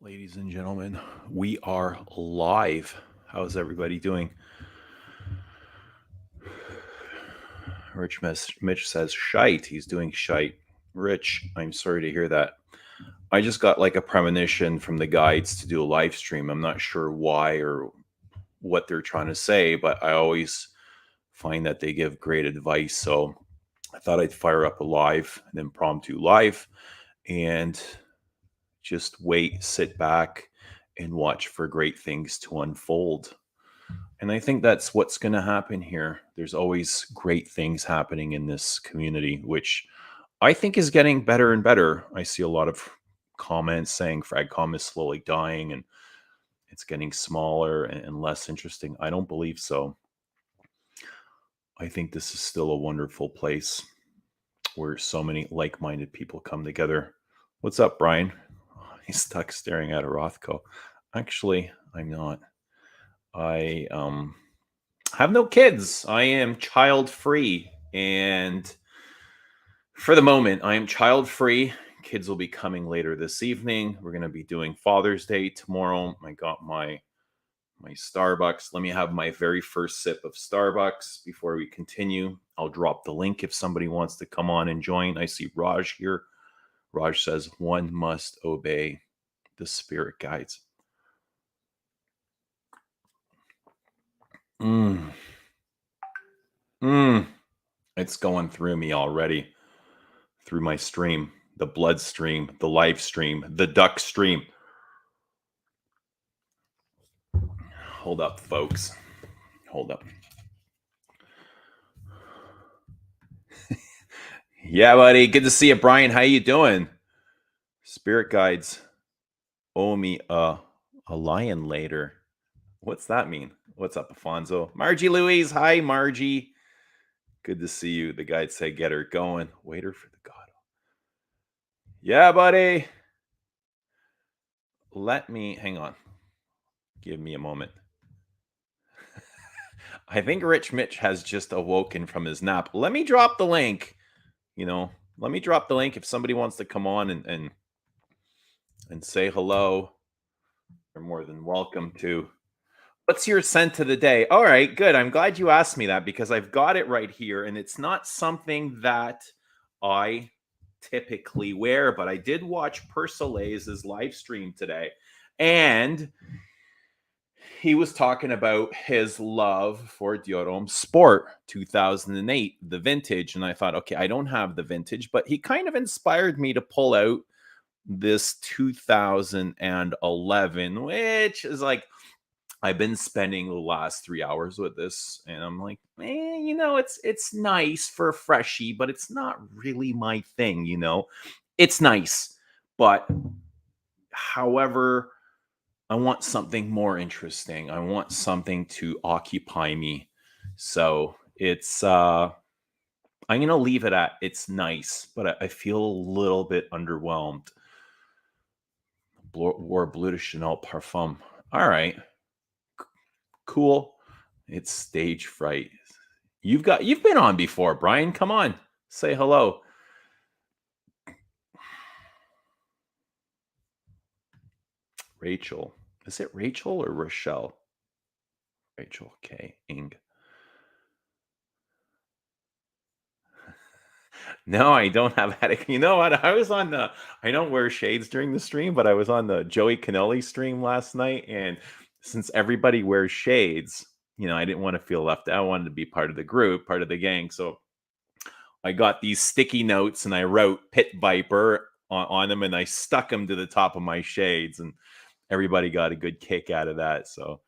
Ladies and gentlemen, we are live. How's everybody doing? Mitch says shite. He's doing shite. Rich, I'm sorry to hear that. I just got like a premonition from the guides to do a live stream. I'm not sure why or what they're trying to say, but I always find that they give great advice. So I thought I'd fire up a live, an impromptu live, and just wait, sit back, and watch for great things to unfold. And I think that's what's going to happen here. There's always great things happening in this community, which I think is getting better and better. I see a lot of comments saying Fragcom is slowly dying and it's getting smaller and less interesting. I don't believe so. I think this is still a wonderful place where so many like minded people come together. What's up, Brian? He's stuck staring at a Rothko. Actually, I'm not. I have no kids. I am child free. And for the moment, I am child free. Kids will be coming later this evening. We're going to be doing Father's Day tomorrow. I got my Starbucks. Let me have my very first sip of Starbucks before we continue. I'll drop the link if somebody wants to come on and join. I see Raj here. Raj says one must obey the spirit guides. It's going through me already. Through my stream, the blood stream, the live stream, the duck stream. Hold up, folks. Hold up. Yeah, buddy. Good to see you, Brian. How you doing? Spirit guides owe me a lion later. What's that mean? What's up, Afonso? Margie Louise. Hi, Margie. Good to see you. The guides say get her going. Wait her for the god. Yeah, buddy. Let me hang on. Give me a moment. I think Rich Mitch has just awoken from his nap. Let me drop the link. Let me drop the link if somebody wants to come on and say hello. You're more than welcome to. What's your scent of the day? All right, good. I'm glad you asked me that because I've got it right here, and it's not something that I typically wear, but I did watch Persolase's live stream today, and he was talking about his love for Diorome Sport 2008, the vintage. And I thought, okay, I don't have the vintage, but he kind of inspired me to pull out this 2011, which is like, I've been spending the last 3 hours with this, and I'm like, it's nice for a freshie, but it's not really my thing, It's nice, but however, I want something more interesting. I want something to occupy me. So it's I'm gonna leave it at it's nice, but I feel a little bit underwhelmed. Wore Bleu de Chanel parfum. All right, cool. It's stage fright. You've been on before, Brian. Come on, say hello. Rachel. Is it Rachel or Rochelle? Rachel K. Ing. No, I don't have headache. You know what? I don't wear shades during the stream, but I was on the Joey Canelli stream last night. And since everybody wears shades, I didn't want to feel left out. I wanted to be part of the group, part of the gang. So I got these sticky notes and I wrote Pit Viper on them and I stuck them to the top of my shades. And everybody got a good kick out of that. So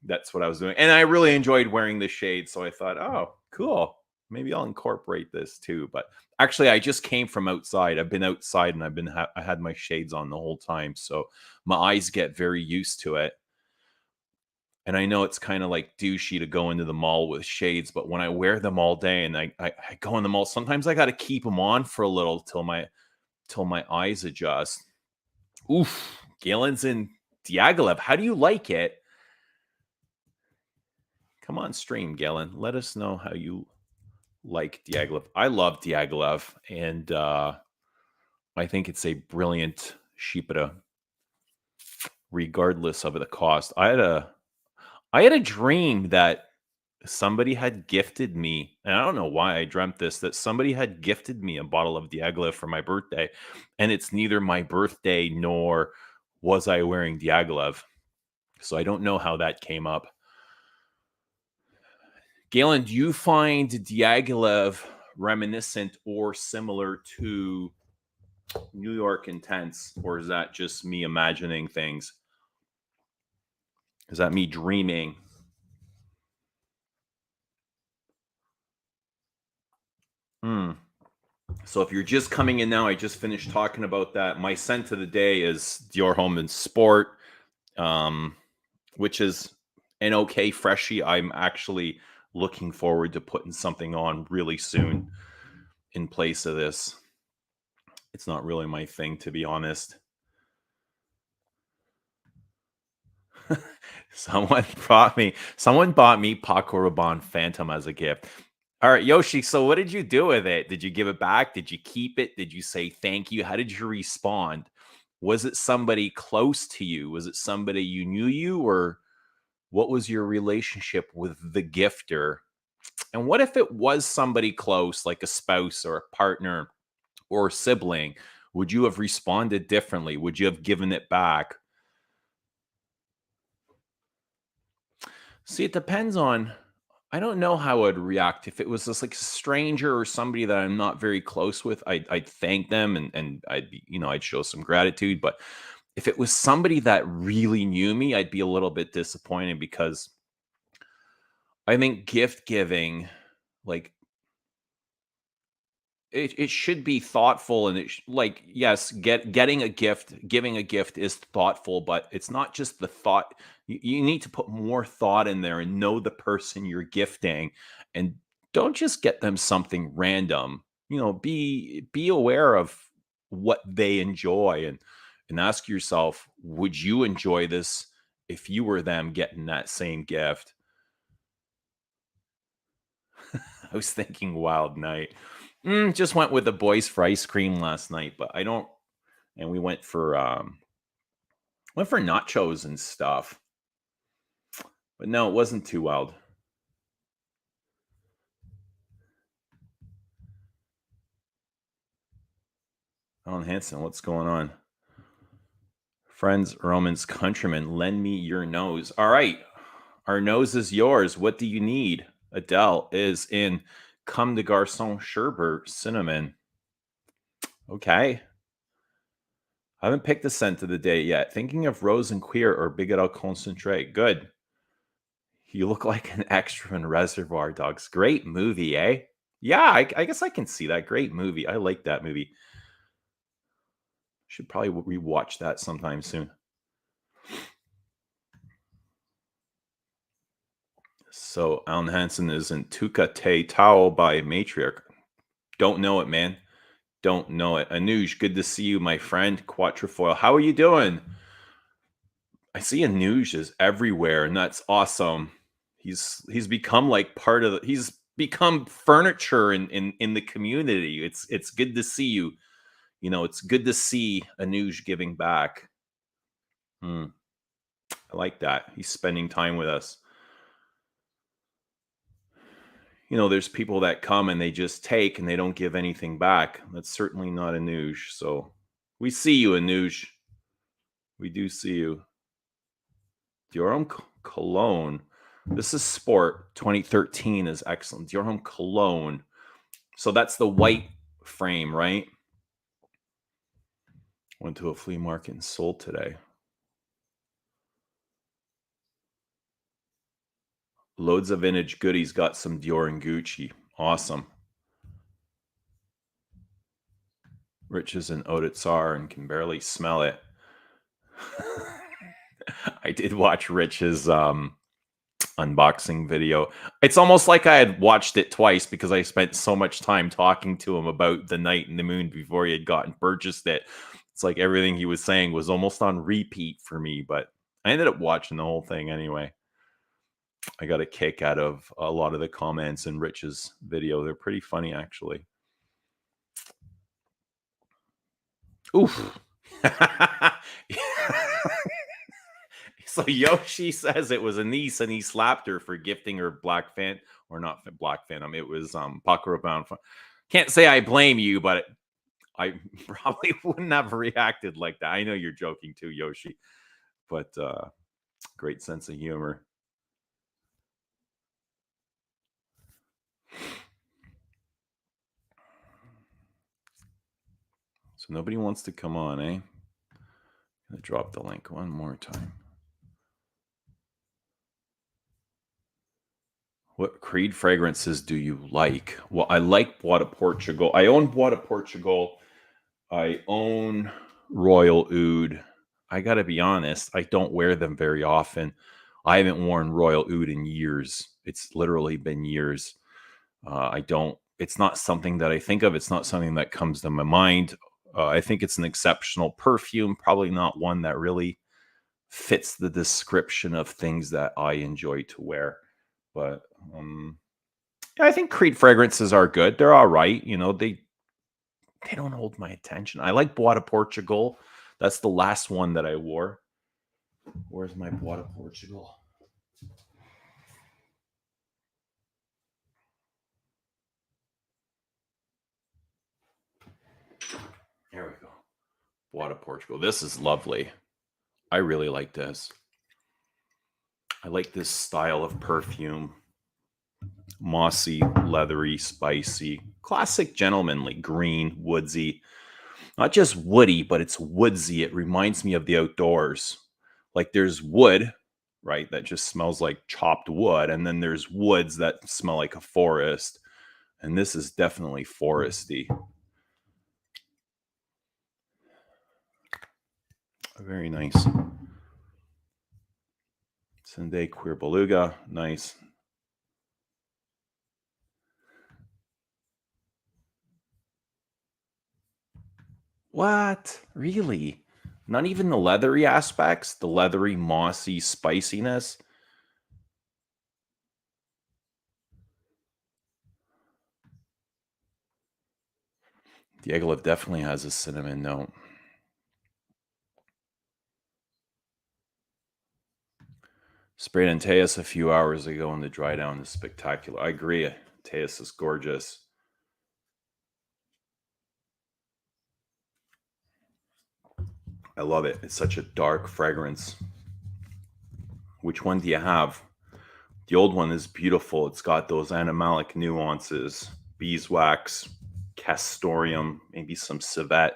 that's what I was doing. And I really enjoyed wearing the shades. So I thought, oh, cool. Maybe I'll incorporate this too. But actually, I just came from outside. I've been outside and I had my shades on the whole time. So my eyes get very used to it. And I know it's kind of like douchey to go into the mall with shades, but when I wear them all day and I go in the mall, sometimes I got to keep them on for a little till my eyes adjust. Oof, Galen's in Diaghilev. How do you like it? Come on, stream, Galen. Let us know how you like Diaghilev. I love Diaghilev, and I think it's a brilliant Shipura. regardless of the cost. I had a dream that somebody had gifted me, and I don't know why I dreamt this, that somebody had gifted me a bottle of Diaghilev for my birthday, and it's neither my birthday nor was I wearing Diaghilev. So I don't know how that came up. Galen, do you find Diaghilev reminiscent or similar to New York Intense, or is that just me imagining things? Is that me dreaming? Hmm. So if you're just coming in now, I just finished talking about that. My scent of the day is Dior Homme and Sport, um, which is an okay freshie. I'm actually looking forward to putting something on really soon in place of this. It's not really my thing, to be honest. Someone bought me Paco Rabanne Phantom as a gift. All right, Yoshi. So what did you do with it? Did you give it back? Did you keep it? Did you say thank you? How did you respond? Was it somebody close to you? Was it somebody you knew you, or what was your relationship with the gifter? And what if it was somebody close, like a spouse or a partner or a sibling? Would you have responded differently? Would you have given it back? See, it depends on. I don't know how I'd react if it was just like a stranger or somebody that I'm not very close with. I'd thank them and I'd be, I'd show some gratitude. But if it was somebody that really knew me, I'd be a little bit disappointed because I think gift giving, like it should be thoughtful, and like, yes, getting a gift, giving a gift is thoughtful, but it's not just the thought. You need to put more thought in there and know the person you're gifting, and don't just get them something random. Be aware of what they enjoy, and ask yourself, would you enjoy this if you were them getting that same gift? I was thinking Wild Night. Just went with the boys for ice cream last night, but I don't. And we went for nachos and stuff. But no, it wasn't too wild. Alan Hansen, what's going on? Friends, Romans, countrymen, lend me your nose. All right, our nose is yours. What do you need? Adele is in Comme de Garçon Sherbet Cinnamon. Okay. I haven't picked the scent of the day yet. Thinking of Rose and Queer or Bigotel Concentrate. Good. You look like an extra in Reservoir Dogs. Great movie, eh? Yeah, I guess I can see that. Great movie. I like that movie. Should probably rewatch that sometime soon. So Alan Hansen is in Tuca Te Tao by Matriarch. Don't know it, man. Don't know it. Anuj, good to see you, my friend. Quatrefoil, how are you doing? I see Anuj is everywhere, and that's awesome. He's become like part of he's become furniture in the community. It's good to see you. It's good to see Anuj giving back. Hmm, I like that. He's spending time with us. There's people that come and they just take and they don't give anything back. That's certainly not Anuj. So we see you, Anuj. We do see you. Dior Cologne. This is Sport 2013 is excellent. Dior Cologne. So that's the white frame, right? Went to a flea market and sold today. Loads of vintage goodies. Got some Dior and Gucci. Awesome. Rich is an Odetsar and can barely smell it. I did watch Rich's unboxing video. It's almost like I had watched it twice because I spent so much time talking to him about the night and the moon before he had gotten purchased it. It's like everything he was saying was almost on repeat for me, but I ended up watching the whole thing anyway. I got a kick out of a lot of the comments in Rich's video. They're pretty funny, actually. Oof. So Yoshi says it was a niece and he slapped her for gifting her Black Phantom, or not Black Phantom. It was Pucker Bound. Can't say I blame you, but I probably wouldn't have reacted like that. I know you're joking too, Yoshi, but great sense of humor. So nobody wants to come on, eh? I'm gonna drop the link one more time. What Creed fragrances do you like? Well, I like Bois de Portugal. I own Bois de Portugal. I own Royal Oud. I got to be honest, I don't wear them very often. I haven't worn Royal Oud in years. It's literally been years. I don't, it's not something that I think of. It's not something that comes to my mind. I think it's an exceptional perfume, probably not one that really fits the description of things that I enjoy to wear. But yeah, I think Creed fragrances are good. They're all right. You know, they don't hold my attention. I like Bois de Portugal. That's the last one that I wore. Where's my Bois de Portugal? There we go. Bois de Portugal. This is lovely. I really like this. I like this style of perfume. Mossy, leathery, spicy, classic gentlemanly, green, woodsy. Not just woody, but it's woodsy. It reminds me of the outdoors. Like there's wood, right, that just smells like chopped wood. And then there's woods that smell like a forest. And this is definitely foresty. Very nice. Sunday Queer Beluga. Nice. What? Really? Not even the leathery aspects? The leathery, mossy spiciness? Diaghilev definitely has a cinnamon note. Sprayed on Teus a few hours ago and the dry down is spectacular. I agree. Teus is gorgeous. I love it. It's such a dark fragrance. Which one do you have? The old one is beautiful. It's got those animalic nuances, beeswax, castoreum, maybe some civet.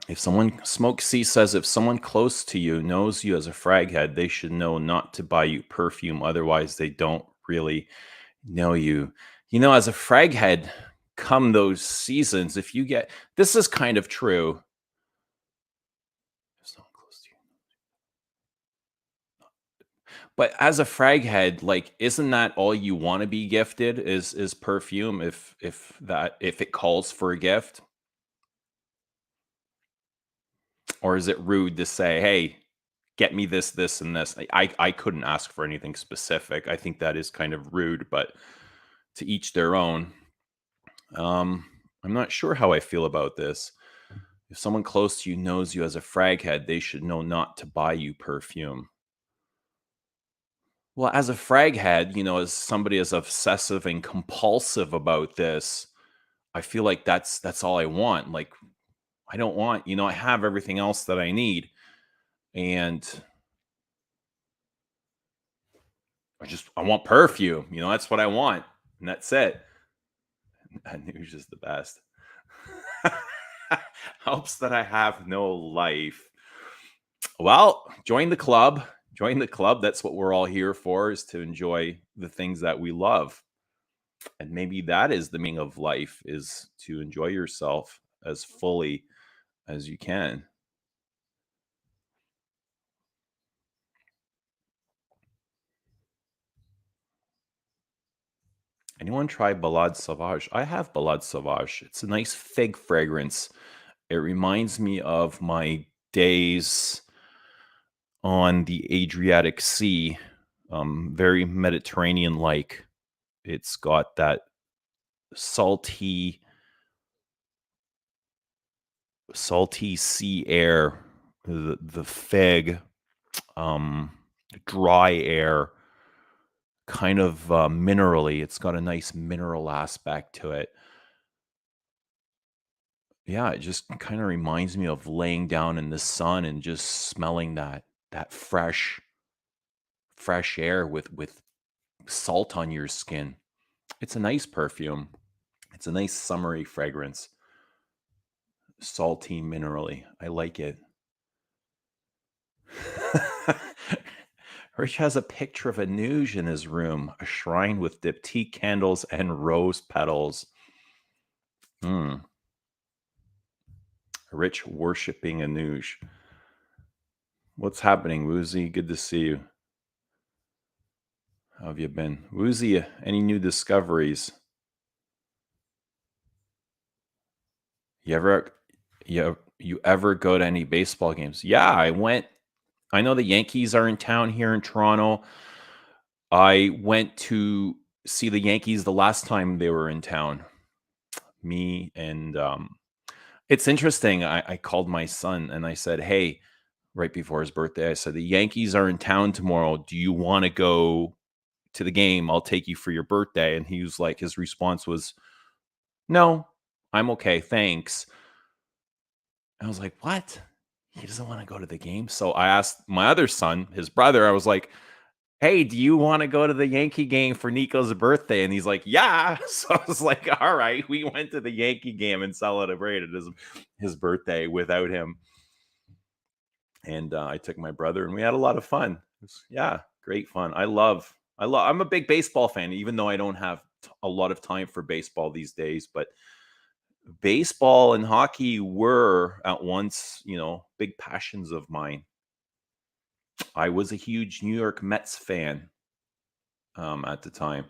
If someone, Smoke C says, if someone close to you knows you as a fraghead, they should know not to buy you perfume. Otherwise, they don't really know you. You know, as a fraghead, come those seasons, if you get, this is kind of true. If someone close to you. But as a fraghead, like, isn't that all you want to be gifted is perfume? If it calls for a gift, or is it rude to say, "Hey, get me this, this, and this"? I couldn't ask for anything specific. I think that is kind of rude, but to each their own. I'm not sure how I feel about this. If someone close to you knows you as a fraghead, they should know not to buy you perfume. Well, as a fraghead, you know, as somebody as obsessive and compulsive about this, I feel like that's all I want. Like I don't want, you know, I have everything else that I need, and I want perfume. You know, that's what I want, and that's it. And it was just the best. Helps that I have no life. Well, join the club. Join the club. That's what we're all here for, is to enjoy the things that we love. And maybe that is the meaning of life, is to enjoy yourself as fully as you can. Anyone try Balade Sauvage? I have Balade Sauvage. It's a nice fig fragrance. It reminds me of my days on the Adriatic Sea, very Mediterranean like. It's got that salty, salty sea air, the fig, um, dry air, kind of minerally. It's got a nice mineral aspect to it. Yeah, it just kind of reminds me of laying down in the sun and just smelling that fresh air with salt on your skin. It's a nice perfume. It's a nice summery fragrance, salty, minerally. I like it. Rich has a picture of a nuge in his room, a shrine with diptyque candles and rose petals. Hmm. Rich worshiping a nuge. What's happening, Woozy? Good to see you. How have you been? Woozy, any new discoveries? You ever you ever go to any baseball games? Yeah, I went. I know the Yankees are in town here in Toronto. I went to see the Yankees the last time they were in town. Me and it's interesting. I called my son and I said, "Hey," right before his birthday, I said, "The Yankees are in town tomorrow. Do you want to go to the game? I'll take you for your birthday." And he was like, his response was, "No, I'm okay, thanks." I was like, "What? He doesn't want to go to the game?" So I asked my other son, his brother, I was like, "Hey, do you want to go to the Yankee game for Nico's birthday?" And he's like, "Yeah." So I was like, "All right." We went to the Yankee game and celebrated his birthday without him. And I took my brother, and we had a lot of fun. Yeah, great fun. I'm a big baseball fan, even though I don't have a lot of time for baseball these days. But baseball and hockey were at once, big passions of mine. I was a huge New York Mets fan at the time.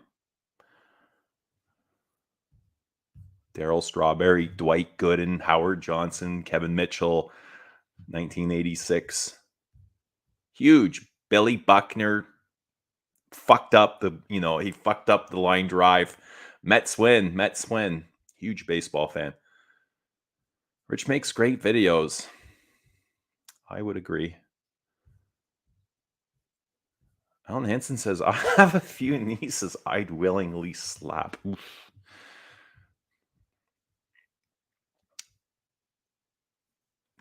Daryl Strawberry, Dwight Gooden, Howard Johnson, Kevin Mitchell, 1986. Huge. Billy Buckner he fucked up the line drive. Mets win. Mets win. Huge baseball fan. Rich makes great videos. I would agree. Alan Hansen says, I have a few nieces I'd willingly slap. Oof.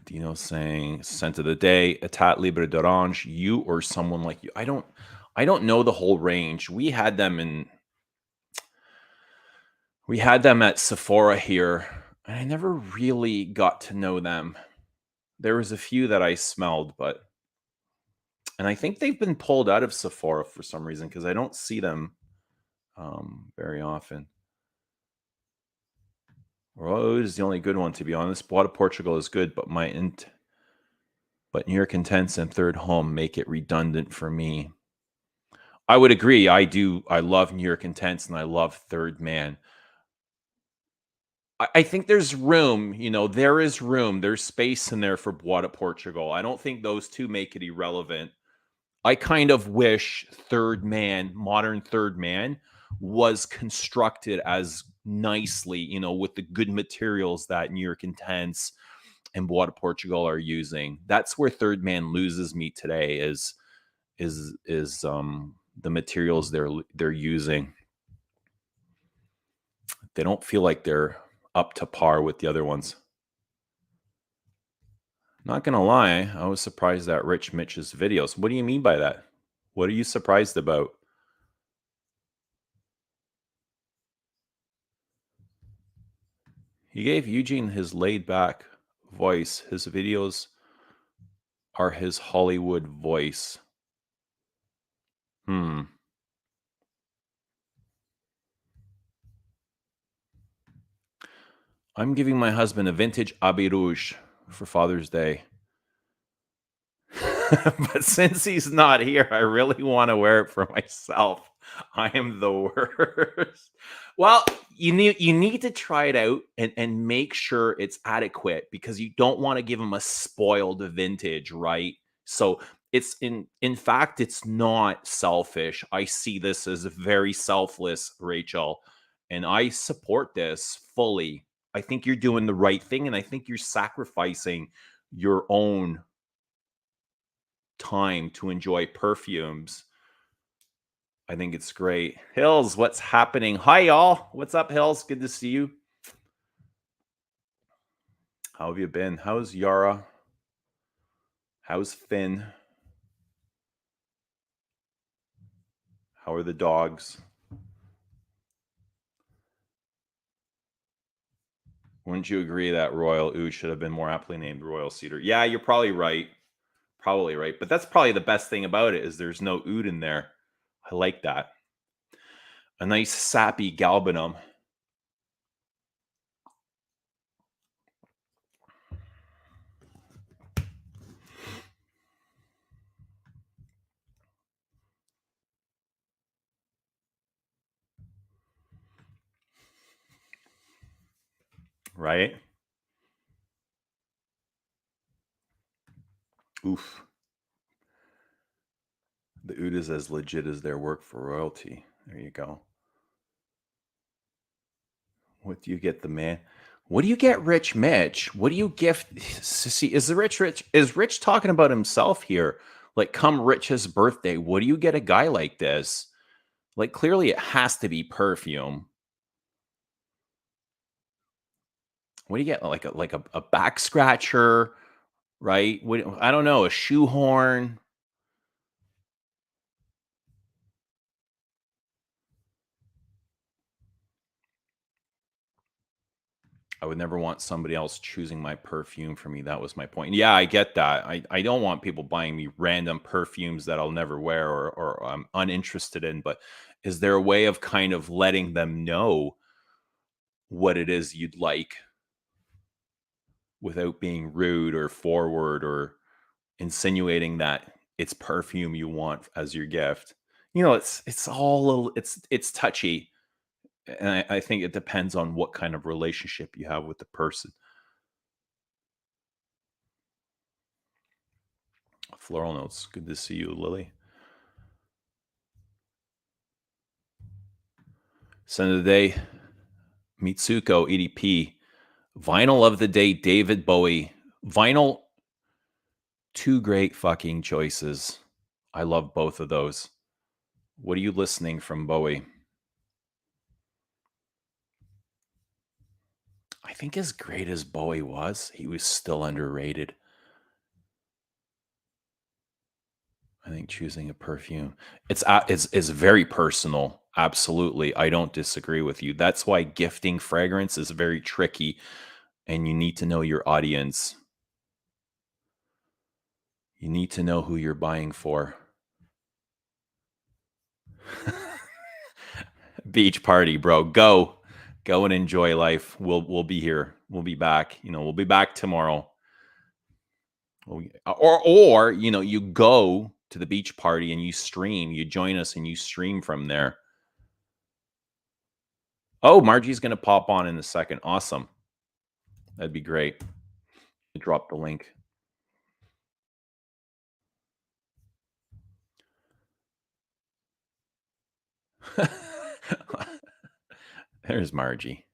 Dino saying, scent of the day, Etat Libre d'Orange, you or someone like you. I don't know the whole range. We had them at Sephora here, and I never really got to know them. There was a few that I smelled, and I think they've been pulled out of Sephora for some reason because I don't see them very often. Rose is the only good one, to be honest. Bois de Portugal is good, but but New York Intense and Third Home make it redundant for me. I would agree. I do. I love New York Intense and I love Third Man. I think there's room. There is room. There's space in there for Bois de Portugal. I don't think those two make it irrelevant. I kind of wish Third Man, modern Third Man, was constructed as nicely, with the good materials that New York Intense and Bois de Portugal are using. That's where Third Man loses me today is the materials they're using. They don't feel like they're up to par with the other ones. Not gonna lie, I was surprised at Rich Mitch's videos. What do you mean by that? What are you surprised about? He gave Eugene his laid back voice. His videos are his Hollywood voice. Hmm. I'm giving my husband a vintage Abbé Rouge for Father's Day. But since he's not here, I really want to wear it for myself. I am the worst. Well, you need to try it out and make sure it's adequate because you don't want to give him a spoiled vintage, right? So it's in fact, it's not selfish. I see this as very selfless, Rachel. And I support this fully. I think you're doing the right thing, and I think you're sacrificing your own time to enjoy perfumes. I think it's great. Hills, what's happening? Hi, y'all. What's up, Hills? Good to see you. How have you been? How's Yara? How's Finn? How are the dogs? Wouldn't you agree that Royal Oud should have been more aptly named Royal Cedar? Yeah, you're probably right. Probably right. But that's probably the best thing about it is there's no oud in there. I like that. A nice sappy galbanum. Right? Oof. The oud is as legit as their work for royalty. There you go. What do you get, the man? What do you get, Rich Mitch? What do you gift? See, is the Rich? Is Rich talking about himself here? Like, come Rich's birthday, what do you get a guy like this? Like, clearly it has to be perfume. What do you get? Like a back scratcher, right? What, I don't know, a shoehorn. I would never want somebody else choosing my perfume for me. That was my point. Yeah, I get that. I don't want people buying me random perfumes that I'll never wear or I'm uninterested in. But is there a way of kind of letting them know what it is you'd like without being rude or forward or insinuating that it's perfume you want as your gift? You know, it's touchy. And I think it depends on what kind of relationship you have with the person. Floral notes. Good to see you, Lily. Scent of the day, Mitsuko EDP. Vinyl of the day, David Bowie. Vinyl, two great fucking choices. I love both of those. What are you listening from Bowie? I think as great as Bowie was, he was still underrated. I think choosing a perfume, it's very personal. Absolutely, I don't disagree with you. That's why gifting fragrance is very tricky, and you need to know your audience. You need to know who you're buying for. Beach party, bro. Go and enjoy life. We'll be here. We'll be back. We'll be back tomorrow. Or you go to the beach party and you stream. You join us and you stream from there. Oh, Margie's gonna pop on in a second. Awesome. That'd be great. Drop the link. There's Margie.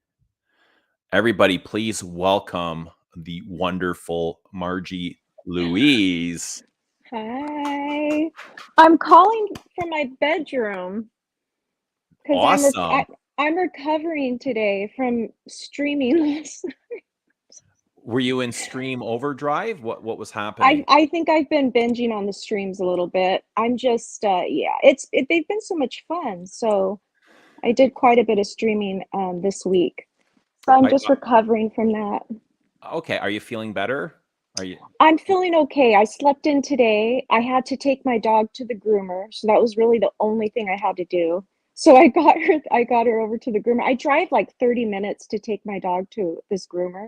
Everybody, please welcome the wonderful Margie Louise. Hi. I'm calling from my bedroom because Awesome. I'm recovering today from streaming last night. Were you in stream overdrive? What was happening? I think I've been binging on the streams a little bit. I'm just yeah, they've been so much fun. So I did quite a bit of streaming this week. So I'm just recovering from that. Okay, are you feeling better? I'm feeling okay. I slept in today. I had to take my dog to the groomer, so that was really the only thing I had to do. So I got her over to the groomer. I drive like 30 minutes to take my dog to this groomer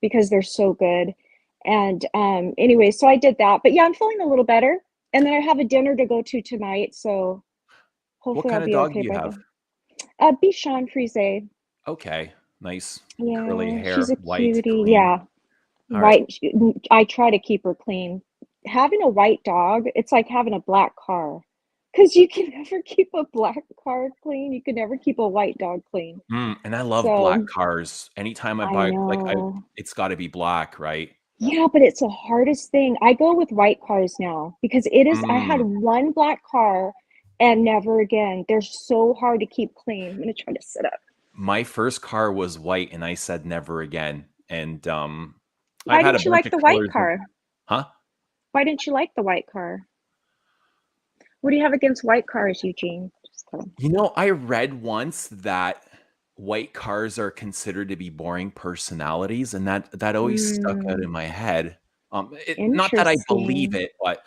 because they're so good. And anyway, so I did that. But yeah, I'm feeling a little better. And then I have a dinner to go to tonight, so What hopefully kind I'll of be dog do okay you by have? then. Bichon Frise. Okay, nice curly Yeah, she's hair, a white, cutie. clean. Yeah. All right. White, I try to keep her clean. Having a white dog, it's like having a black car. 'cause you can never keep a black car clean, you can never keep a white dog clean. And I love black So, cars. Anytime I I buy, like, know. it's gotta be black, right? Yeah, but it's the hardest thing. I go with white cars now because it is I had Mm. one black car and never again. They're so hard to keep clean. I'm gonna try to sit up. My first car was white, and I said never again. And, I've Why had a didn't you bunch like of the white colors in. car? Huh? Why didn't you like the white car? What do you have against white cars, Eugene? Just kidding. I read once that white cars are considered to be boring personalities, and that always stuck out Mm, in my head. Not that I believe interesting. it, but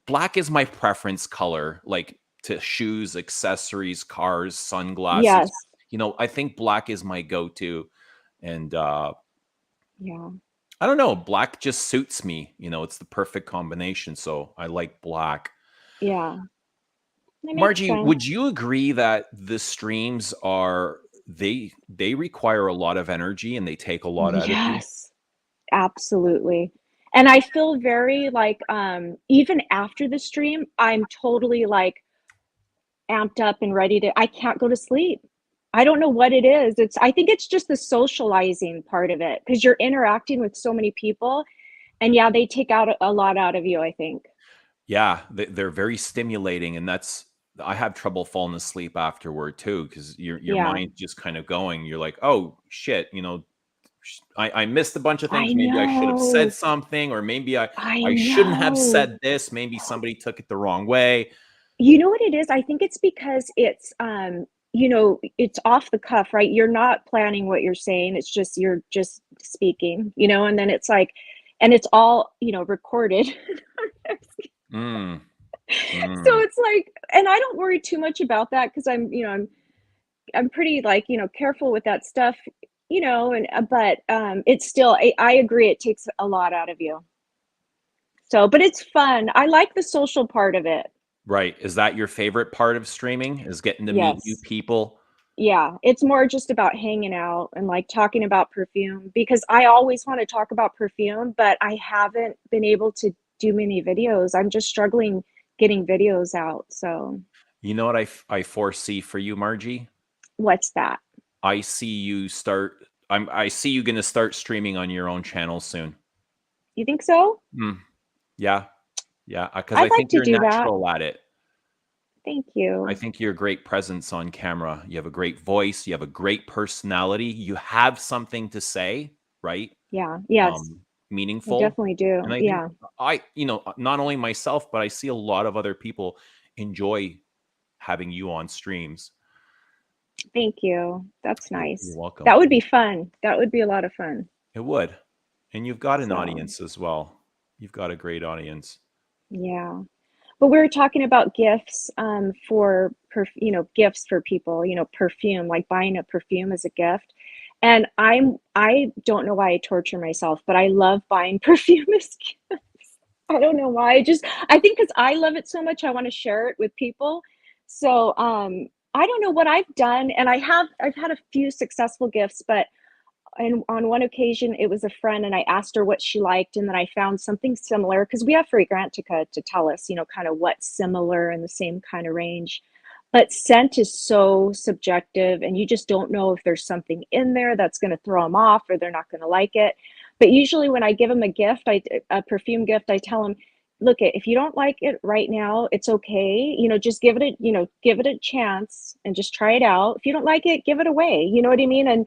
black is my preference color, like, to shoes, accessories, cars, sunglasses. Yes. I think black is my go-to, and, Yeah. I don't know, black just suits me, it's the perfect combination, so I like black. Yeah. That makes Margie, sense. would you agree that the streams they require a lot of energy and they take a lot out of you? Yes. Absolutely. And I feel very like, even after the stream, I'm totally like amped up and ready to I can't go to sleep. I don't know what it is. I think it's just the socializing part of it because you're interacting with so many people and yeah, they take out a lot out of you, I think. Yeah, they're very stimulating, and I have trouble falling asleep afterward too because your Yeah. mind's just kind of going. You're like, oh shit, I missed a bunch of things. I Maybe I should have said know. something, or maybe I I I shouldn't have know. said this. Maybe somebody took it the wrong way. You know what it is? I think it's because it's off the cuff, right? You're not planning what you're saying. It's just you're just speaking, and then it's like and it's all, recorded. Mm, So mm. it's like and I don't worry too much about that because I'm pretty like, careful with that stuff, and but it's still I agree it takes a lot out of you. So, but it's fun. I like the social part of it. Right. Is that your favorite part of streaming? Is getting to meet new Yes. people? Yeah, it's more just about hanging out and, like, talking about perfume because I always wanna talk about perfume, but I haven't been able to do many videos. I'm just struggling getting videos out, so You know what I foresee for you, Margie? what's that? I see you start. I see you going to start streaming on your own channel soon. You think so? Mm, yeah, yeah. Because I I'd like think to you're do that. natural at it. Thank I you. think you're a great presence on camera. You have a great voice. You have a great personality. You have something to say, right? Yeah, yes, Um, I Meaningful. definitely And do. I think Yeah, not only myself, but I see a lot of other people enjoy having you on streams. thank you. That's You're nice. welcome. That would be fun. That would be a lot of fun. It would. And you've got an So, audience as well. You've got a great audience. yeah. But we were talking about gifts, for gifts for people, perfume, like buying a perfume as a gift. And I don't know why I torture myself, but I love buying perfume as gifts. I don't know why. I think because I love it so much, I wanna share it with people. So, I don't know what I've done, and I've had a few successful gifts, but and on one occasion, it was a friend, and I asked her what she liked, and then I found something similar because we have Fragrantica to tell us, kind of what's similar in the same kind of range. But scent is so subjective, and you just don't know if there's something in there that's going to throw them off or they're not going to like it. But usually, when I give them a gift, a perfume gift, I tell them, "Look, if you don't like it right now, it's okay. Just give it a chance and just try it out. If you don't like it, give it away. You know what I mean?" And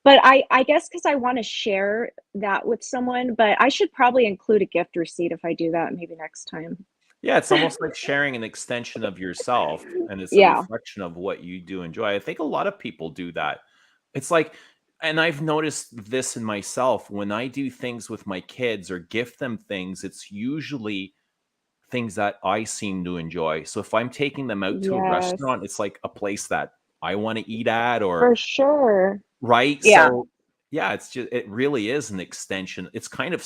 but I guess because I wanna share that with someone, but I should probably include a gift receipt if I do that maybe next time. Yeah, it's almost like sharing an extension of yourself, and it's a Yeah. reflection of what you do enjoy. I think a lot of people do that. It's like, and I've noticed this in myself when I do things with my kids or gift them things, it's usually things that I seem to enjoy. So if I'm taking them out to a Yes. restaurant, it's like a place that I want to eat at, or For sure. right? Yeah. So, yeah, it really is an extension. It's kind of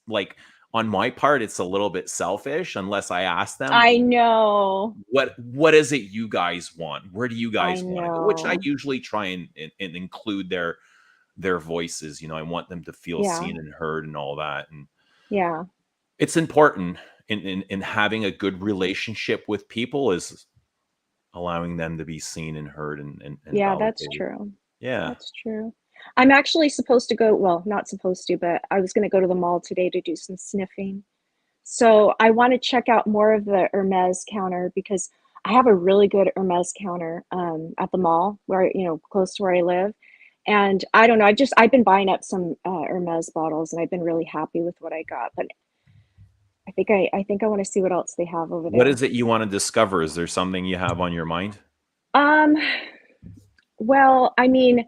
like, on my part, it's a little bit selfish unless I ask them, I know. what is it you guys want? Where do you I guys want to go? Which I know. usually try and include their voices. I want them to feel Yeah. seen and heard and all that. And Yeah. it's important. in having a good relationship with people is allowing them to be seen and heard and Yeah, that's validated. true. Yeah. That's true. I'm actually supposed to go, well, not supposed to, but I was gonna go to the mall today to do some sniffing. So I want to check out more of the Hermes counter because I have a really good Hermes counter at the mall where, close to where I live. And I don't know, I've been buying up some Hermes bottles and I've been really happy with what I got. But I think I want to see what else they have over What there. is it you want to discover? Is there something you have on your mind? Um, well, I mean,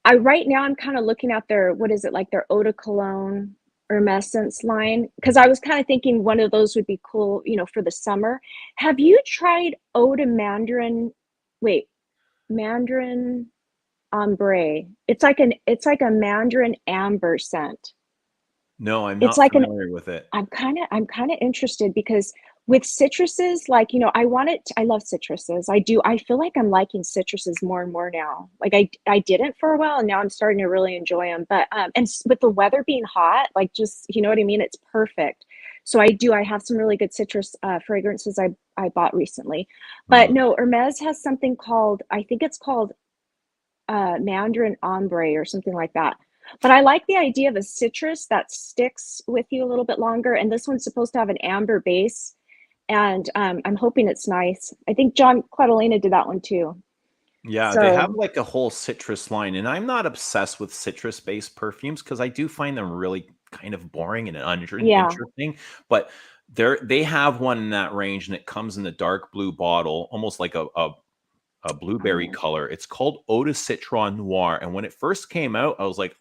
I right now I'm kind of looking at their what is it like their eau de cologne Hermescence line because I was kind of thinking one of those would be cool, for the summer. Have you tried eau de mandarin? Wait, mandarin ombre. It's like a mandarin amber scent. No, I'm It's not like an familiar with it. I'm kind of interested because with citruses, like, I love citruses. I do. I feel like I'm liking citruses more and more now. Like I didn't for a while and now I'm starting to really enjoy them. But with the weather being hot, like just, you know what I mean? It's perfect. So I have some really good citrus fragrances I bought recently. But Mm. no, Hermes has something called, I think it's called mandarin ombre or something like that. But I like the idea of a citrus that sticks with you a little bit longer. And this one's supposed to have an amber base. And I'm hoping it's nice. I think John Cladolina did that one too. Yeah, they have So like a whole citrus line, and I'm not obsessed with citrus-based perfumes because I do find them really kind of boring and yeah, uninteresting. But they have one in that range, and it comes in a dark blue bottle, almost like a blueberry oh, color. It's called Eau de Citron Noir, and when it first came out, I was like,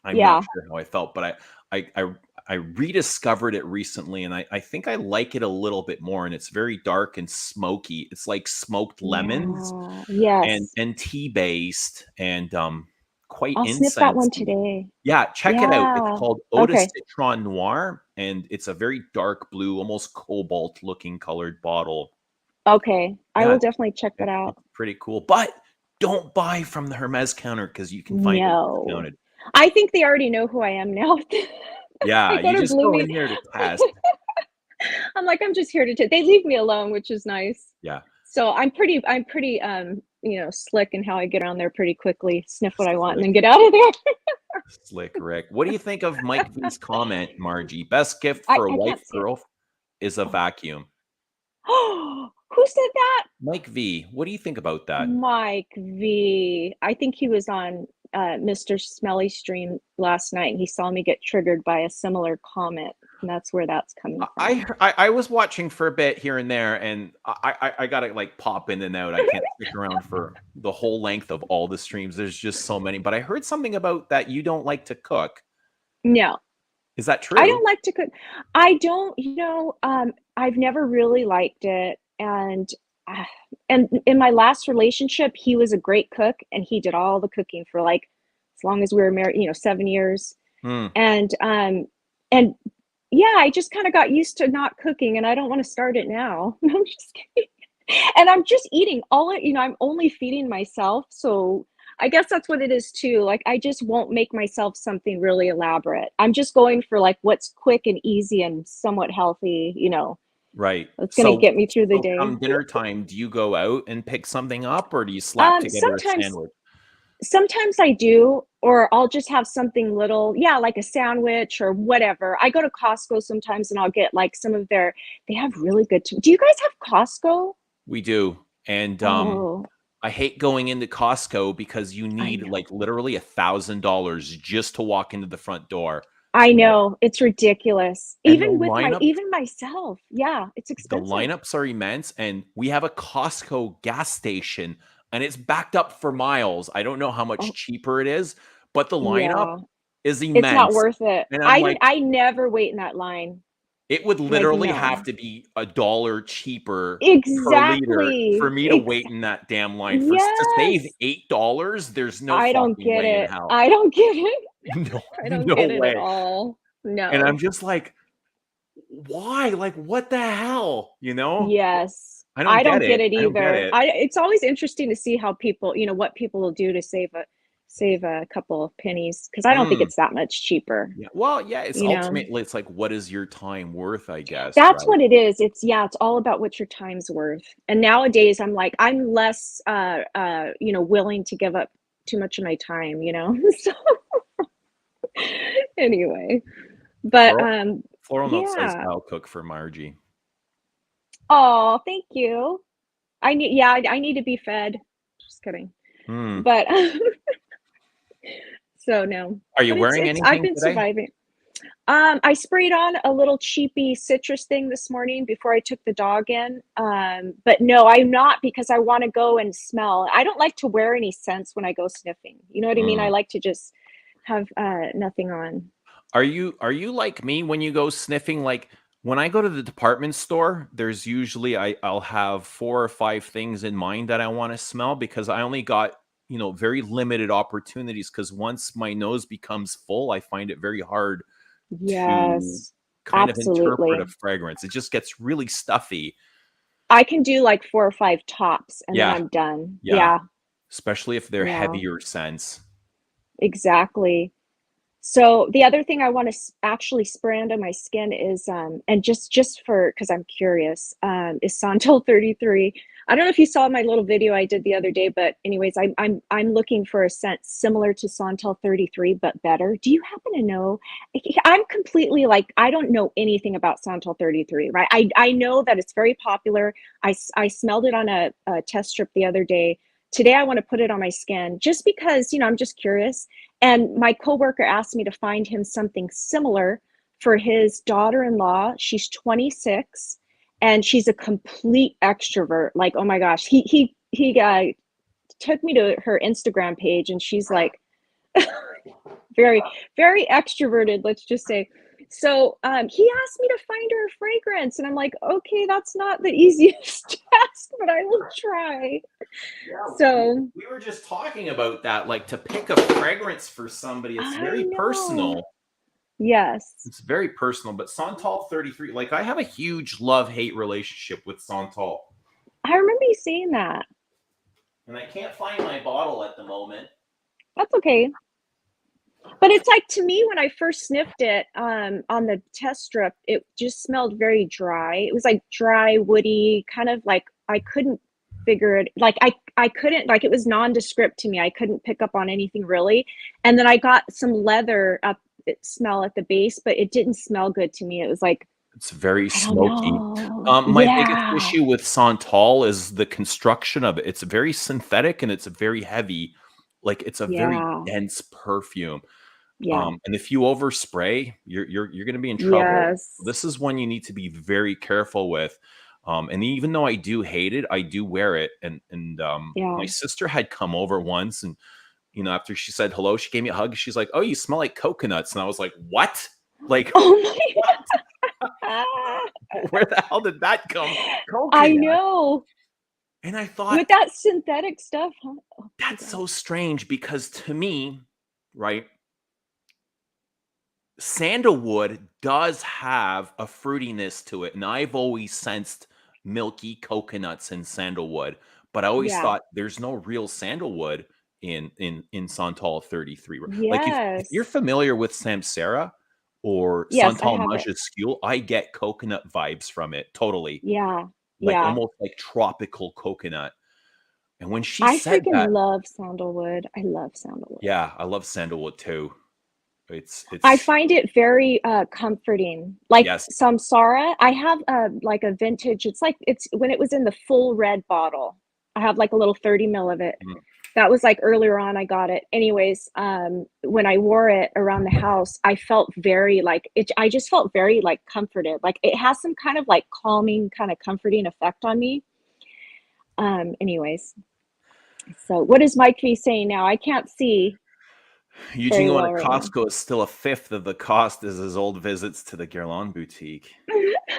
I'm not yeah, sure how I felt, but I I I rediscovered it recently, and I think I like it a little bit more. And it's very dark and smoky. It's like smoked lemons yeah, and yes. tea based and quite I'll sniff that one incensey. today. Yeah, check it out. It's Yeah. called Eau de Okay. Citron Noir, and it's a very dark blue, almost cobalt looking colored bottle. Okay. I Yeah, will definitely check that it's out. pretty cool. But don't buy from the Hermes counter because you can find it No. discounted. I think they already know who I am now. Yeah, They go you to just go Bloomie. in there to test. I'm like, I'm just here to they leave me alone, which is nice. Yeah. So I'm pretty slick in how I get around there pretty quickly, sniff what I want and Slick, then get out of there. slick Rick. What do you think of Mike V's comment, Margie? Best gift I for a I wife can't see it. girl is a Oh. vacuum. Who said that? Mike V, what do you think about that? Mike V. I think he was on Mr. Smelly stream last night and he saw me get triggered by a similar comment, and that's where that's coming from. I was watching for a bit here and there, and I gotta like pop in and out. I can't stick around for the whole length of all the streams. There's just so many. But I heard something about that you don't like to cook. No. Is that I true? don't like to cook. I don't, I've never really liked it, uh, and in my last relationship, he was a great cook, and he did all the cooking for, like, as long as we were married, 7 years, Hmm. and yeah, I just kinda got used to not cooking, and I don't wanna start it now. No, I'm just kidding. And I'm just eating all it I'm only feeding myself, so I guess that's what it is too, like, I just won't make myself something really elaborate. I'm just going for, like, what's quick and easy and somewhat healthy, Right. that's gonna So get me through the so day. come dinner time, do you go out and pick something up, or do you slap together a Sometimes sandwich? sometimes I do, or I'll just have something little, yeah, like a sandwich or whatever. I go to Costco sometimes and I'll get, like, some of their they have really good do you guys have Costco? We do. And Oh, I hate going into Costco because you I need know. like literally $1,000 just to walk into the front door. I Uh, know, it's ridiculous. and the Even myself. Yeah, it's expensive. lineups are immense, and we have a Costco gas station, and it's backed up for miles. I don't know how much Oh, cheaper it is, but the lineup yeah. is It's not immense. worth it. And I'm like, I never wait in that line. it would Like, literally have no. to be $1 cheaper per liter for Exactly. me to wait in that damn line. For to save Yes. $8, there's no I don't fucking get way in it. hell. I don't get it. No, I don't no get it at way. all. And I'm No. just like, why? Like, what the hell? You know? Yes. I don't I get don't get it. it I don't get either. it. I It's always interesting to see how people, what people will do to save a couple of pennies because I don't think Mm, it's that much cheaper, yeah. Well, yeah, it's you know? ultimately it's like what is your time worth, I guess, That's right? what it is. It's yeah, it's all about what your time's worth. And nowadays I'm like, I'm less willing to give up too much of my time, you know? So anyway, but Floral Floral Note says yeah. I'll cook for Margie. Oh, thank you. I need to be fed. Just kidding. Hmm. But so no. Are you But wearing it's I've anything been today? surviving. I sprayed on a little cheapy citrus thing this morning before I took the dog in. But no, I'm not because I want to go and smell. I don't like to wear any scents when I go sniffing. You know what I mean? I Mm. like to just have nothing on. Are you like me when you go sniffing? Like when I go to the department store, there's usually I'll have 4 or 5 things in mind that I want to smell because I only got, very limited opportunities because once my nose becomes full, I find it very hard to Yes, kind of interpret a absolutely. fragrance. It just gets really stuffy. I can do like 4 or 5 tops and then Yeah, I'm done. yeah, Yeah, especially if they're yeah, heavier scents. exactly. So the other thing I want to actually spray onto my skin is, and just for because I'm curious, is Santal 33. I don't know if you saw my little video I did the other day, but anyways, I'm looking for a scent similar to Santal 33, but better. Do you happen to know? I'm completely like I don't know anything about Santal 33, right? I know that it's very popular. I smelled it on a test strip the other day. Today I want to put it on my skin just because I'm just curious and my coworker asked me to find him something similar for his daughter-in-law. She's 26 and she's a complete extrovert. Like, oh my gosh, he took me to her Instagram page and she's like very, very extroverted, let's just say. So he asked me to find her a fragrance, and I'm like, okay, that's not the easiest task, but I will try. Yeah, we So we were just talking about that, like to pick a fragrance for somebody, it's I very know. personal. Yes. It's very personal, but Santal 33, like I have a huge love-hate relationship with Santal. I remember you saying that. And I can't find my bottle at the moment. That's okay. But it's like to me when I first sniffed it on the test strip, it just smelled very dry. It was like dry, woody, kind of like I couldn't figure it like I couldn't like it was nondescript to me. I couldn't pick up on anything really. And then I got some leather up smell at the base, but it didn't smell good to me. It was like, It's very I don't smoky. know. My biggest Yeah. issue with Santal is the construction of it. It's very synthetic and it's very heavy. Like it's a very Yeah. dense perfume. Yeah. And if you overspray, you're going to be in trouble. Yes. This is one you need to be very careful with. And even though I do hate it, I do wear it. And Yeah. my sister had come over once, and after she said hello, she gave me a hug. She's like, "Oh, you smell like coconuts," and I was like, "What? Like Oh my what? God. Where the hell did that come? I Coconut?" know. And I thought With that synthetic stuff, huh? Oh my that's god. so strange because to me, right, sandalwood does have a fruitiness to it, and I've always sensed milky coconuts in sandalwood, but I always Yeah. thought there's no real sandalwood in Santal 33. Like if you're Yes. familiar with Samsara or Yes, I Santal have it. Majuscule, I get coconut vibes from it totally, Yeah. like Yeah. almost like tropical coconut. And when she I said that, freaking love sandalwood. I love sandalwood. yeah, I love sandalwood too. It's I it's find it very, comforting. Like yes. samsara, I have, like a vintage it's when it was in the full red bottle. I have like a little 30 mil of it. Mm. That was like earlier on I got it. Anyways, when I wore it around the house, I felt very like I just felt very like comforted. Like it has some kind of like calming, kind of comforting effect on me. Anyways, so what is Mike V saying now? I can't see Eugene very going to well right now. Costco is still a fifth of the cost as his old visits to the Guerlain boutique.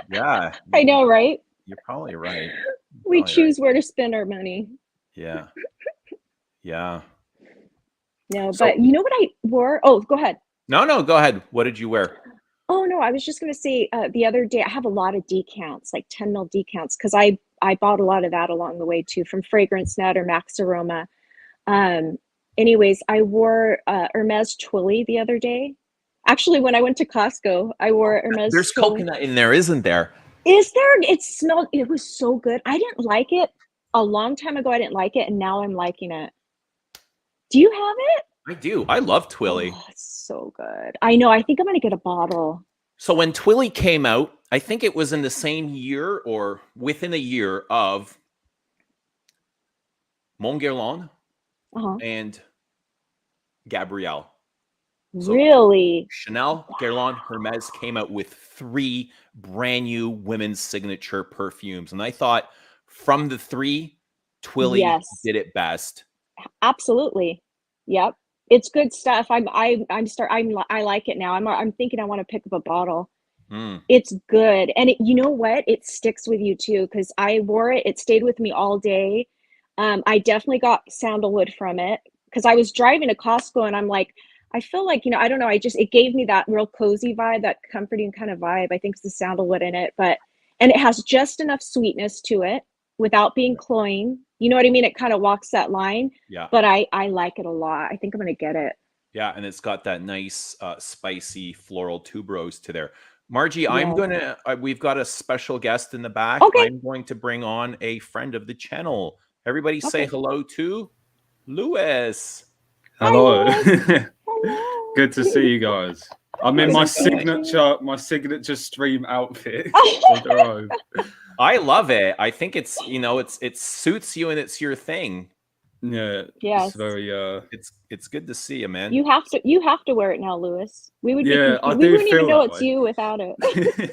Yeah, I know, right? you're probably right. You're We probably right. choose where to spend our money. Yeah, yeah. No, So but you know what I wore? Oh, go ahead. no, no, go ahead. What did you wear? Oh no, I was just gonna say the other day I have a lot of decants, like 10 mil decants, because I bought a lot of that along the way too, from Fragrance Net or Max Aroma. Um, anyways, I wore Hermes Twilly the other day. Actually, when I went to Costco, I wore Hermes There's Twilly. coconut in there, isn't there? Is there? It smelled, it was so good. I didn't like it a long time ago. I didn't like it, and now I'm liking it. Do you have it? I do. I love Twilly. Oh, it's so good. I know. I think I'm gonna get a bottle. So when Twilly came out, I think it was in the same year or within a year of Montguerlain Uh-huh. and Gabrielle. So Really? Chanel, Wow. Guerlain, Hermes came out with 3 brand new women's signature perfumes. And I thought from the 3, Twilly Yes. did it best. Absolutely. Yep. It's good stuff. I like it now. I'm thinking I want to pick up a bottle. Mm. It's good. And you know what? It sticks with you too, because I wore it. It stayed with me all day. I definitely got sandalwood from it because I was driving to Costco and I'm like, I feel like, I don't know, it gave me that real cozy vibe, that comforting kind of vibe. I think it's the sandalwood in it, and it has just enough sweetness to it without being cloying. You know what I mean? It kind of walks that line, Yeah. but I like it a lot. I think I'm gonna get it. Yeah. And it's got that nice, spicy floral tuberose to there. Margie, Yes. we've got a special guest in the back. Okay. I'm going to bring on a friend of the channel. Everybody say Okay. hello to Lewis. Hi, Hello. Louis. Hello. Good to see you guys. I'm in Good my to see you too. signature stream outfit. of the robe. I love it. I think it suits you and it's your thing. Yeah, Yes. it's very It's good to see you, man. You have to wear it now, Louis. We would be yeah, I we do wouldn't even feel know that it's way. you without it.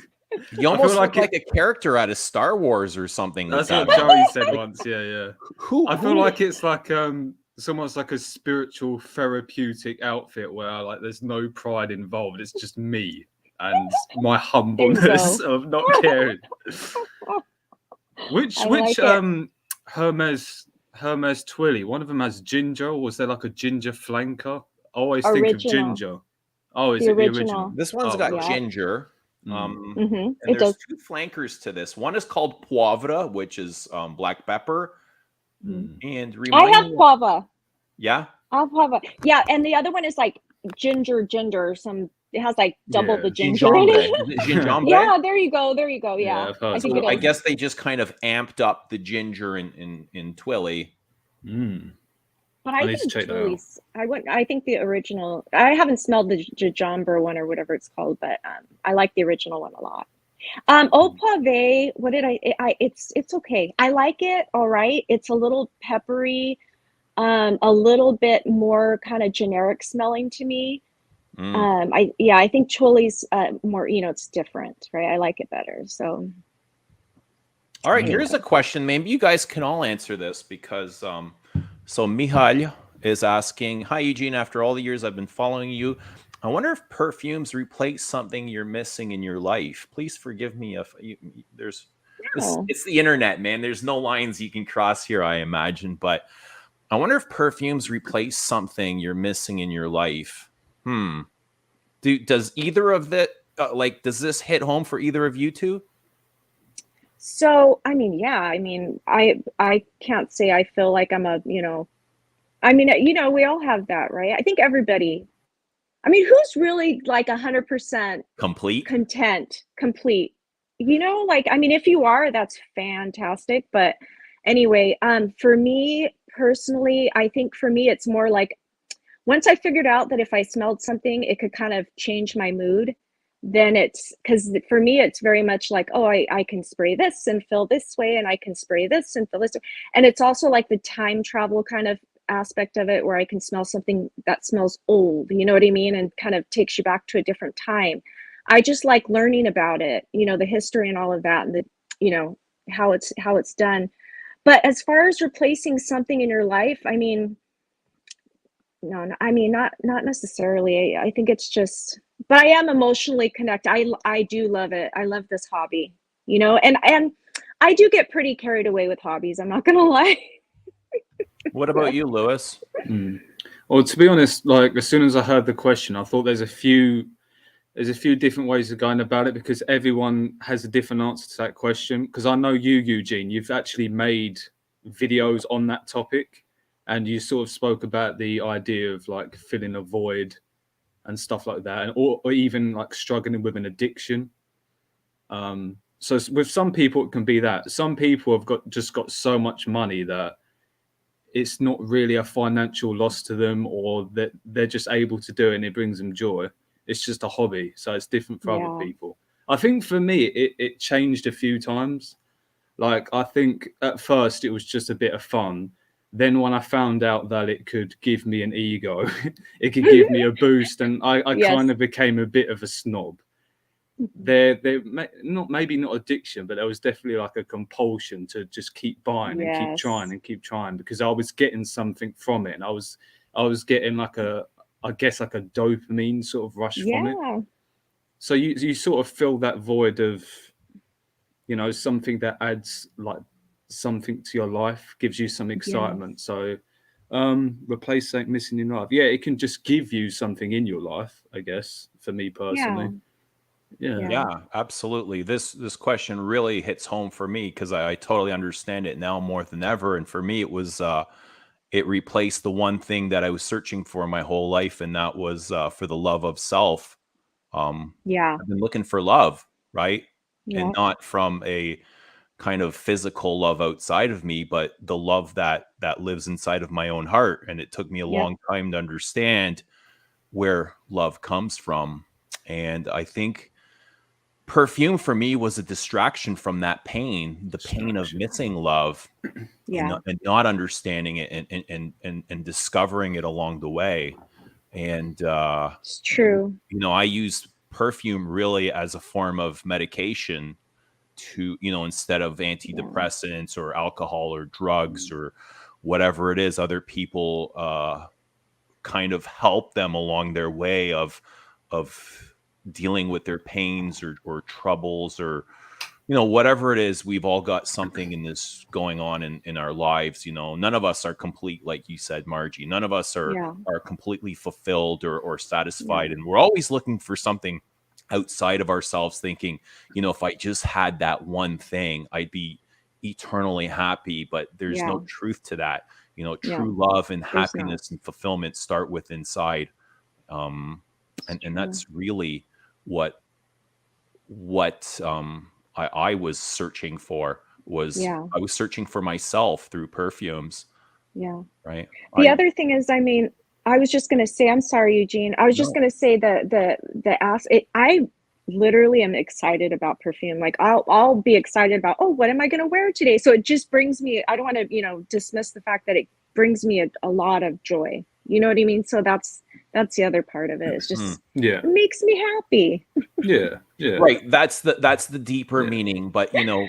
You I almost feel look like like a character out of Star Wars or something with That's that what on. Joey said once. Yeah, yeah. Who I feel who like it's like it's almost like a spiritual therapeutic outfit where like there's no pride involved. It's just me and my humbleness Bingo. of not caring. Which I like it. Hermes Twilly? One of them has ginger, or was there like a ginger flanker? I always think of Original. ginger. Oh, is The it the original? original. This one's Oh, got right. Yeah. ginger. Mm. And It there's does. 2 flankers to this. One is called poivre, which is black pepper. Mm. And I remind have me, guava. yeah. I have guava. Yeah, and the other one is like ginger, it has like double Yeah. the ginger in Gingembre. it. Is it gingembre? Yeah, there you go. There you go. Yeah, Yeah. I've heard I of think it So I that. is. guess they just kind of amped up the ginger in Twilly. Mm. But I I need to think check that out. Julie's. I think the original. I haven't smelled the Jajamber one or whatever it's called, but I like the original one a lot. Eau Pave. What did it's okay. I like it. All right. It's a little peppery, a little bit more kind of generic smelling to me. Mm. I think Choli's more. It's different, right? I like it better. So All right, anyway. here's a question. Maybe you guys can all answer this because so Mihal is asking, "Hi Eugene, after all the years I've been following you, I wonder if perfumes replace something you're missing in your life. Please forgive me if there's Oh. it's the internet, man. There's no lines you can cross here, I imagine, but I wonder if perfumes replace something you're missing in your life. Does either of that does this hit home for either of you two? So, I mean, yeah, I can't say I feel like I'm we all have that, right? I think everybody, who's really like 100% Complete? content, complete? If you are, that's fantastic. But anyway, for me personally, I think for me, it's more like once I figured out that if I smelled something, it could kind of change my mood, then it's because for me, it's very much like, oh, I can spray this and feel this way, and I can spray this and feel this way. And it's also like the time travel kind of aspect of it where I can smell something that smells old, you know what I mean? And kind of takes you back to a different time. I just like learning about it, the history and all of that, and you know, how it's done. But as far as replacing something in your life, no, not necessarily. I think it's just, but I am emotionally connected. I do love it. I love this hobby, and I do get pretty carried away with hobbies. I'm not gonna lie. What about you, Lewis? Well, to be honest, like as soon as I heard the question, I thought there's a few different ways of going about it because everyone has a different answer to that question. Because I know you, Eugene, you've actually made videos on that topic, and you sort of spoke about the idea of like filling a void and stuff like that, and or even like struggling with an addiction. So with some people it can be that. Some people have got so much money that it's not really a financial loss to them, or that they're just able to do it and it brings them joy. It's just a hobby, so it's different for other Yeah. people. I think for me it changed a few times. Like, I think at first it was just a bit of fun. Then when I found out that it could give me an ego, it could give me a boost, and I Yes. kind of became a bit of a snob. They're not, maybe not addiction, but there was definitely like a compulsion to just keep buying and keep trying Yes. and keep trying, because I was getting something from it, and I was getting like I guess like a dopamine sort of rush from it. Yeah. So you sort of fill that void of, you know, something that adds like something to your life, gives you some excitement. So replace something missing in life. Yeah, it can just give you something in your life, I guess, for me personally. Yeah. Yeah, absolutely. This question really hits home for me because I totally understand it now more than ever. And for me, it was it replaced the one thing that I was searching for my whole life, and that was for the love of self. Yeah. I've been looking for love, right? And Yeah. not from a kind of physical love outside of me, but the love that lives inside of my own heart. And it took me a Yeah. long time to understand where love comes from. And I think perfume for me was a distraction from that pain, the pain of missing love, Yeah. and not understanding it, and discovering it along the way. And It's true. you know, I use perfume really as a form of medication to, you know, instead of antidepressants or alcohol or drugs or whatever it is, other people kind of help them along their way of dealing with their pains or troubles, or, you know, whatever it is. We've all got something in this going on in our lives. You know, none of us are complete, like you said, Margie. None of us Yeah. are completely fulfilled or satisfied, Yeah. and we're always looking for something outside of ourselves, thinking, you know, if I just had that one thing, I'd be eternally happy. But there's Yeah. no truth to that. You know, Yeah. true love and There's not. happiness and fulfillment start with inside. um and True. that's really what I was searching for. Was Yeah. I was searching for myself through perfumes, Yeah. right? The I other thing is, I mean, I was just gonna say, I'm sorry, Eugene. I was just No. gonna say I literally am excited about perfume. Like I'll be excited about, oh, what am I gonna wear today? So it just brings me, I don't want to, dismiss the fact that it brings me a lot of joy. You know what I mean? So that's the other part of it. It's just Yeah. it makes me happy. Yeah. Yeah. Right. That's the deeper Yeah. meaning, but you know,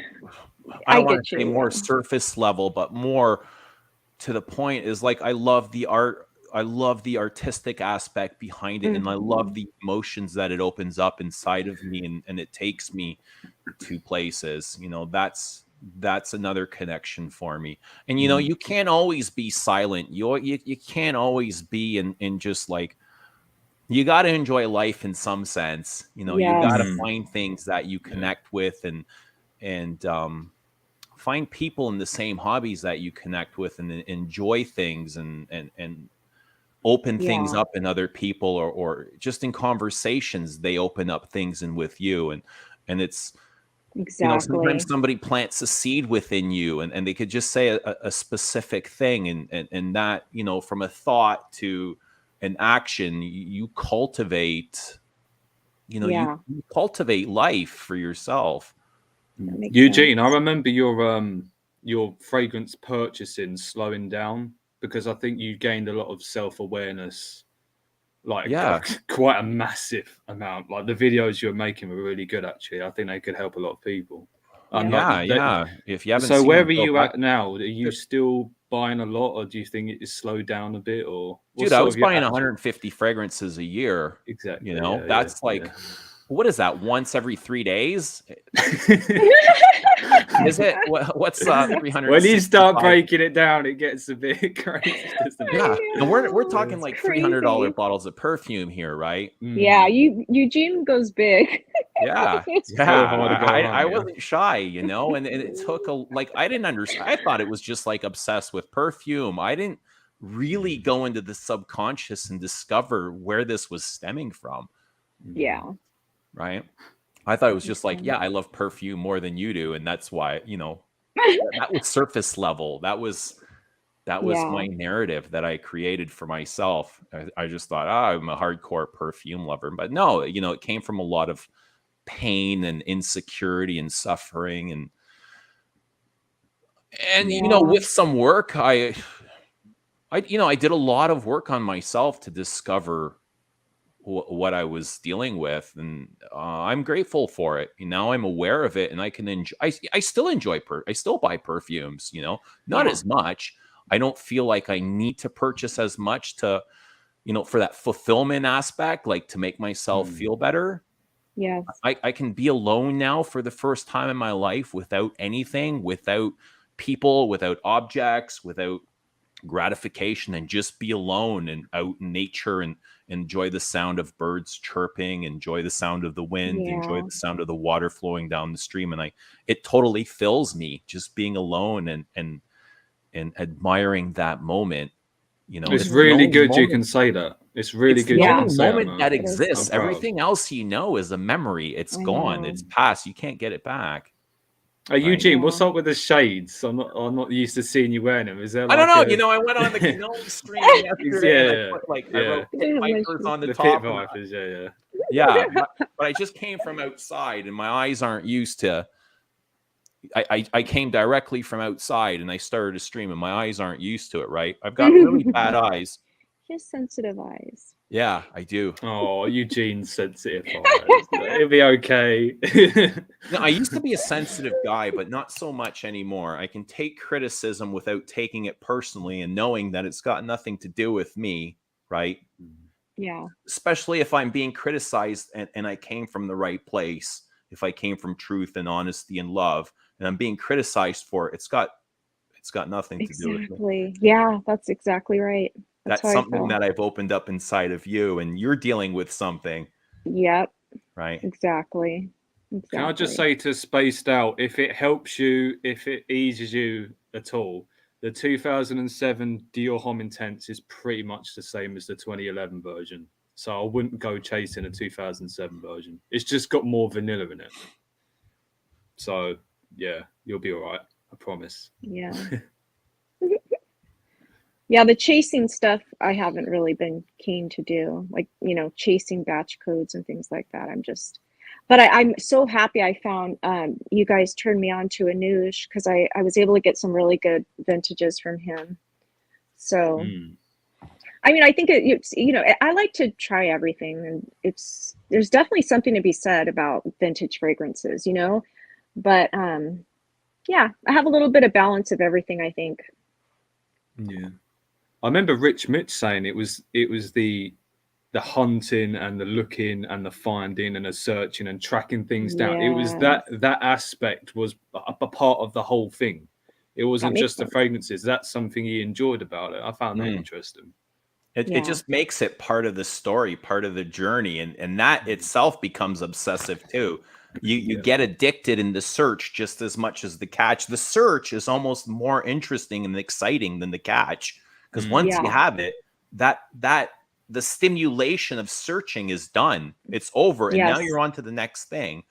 I I don't want get to say you. more Yeah. surface level, but more to the point is, like, I love the art. I love the artistic aspect behind it, and I love Mhm. the emotions that it opens up inside of me, and it takes me to places. You know, that's another connection for me. And you know, you can't always be silent. You can't always be in just like, you got to enjoy life in some sense. You know, you got to Yes. find things that you connect with, and find people in the same hobbies that you connect with, and enjoy things, and open things Yeah. up in other people, or just in conversations they open up things in with you. And it's, you know, sometimes Exactly. somebody plants a seed within you, and they could just say a specific thing, and that, you know, from a thought to an action, you cultivate, you know, Yeah. you cultivate life for yourself. That makes Eugene, I sense. remember your fragrance purchasing slowing down, because I think you gained a lot of self-awareness, like Yeah. quite a massive amount. Like, the videos you're making were really good, actually. I think they could help a lot of people. And Yeah, like yeah. If you haven't so seen where them, are go you back. at now? Are you still buying a lot, or do you think it is slowed down a bit, or what's Dude, I sort was of your buying actual? 150 fragrances a year. You Exactly. know, Yeah. that's like, what is that? Once every 3 days? Yeah. Is it? What's Yes. 365? When you start breaking it down, it gets a bit crazy, doesn't it? Yeah, I and we're know. talking It's like $300 crazy. bottles of perfume here, right? Yeah, Eugene goes big. Yeah, It's yeah. So hard to go I wrong, yeah. wasn't shy, you know, and it took a, like, I didn't understand. I thought it was just like obsessed with perfume. I didn't really go into the subconscious and discover where this was stemming from. Yeah. Right. I thought it was just like, Okay. yeah, I love perfume more than you do. And that's why, that was surface level. That was Yeah. my narrative that I created for myself. I just thought, I'm a hardcore perfume lover. But no, it came from a lot of pain and insecurity and suffering. And Yeah. with some work, I did a lot of work on myself to discover what I was dealing with, and I'm grateful for it. Now I'm aware of it, and I can enjoy. I still enjoy I still buy perfumes. Not Yeah. as much. I don't feel like I need to purchase as much to, for that fulfillment aspect, like to make myself feel better. Yes. I can be alone now for the first time in my life without anything, without people, without objects, without gratification, and just be alone and out in nature and enjoy the sound of birds chirping, enjoy the sound of the wind, enjoy Yeah. the sound of the water flowing down the stream. And it totally fills me, just being alone and admiring that moment. It's It's the really only good you moment, can say that. It's really it's good the you Yeah. can only say that, moment man. that It is. exists. I'm proud. Everything else is a memory. It's I gone, know. it's past, you can't get it back. Hey, Eugene, Yeah. what's up with the shades? I'm not used to seeing you wearing them. Is there I don't like know. I went on the cannoli stream yesterday, and I yeah, put I yeah. wrote Pit Vipers on the The top. pit vipers, yeah. Yeah, but I just came from outside, and my eyes aren't used to. I came directly from outside, and I started to stream, and my eyes aren't used to it. Right, I've got really bad eyes. Just sensitive eyes. Yeah, I do. Oh, Eugene's sensitive eyes. It'll be okay. No, I used to be a sensitive guy, but not so much anymore. I can take criticism without taking it personally, and knowing that it's got nothing to do with me. Right. Yeah. Especially if I'm being criticized and I came from the right place, if I came from truth and honesty and love, and I'm being criticized for it, it's got nothing to do with me. Exactly. Yeah, that's exactly right. That's That's how I something feel. that I've opened up inside of you, and you're dealing with something, Yep. right? Exactly. Can I just Exactly. say to Spaced Out, if it helps you, if it eases you at all, the 2007 Dior Homme Intense is pretty much the same as the 2011 version. So I wouldn't go chasing a 2007 version. It's just got more vanilla in it. So yeah, you'll be all right. I promise. Yeah. Yeah, the chasing stuff I haven't really been keen to do, like, chasing batch codes and things like that. But I'm so happy I found you guys turned me on to Anuj, because I was able to get some really good vintages from him. So I mean, I think it's I like to try everything, and there's definitely something to be said about vintage fragrances, but yeah, I have a little bit of balance of everything, I think. Yeah. I remember Rich Mitch saying it was the hunting and the looking and the finding and the searching and tracking things down. It was that aspect was a part of the whole thing. It wasn't just the fragrances. That's something he enjoyed about it. I found that interesting. It just makes it part of the story, part of the journey, and that itself becomes obsessive too. You get addicted in the search just as much as the catch. The search is almost more interesting and exciting than the catch, because once you have it, that the stimulation of searching is done. It's over, and now you're on to the next thing.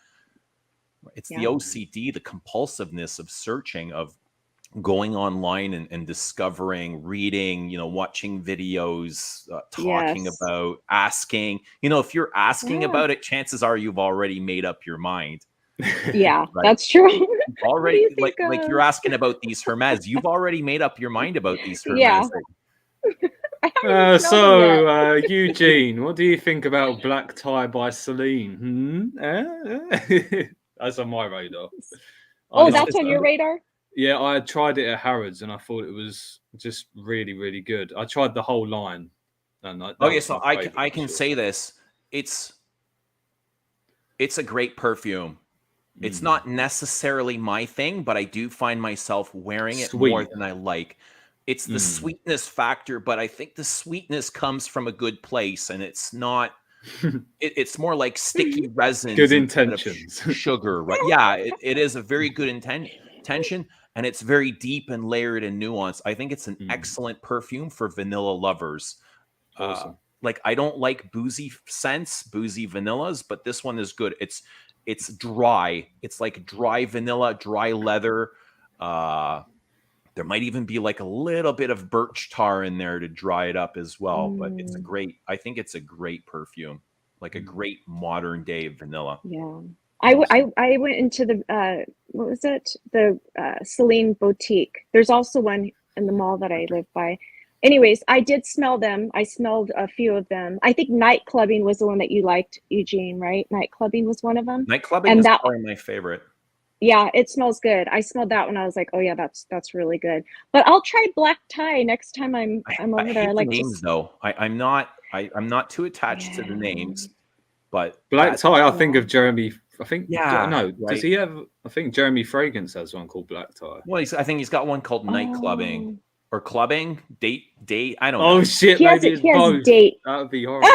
It's the OCD, the compulsiveness of searching, of going online and discovering, reading, watching videos, talking about, asking. If you're asking about it, chances are you've already made up your mind. Yeah, right? That's true. Already, like you're asking about these Hermes. You've already made up your mind about these Hermes. Yeah. Eugene, what do you think about Black Tie by Celine? That's on my radar. Oh, that's on your radar? Yeah, I tried it at Harrods and I thought it was just really, really good. I tried the whole line. And so I can say this. It's a great perfume. It's not necessarily my thing, but I do find myself wearing it more than I like. It's the sweetness factor, but I think the sweetness comes from a good place, and it's not. It's more like sticky resin, good intentions, sugar, right? Yeah, it is a very good intention, and it's very deep and layered and nuanced. I think it's an excellent perfume for vanilla lovers. Awesome. Like, I don't like boozy scents, boozy vanillas, but this one is good. It's dry. It's like dry vanilla, dry leather. There might even be like a little bit of birch tar in there to dry it up as well. But it's I think it's a great perfume, like a great modern day vanilla. Yeah. I went into the what was it? The Celine Boutique. There's also one in the mall that I live by. Anyways, I did smell them. I smelled a few of them. I think Night Clubbing was the one that you liked, Eugene, right? Night Clubbing was one of them. Night Clubbing And is that, probably my favorite. yeah, it smells good. I smelled that one. I was like, oh yeah, that's really good. But I'll try Black Tie next time I'm over I there. I hate like the names though. I'm not too attached to the names, but Black Tie, I think of Jeremy. I think no. right. Does he have? I think Jeremy Fragrance has one called Black Tie. Well, I think he's got one called Night Clubbing or Clubbing Date. I don't know. Oh shit! He Maybe has, it's he has both. date. That would be horrible.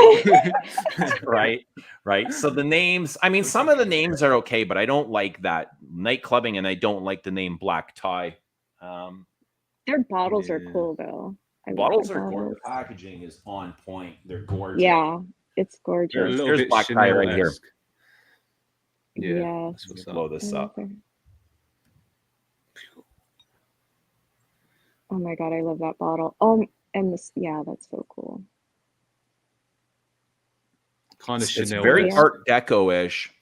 Right. So the names. I mean, some of the names are okay, but I don't like that Night Clubbing, and I don't like the name Black Tie. Their bottles are cool though. Bottles are gorgeous. The packaging is on point. They're gorgeous. Yeah, it's gorgeous. They're a little Here's bit Black Tie right here. Chanel-esque. Yeah, Yes. let's Blow this up. Oh my god, I love that bottle. And this, yeah, that's so cool. Kind of It's Chanel. very Art Deco-ish.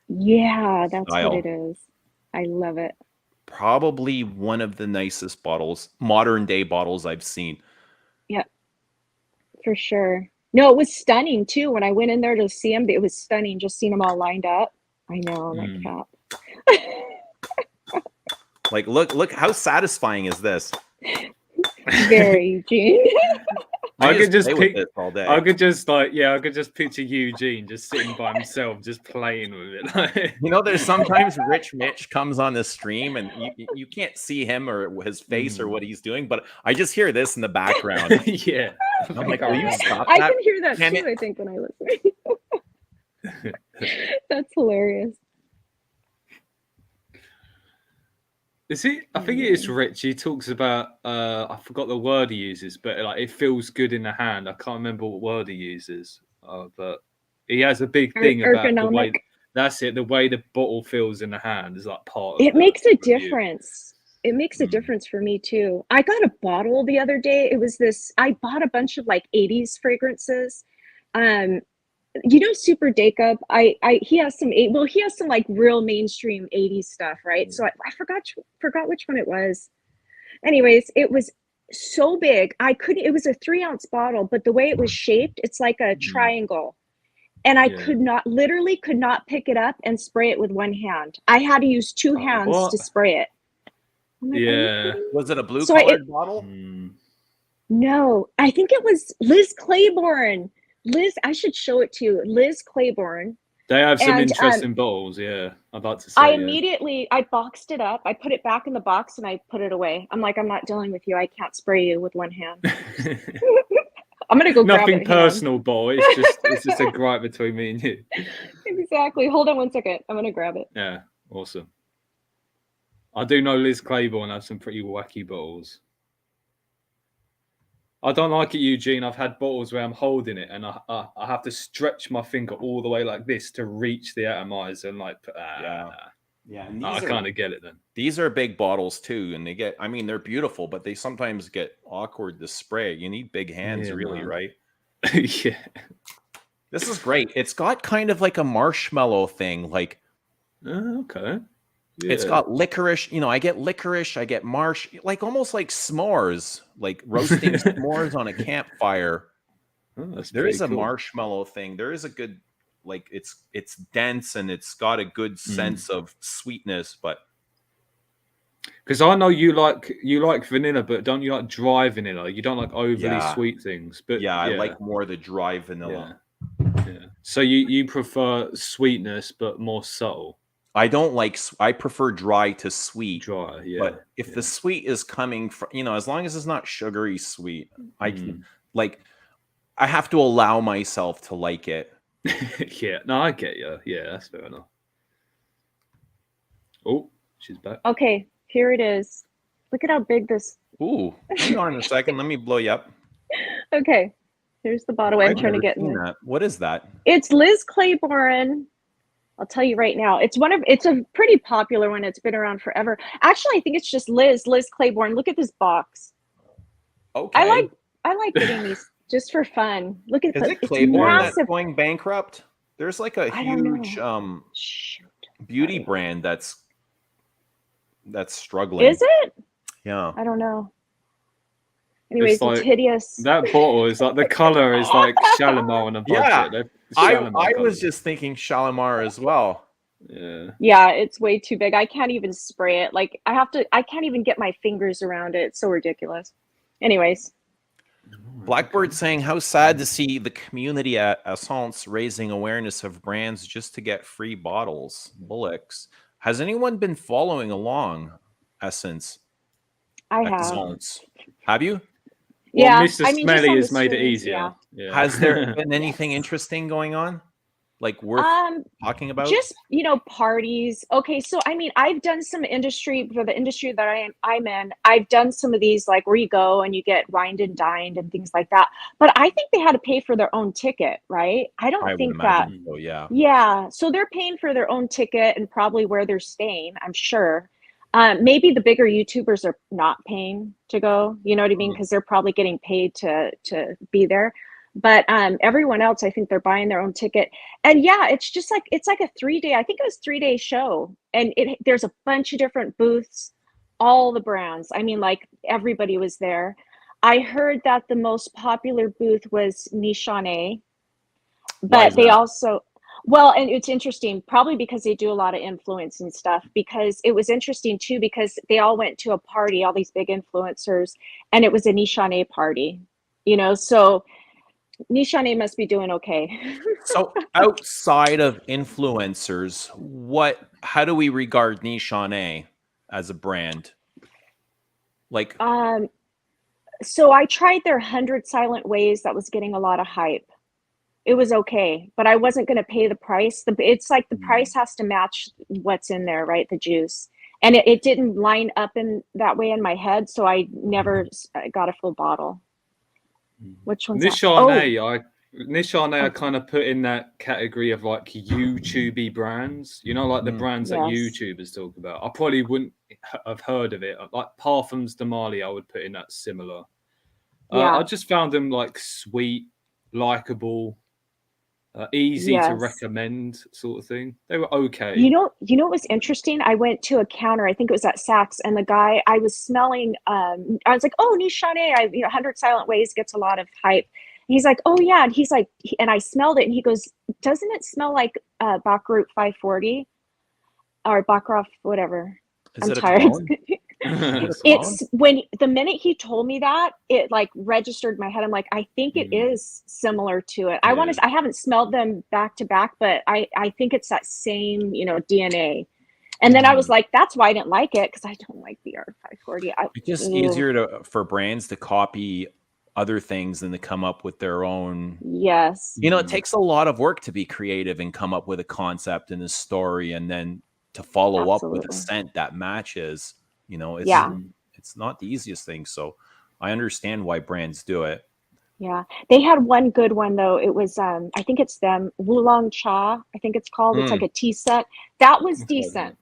Yeah, that's style. what it is. I love it. Probably one of the nicest bottles, modern day bottles I've seen. Yeah, for sure. No, it was stunning too. When I went in there to see them, it was stunning just seeing them all lined up. I know, I'm like, crap. Like, look, how satisfying is this? Very Eugene. I could just pick this all day. I could just I could just picture Eugene just sitting by himself, just playing with it. You know, there's sometimes Rich Mitch comes on the stream and you can't see him or his face or what he's doing, but I just hear this in the background. Yeah. I'm like, will you stop I that? can hear that too, I think, when I listen. That's hilarious. Is he? I think it is Rich. He talks about I forgot the word he uses, but like it feels good in the hand. I can't remember what word he uses, but he has a big thing about the way. That's it. The way the bottle feels in the hand is like part of it. Makes a difference. It makes a difference for me too. I got a bottle the other day. It was this. I bought a bunch of like 80s fragrances. You know, Super Jacob, he has some like real mainstream 80s stuff, right? So I forgot which one it was. Anyways, it was so big. It was a 3-ounce bottle, but the way it was shaped, it's like a triangle. And I literally could not pick it up and spray it with one hand. I had to use 2 hands to spray it. Like, was it a blue colored bottle? No, I think it was Liz Claiborne. Liz, I should show it to you. Liz Claiborne. They have some interesting bottles, yeah. I'd like to say. I boxed it up. I put it back in the box and I put it away. I'm like, I'm not dealing with you. I can't spray you with one hand. I'm gonna go grab it. Nothing personal, boy. It's just a gripe between me and you. Exactly. Hold on one second. I'm gonna grab it. Yeah, awesome. I do know Liz Claiborne has some pretty wacky bottles. I don't like it, Eugene. I've had bottles where I'm holding it and I have to stretch my finger all the way like this to reach the atomizer and like, yeah. And I kind of get it then. These are big bottles too, and they're beautiful, but they sometimes get awkward to spray. You need big hands, right? Yeah. This is great. It's got kind of like a marshmallow thing, like. Okay. Yeah. It's got licorice, I get licorice, I get marsh, like almost like s'mores, like roasting s'mores on a campfire. There is a marshmallow thing. There is a good, like it's dense and it's got a good sense of sweetness, but because I know you like vanilla, but don't you like dry vanilla? You don't like overly sweet things, but I like more the dry vanilla. Yeah. So you prefer sweetness, but more subtle. I prefer dry to sweet. Dry, yeah. But if the sweet is coming from, as long as it's not sugary sweet, I can I have to allow myself to like it. Yeah, no, I get you. Yeah, that's fair enough. Oh, she's back. Okay, Here it is. Look at how big this. Ooh, hang on a second. Let me blow you up. Okay, here's the bottle. I'm I've trying to never get in seen there. that. What is that? It's Liz Claiborne. I'll tell you right now. It's a pretty popular one. It's been around forever. Actually, I think it's just Liz Claiborne. Look at this box. Okay. I like getting these just for fun. Look at Is it it's Claiborne that's massive. going bankrupt? There's like a I don't huge know. Shoot. beauty Buddy. brand that's struggling. Is it? Yeah. I don't know. Anyways, like, it's hideous. That bottle is like, the color is like Shalimar on a budget. Yeah. I was just thinking Shalimar as well. Yeah. Yeah, it's way too big. I can't even spray it. Like I can't even get my fingers around it. It's so ridiculous. Anyways. Blackbird saying, how sad to see the community at Essence raising awareness of brands just to get free bottles. Bullocks. Has anyone been following along Essence? I have. Essence? Have you? Well, Yeah. Mr. I mean, just Smelly on has the made it streams, easier. yeah. Yeah. Has there been anything interesting going on? Like worth talking about? Just, parties. Okay, so I mean, I've done some industry for the industry that I'm in. I've done some of these like where you go and you get wined and dined and things like that. But I think they had to pay for their own ticket, right? I don't I would think that. imagine so, yeah. Yeah, so they're paying for their own ticket and probably where they're staying, I'm sure. Maybe the bigger YouTubers are not paying to go, you know what I mean? Because they're probably getting paid to be there. But everyone else, I think they're buying their own ticket. And yeah, it's like a 3-day, I think it was 3-day show. And there's a bunch of different booths, all the brands. I mean, like everybody was there. I heard that the most popular booth was Nishane, Why but is they that? also, well, and it's interesting, probably because they do a lot of influence and stuff, because it was interesting too, because they all went to a party, all these big influencers, and it was a Nishane party, so Nishane must be doing okay. So outside of influencers, how do we regard Nishane as a brand? Like, So I tried their 100 Silent Ways that was getting a lot of hype. It was okay, but I wasn't going to pay the price. It's like the price has to match what's in there, right? The juice. And it didn't line up in that way in my head, so I never got a full bottle. Which one's Nishane? Nishane, I kind of put in that category of like YouTubey brands, like the brands that YouTubers talk about. I probably wouldn't have heard of it. Like Parfums de Marly, I would put in that similar. I just found them like sweet, likable, easy to recommend sort of thing. They were okay. You know what was interesting? I went to a counter, I think it was at Saks, and the guy I was smelling, I was like, oh, Nishane, 100 Silent Ways gets a lot of hype. And he's like, oh yeah, and he's like, and I smelled it, and he goes, doesn't it smell like Baccarat 540 or Baccarat whatever? Is it tired. It's when the minute he told me that, it like registered in my head. I'm like, I think it is similar to it. I haven't smelled them back to back, but I think it's that same, DNA. And then I was like, that's why I didn't like it, because I don't like BR 540. It's just easier for brands to copy other things than to come up with their own. Yes. It takes a lot of work to be creative and come up with a concept and a story, and then to follow up with a scent that matches. It's not the easiest thing. So I understand why brands do it. Yeah. They had one good one though. It was I think it's them, Wulong Cha, I think it's called. It's like a tea set. That was decent.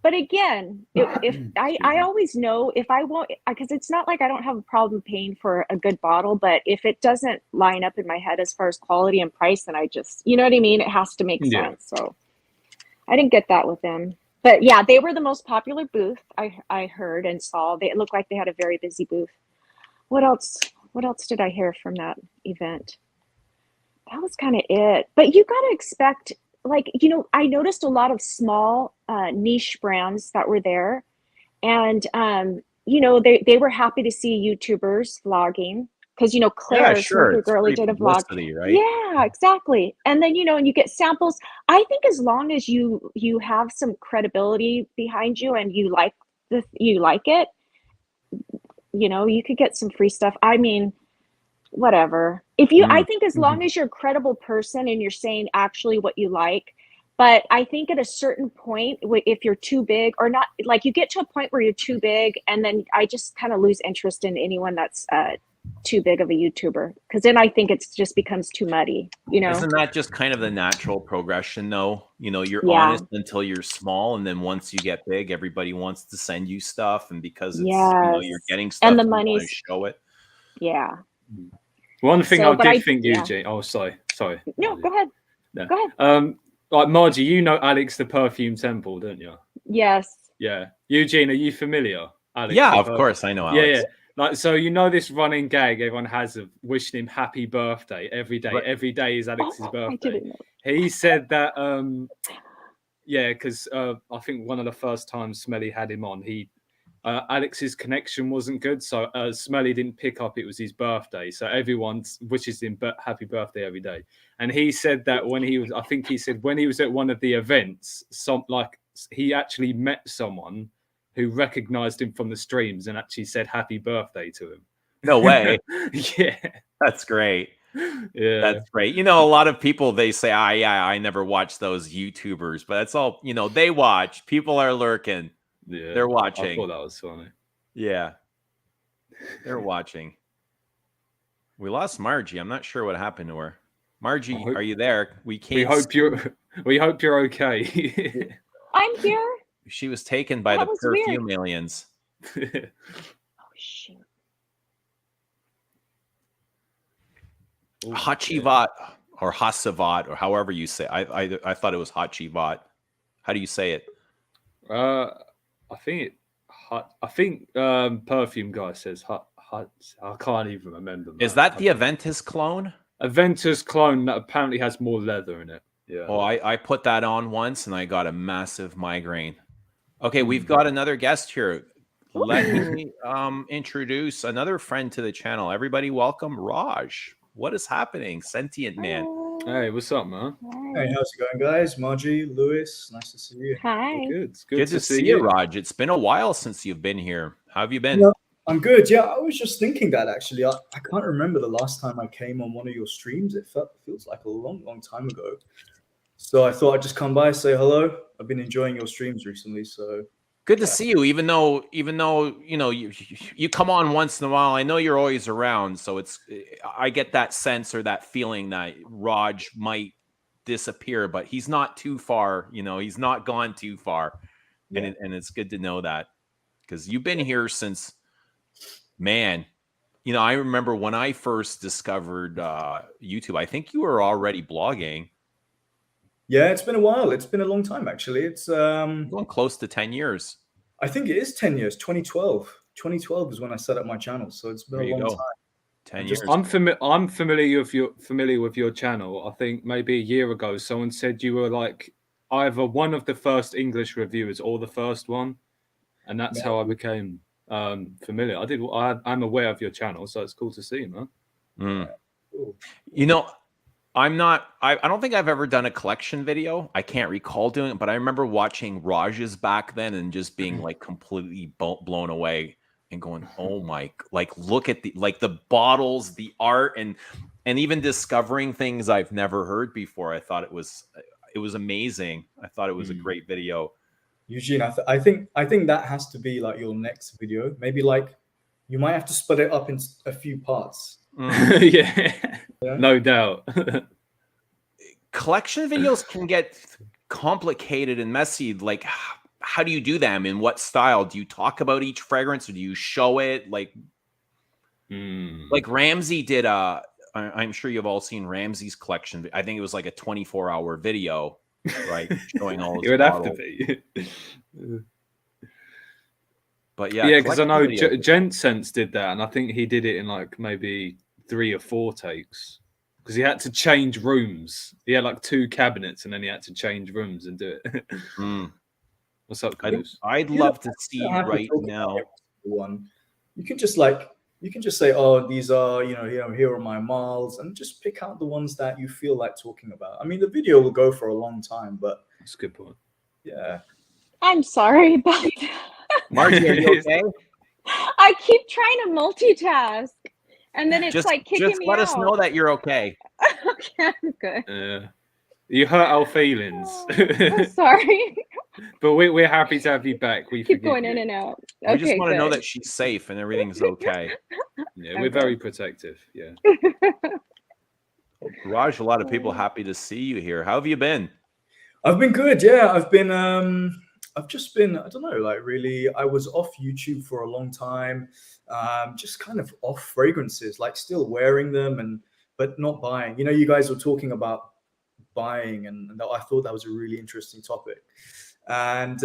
But again, if I always know if I won't, because it's not like I don't have a problem paying for a good bottle, but if it doesn't line up in my head as far as quality and price, then I just, you know what I mean? It has to make sense. So I didn't get that with them. But yeah, they were the most popular booth I heard and saw. It looked like they had a very busy booth. What else did I hear from that event? That was kind of it. But you got to expect, like, I noticed a lot of small niche brands that were there. And, they were happy to see YouTubers vlogging. Because, Claire, Smoker Girlie, did a vlog. Right? Yeah, exactly. And then, and you get samples. I think as long as you have some credibility behind you and you like it, you could get some free stuff. I mean, whatever. I think as long as you're a credible person and you're saying actually what you like, But I think at a certain point, if you're too big or not, like you get to a point where you're too big, and then I just kind of lose interest in anyone that's too big of a YouTuber, because then I think it just becomes too muddy, you know? Isn't that just kind of the natural progression, though? You know, you're Yeah. honest until you're small, and then once you get big, everybody wants to send you stuff, and because it's you're Yes. getting stuff, And the you want to money's, show it. yeah. One thing So, I but did I- think, yeah. Eugene. Oh, sorry. No, go ahead. Yeah. Go ahead. Like Margie, you know Alex the Perfume Temple, don't you? Yes. Yeah. Eugene, are you familiar? Alex Yeah, the of course, I know Yeah, Alex. yeah. Like, so you know this running gag everyone has of wishing him happy birthday every day. Right. Every day is Alex's I birthday. didn't know. He said that, yeah, because I think one of the first times Smelly had him on, Alex's connection wasn't good, so Smelly didn't pick up. It was his birthday, so everyone wishes him happy birthday every day. And he said that when he was, I think he said when he was at one of the events, he actually met someone who recognized him from the streams and actually said happy birthday to him. No way. Yeah, That's great. yeah, That's great. You know, a lot of people, they say, yeah, I never watch those YouTubers, but that's all, you know, they watch. People are lurking. yeah. They're I watching. thought that was funny. Yeah. They're watching. We lost Margie. I'm not sure what happened to her. Margie, are you there? We hope you're okay. I'm here. She was taken by That the was perfume weird. aliens. Oh, shoot. Hachivat or Hasavat or however you say. I thought it was Hachivat. How do you say it? I think perfume guy says hot. I can't even remember. Is that the Aventus clone? Aventus clone that apparently has more leather in it. Yeah. Oh, I put that on once and I got a massive migraine. Okay, we've got another guest here. Let me introduce another friend to the channel. Everybody welcome Raj. What is happening? Sentient man. Hey, what's up, man? Hey, how's it going, guys? Margie, Lewis, nice to see you. Hi. Good. It's Good to see you, Raj. It's been a while since you've been here. How have you been? Yeah, I'm good. Yeah, I was just thinking that actually. I can't remember the last time I came on one of your streams. It feels like a long time ago. So I thought I'd just come by, say hello. I've been enjoying your streams recently, so Good to see you. Even though you know you come on once in a while, I know you're always around. So I get that sense or that feeling that Raj might disappear, but he's not too far. You know, he's not gone too far, yeah. and it's good to know that because you've been here since, man. You know, I remember when I first discovered YouTube. I think you were already blogging. Yeah, it's been a while. It's been a long time, actually. It's Going close to 10 years. I think it is 10 years. 2012. 2012 is when I set up my channel, so it's been a long time. 10 years. I'm familiar with your channel. I think maybe a year ago, someone said you were like either one of the first English reviewers or the first one, and that's how I became familiar. I'm aware of your channel, so it's cool to see, man. Mm. You know, I don't think I've ever done a collection video. I can't recall doing it, but I remember watching Raj's back then and just being like completely blown away and going, oh my, like look at the bottles, the art, and even discovering things I've never heard before. I thought it was amazing. I thought it was a great video. Eugene, I think that has to be like your next video. Maybe like you might have to split it up in a few parts. Yeah, no doubt. Collection videos can get complicated and messy. Like, how do you do them? In what style? Do you talk about each fragrance or do you show it? Like Ramsey did I'm sure you've all seen Ramsey's collection. I think it was like a 24-hour video, right? Showing all his It would bottles. have to be. But yeah, because I know Jensense did that, and I think he did it in like maybe 3 or 4 takes because he had to change rooms. He had like 2 cabinets, and then he had to change rooms and do it. What's up, Caboose? I'd love to see right now. One, you can just say, oh, these are here are my malls, and just pick out the ones that you feel like talking about. I mean, the video will go for a long time, but that's a good point. Yeah, I'm sorry about that. Margie, are you okay? I keep trying to multitask, and then it's like kicking me out. Just let us know that you're okay. Okay, I'm good. Yeah. You hurt our feelings. Oh, sorry. But we're happy to have you back. We Keep forgive going you. in and out. We just Okay, want to know good. that she's safe and everything's okay. Yeah, we're Okay. very protective. Yeah. Raj, a lot of people happy to see you here. How have you been? I've been good. Yeah, I've just been, I don't know, like really, I was off YouTube for a long time, just kind of off fragrances, like still wearing them but not buying. You know, you guys were talking about buying, and I thought that was a really interesting topic. And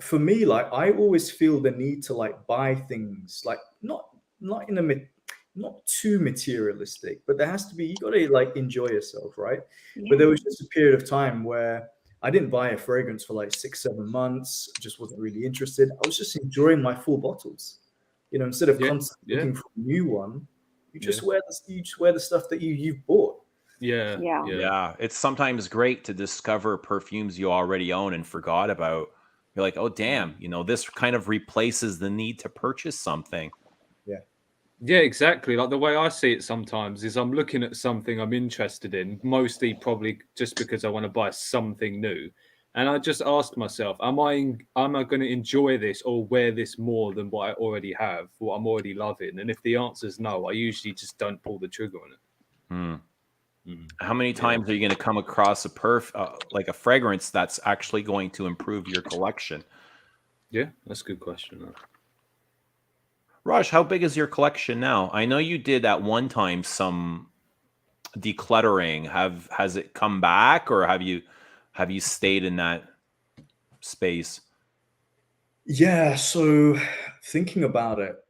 for me, like I always feel the need to like buy things, like not in a not too materialistic, but there has to be, you got to like enjoy yourself, right? But there was just a period of time where I didn't buy a fragrance for like 6, 7 months. I just wasn't really interested. I was just enjoying my full bottles. You know, instead of Yeah, constantly yeah. looking for a new one, you just Yeah. wear the stuff that you've bought. Yeah. Yeah. Yeah, it's sometimes great to discover perfumes you already own and forgot about. You're like, oh, damn, you know, this kind of replaces the need to purchase something. Yeah, exactly. Like the way I see it sometimes is I'm looking at something I'm interested in, mostly probably just because I want to buy something new. And I just ask myself, am I going to enjoy this or wear this more than what I already have, what I'm already loving? And if the answer is no, I usually just don't pull the trigger on it. How many times are you going to come across like a fragrance that's actually going to improve your collection? Yeah, that's a good question. Raj, how big is your collection now? I know you did at one time some decluttering. Has it come back, or have you stayed in that space? Yeah, so thinking about it,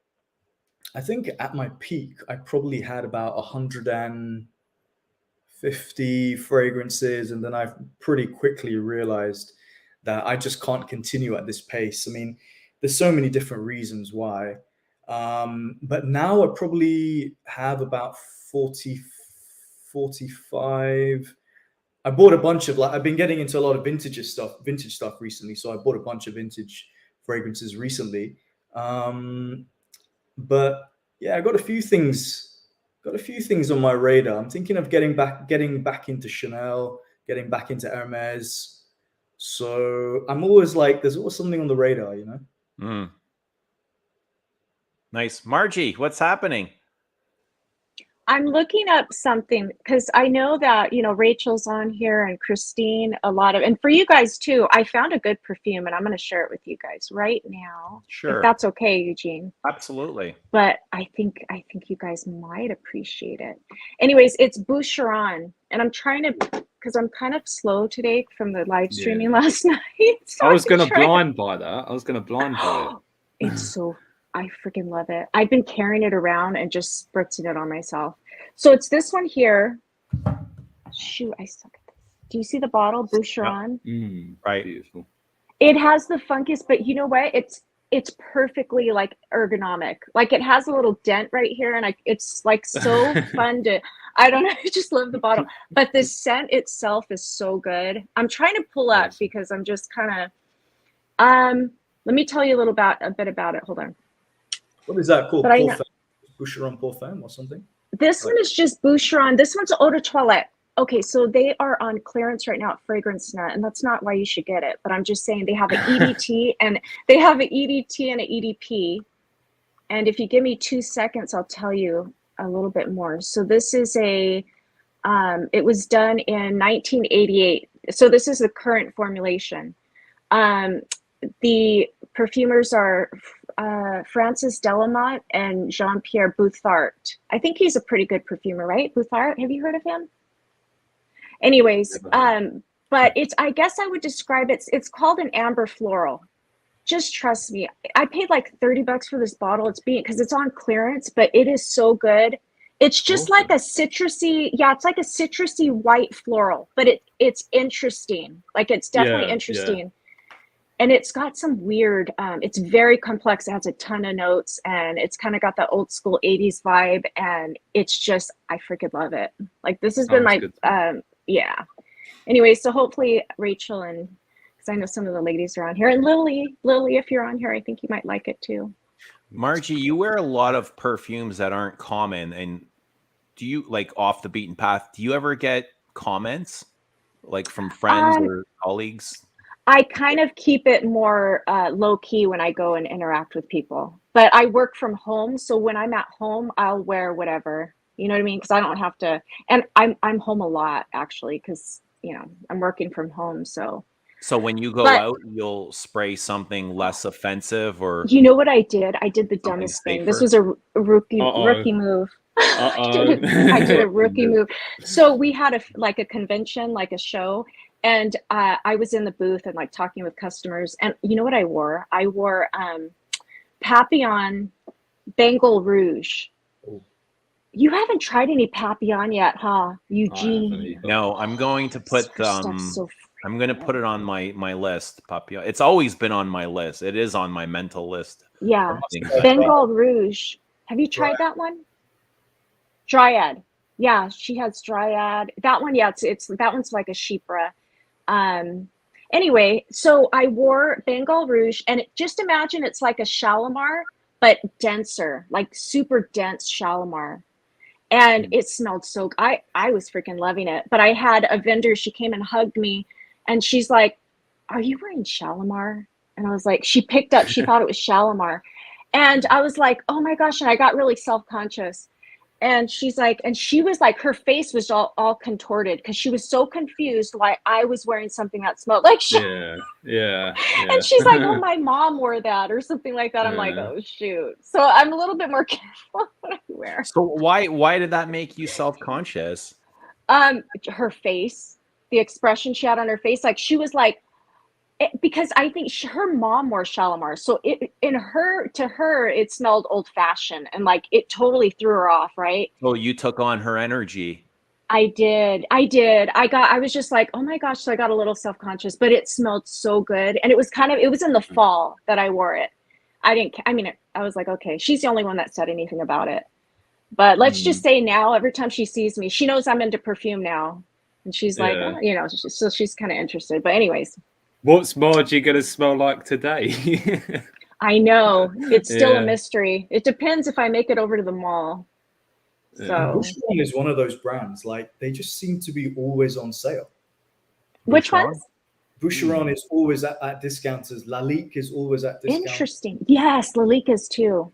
I think at my peak, I probably had about 150 fragrances, and then I pretty quickly realized that I just can't continue at this pace. I mean, there's so many different reasons why. But now I probably have about 40, 45. I bought a bunch of, like, I've been getting into a lot of vintage stuff recently. So I bought a bunch of vintage fragrances recently. But yeah, I got a few things on my radar. I'm thinking of getting back into Chanel, getting back into Hermes. So I'm always like, there's always something on the radar, you know? Nice. Margie, what's happening? I'm looking up something because I know that, you know, Rachel's on here and Christine, and for you guys too, I found a good perfume and I'm going to share it with you guys right now. Sure. If that's okay, Eugene. Absolutely. But I think you guys might appreciate it. Anyways, it's Boucheron, and I'm trying to, because I'm kind of slow today from the live streaming last night. So I was going to blind buy that. I freaking love it. I've been carrying it around and just spritzing it on myself. So it's this one here. Shoot, I suck at this. Do you see the bottle, Boucheron? Right. Beautiful. It has the funkiest, but you know what? It's perfectly like ergonomic. Like it has a little dent right here, and it's like so fun to. I don't know. I just love the bottle, but the scent itself is so good. I'm trying to pull up because I'm just kind of. Let me tell you a bit about it. Hold on. What is that called? Boucheron Parfum or something? This one is just Boucheron. This one's Eau de Toilette. Okay, so they are on clearance right now at Fragrance Nut, and that's not why you should get it. But I'm just saying they have an EDT and an EDP. And if you give me 2 seconds, I'll tell you a little bit more. So this is it was done in 1988. So this is the current formulation. The perfumers are Francis Delamont and Jean-Pierre Bouthart. I think he's a pretty good perfumer, right? Bouthart, have you heard of him? Anyways, but I guess I would describe it's called an amber floral. Just trust me. I paid like $30 for this bottle. Because it's on clearance, but it is so good. It's just like a citrusy, it's like a citrusy white floral, but it's interesting. Like it's definitely interesting. Yeah. And it's got some weird, it's very complex. It has a ton of notes, and it's kind of got that old school 80s vibe. And it's just, I freaking love it. Like this has been my, Anyway, so hopefully Rachel because I know some of the ladies are on here. And Lily, if you're on here, I think you might like it too. Margie, you wear a lot of perfumes that aren't common. And do you, like, off the beaten path, do you ever get comments? like from friends Um, or colleagues? I kind of keep it more low key when I go and interact with people. But I work from home, so when I'm at home, I'll wear whatever. You know what I mean? Because I don't have to. And I'm home a lot actually, because I'm working from home. So, So when you go but out, you'll spray something less offensive or you know what I did? I did the something dumbest thing. This safer? was a rookie Uh-oh. rookie move. Uh-oh. I did a Rookie rookie move. move. So we had a convention, like a show, and I was in the booth and like talking with customers. And you know what I wore? I wore Papillon Bengal Rouge. Oh. You haven't tried any Papillon yet, huh, I haven't Eugene? either. No, I'm going to put Her stuff's so I'm going to put it on my list, Papillon. It's always been on my list. It is on my mental list. yeah. Things That's to try. Bengal Rouge. Have you tried that one? Dryad. Yeah, she has Dryad. That one, yeah, it's that one's like a Chypre. Um, anyway, so I wore Bengal Rouge, and just imagine it's like a Shalimar, but denser, like super dense Shalimar. And it smelled so I was freaking loving it. But I had a vendor, she came and hugged me, and she's like, "Are you wearing Shalimar?" And I was like, she picked up, she thought it was Shalimar. And I was like, "Oh my gosh," and I got really self-conscious. And she's like, and she was like, her face was all contorted because she was so confused why I was wearing something that smelled like shit. Yeah. And she's like, "Oh, my mom wore that," or something like that. I'm like, Yeah. "Oh shoot." So I'm a little bit more careful what I wear. So why did that make you self-conscious? Her face, the expression she had on her face, like she was like, because I think her mom wore Shalimar, so to her it smelled old fashioned, and like it totally threw her off, right? So you took on her energy. I did. I was just like, "Oh my gosh." So I got a little self-conscious, but it smelled so good. And it was in the fall that I wore it. I was like, okay, she's the only one that said anything about it. But let's just say now, every time she sees me, she knows I'm into perfume now. And she's like, Yeah. oh, so she's kind of interested. But anyways, What's Margie gonna smell like today? I know it's still a Yeah. mystery. It depends if I make it over to the mall. Yeah. So, Boucheron is one of those brands, like they just seem to be always on sale. which Boucheron? ones? Boucheron is always at discounters. Lalique is always at discounters. Interesting. Yes, Lalika's too.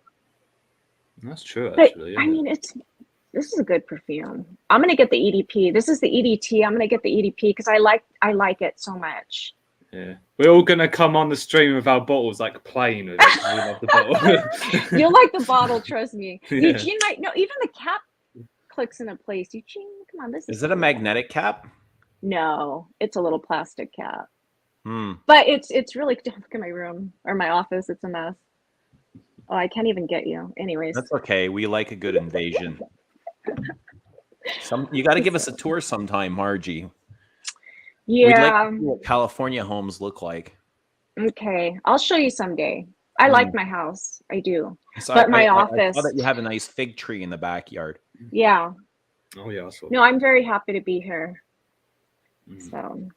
That's true, But actually. I Yeah. mean, this is a good perfume. I'm gonna get the EDP. This is the EDT. I'm gonna get the EDP because I like it so much. Yeah. We're all gonna come on the stream with our bottles, like playing with it. We love the bottle. You'll like the bottle, trust me. Yeah. Eugene might no, even the cap clicks into place. Eugene, come on, this Is it a magnetic cap? No, it's a little plastic cap. Hmm. But it's really, don't look at my room or my office. It's a mess. Oh, I can't even get you. Anyways. That's okay. We like a good invasion. You got to give us a tour sometime, Margie. We'd like Yeah. to see what California homes look like. Okay. I'll show you someday. I like my house. I do. So But my I office. saw that you have a nice fig tree in the backyard. Yeah. Oh yeah, I saw No, I'm very happy to be here. that. So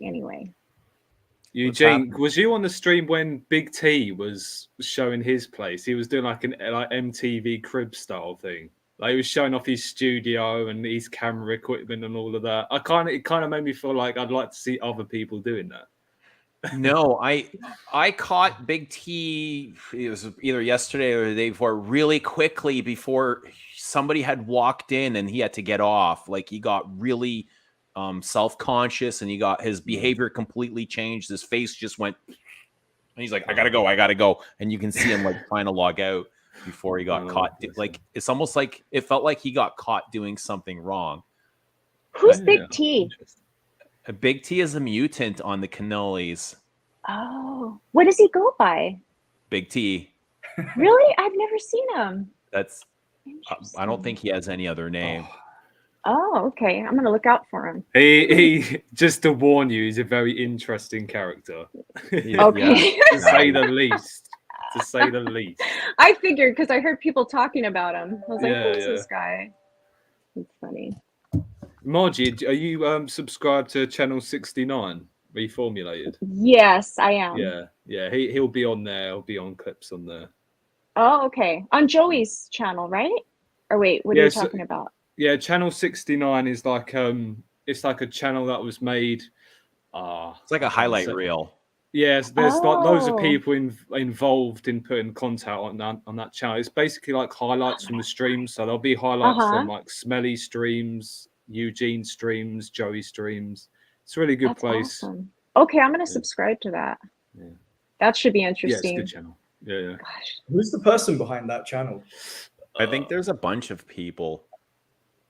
anyway. Eugene, was you on the stream when Big T was showing his place? He was doing like an MTV crib style thing. Like he was showing off his studio and his camera equipment and all of that. It kind of made me feel like I'd like to see other people doing that. No, I caught Big T. It was either yesterday or the day before, really quickly before somebody had walked in and he had to get off. Like he got really self-conscious and his behavior completely changed. His face just went, and he's like, I gotta go. And you can see him like trying to log out before he got caught. Like it's almost like it felt like he got caught doing something wrong. Who's Big T? Big T is a mutant on the cannolis. Oh, what does he go by? Big T. Really? I've never seen him. That's I don't think he has any other name. Oh, okay. I'm gonna look out for him. He just to warn you, he's a very interesting character. Okay. To say the least. To say the least. I figured because I heard people talking about him. I was like, who's this guy? It's funny. Margie, are you subscribed to Channel 69 Reformulated? Yes, I am. Yeah. He'll be on there. He'll be on clips on there. Oh, okay. On Joey's channel, right? Or wait, what are you talking about? Yeah, Channel 69 is like it's like a channel that was made. It's like a I can't highlight say- reel. Yes, there's like loads of Oh. people involved in putting content on that channel. It's basically like highlights from the streams. So there'll be highlights from like Smelly streams, Eugene streams, Joey streams. It's a really good That's place. awesome. Okay, I'm gonna Yeah. subscribe to that. Yeah. That should be Yeah, it's a interesting. good channel. Yeah. Gosh. Who's the person behind that channel? I think there's a bunch of people.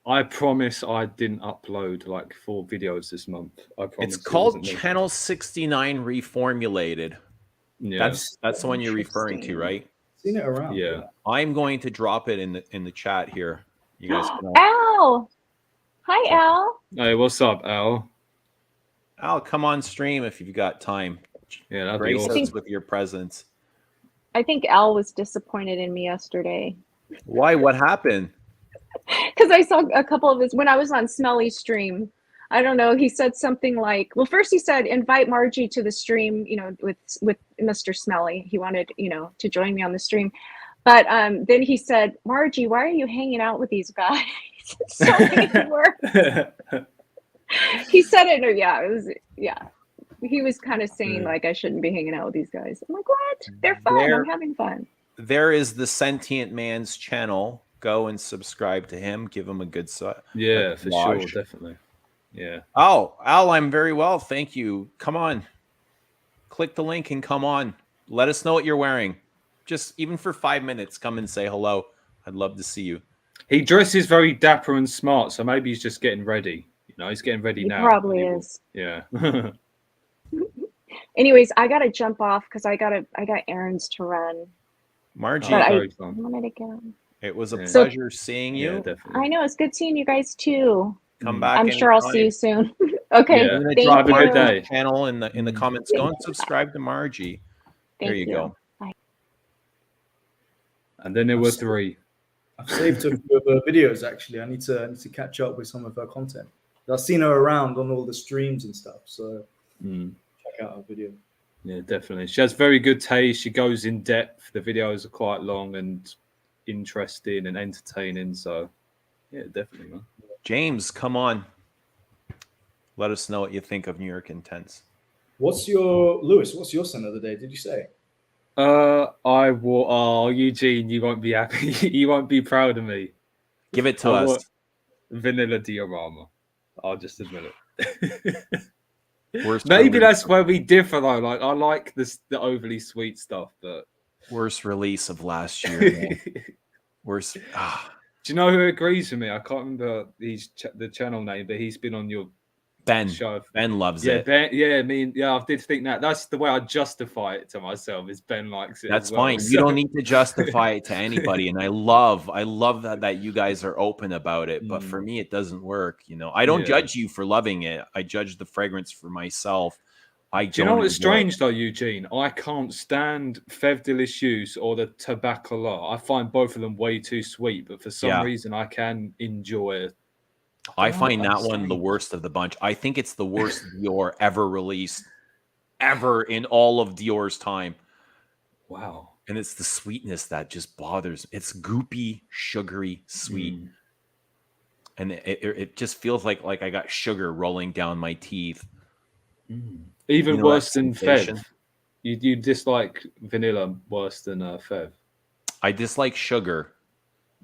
I promise I didn't upload like 4 videos this month. I promise. It's it called wasn't me. Channel 69 Reformulated. Yeah. That's the one you're referring to, Interesting. right? Seen it around. Yeah. I'm going to drop it in the chat here. You guys can Al! Hi, Al. Hey, what's up, Al? Al, come on stream if you've got time. Yeah, that'd be Grace awesome. us with your presence. I think Al was disappointed in me yesterday Why? What happened? because I saw a couple of his when I was on Smelly's stream. I don't know. He said something like, well, first he said, invite Margie to the stream, you know, with Mr. Smelly. He wanted, you know, to join me on the stream. But then he said, Margie, why are you hanging out with these guys? So many words. He said it. Yeah, it was. Yeah, he was kind of saying like I shouldn't be hanging out with these guys. I'm like, what? They're fun. I'm having fun. There is the Sentient Man's channel. Go and subscribe to him. Give him a good Yeah, for sure, watch. definitely. Yeah. Oh, Al, I'm very well. Thank you. Come on. Click the link and come on. Let us know what you're wearing. Just even for 5 minutes, come and say hello. I'd love to see you. He dresses very dapper and smart, so maybe he's just getting ready. You know, he's getting ready He now. probably is. Yeah. Anyways, I gotta jump off because I got errands to run. Margie, But I very fun. wanted to get on. it was a Yeah. pleasure seeing Yeah, you. definitely. I know it's good seeing you guys too. Come back. I'm sure I'll see you soon. Okay. Yeah. I'm gonna Thank drop you. Have a good Margie's day. channel in the comments. Thank Go and you. subscribe to Margie. Thank There you go. Bye. And then there were 3. I've saved a few of her videos actually. I need to catch up with some of her content. I've seen her around on all the streams and stuff, so check out her video. Yeah, definitely. She has very good taste. She goes in depth. The videos are quite long and interesting and entertaining. So, yeah, definitely, man. James, come on. Let us know what you think of New York Intense. What's your son of the day? Did you say? I will. Oh, Eugene, you won't be happy. You won't be proud of me. Give it to I us. want vanilla diorama. I'll just admit it. Worst Maybe release. that's where we differ, though. Like, I like the overly sweet stuff, but Worst release of last year. Man. Worst. Do you know who agrees with me? I can't remember the channel name, but he's been on your Ben. show. Ben loves Yeah, it. Ben. Yeah, I did think that. That's the way I justify it to myself. Is Ben likes it? That's as well. fine. You don't need to justify it to anybody. And I love that you guys are open about it. But for me, it doesn't work. You know, I don't judge you for loving it. I judge the fragrance for myself. Do you know what's strange though, Eugene? I can't stand Fève Delicieux or the Tabacalot. I find both of them way too sweet, but for some reason I can enjoy it. I find that one the worst of the bunch. I think it's the worst Dior ever released, ever in all of Dior's time. Wow. And it's the sweetness that just bothers. It's goopy, sugary, sweet. And it just feels like I got sugar rolling down my teeth. Even worse than sensation? Fève. You dislike vanilla worse than Fève. I dislike sugar.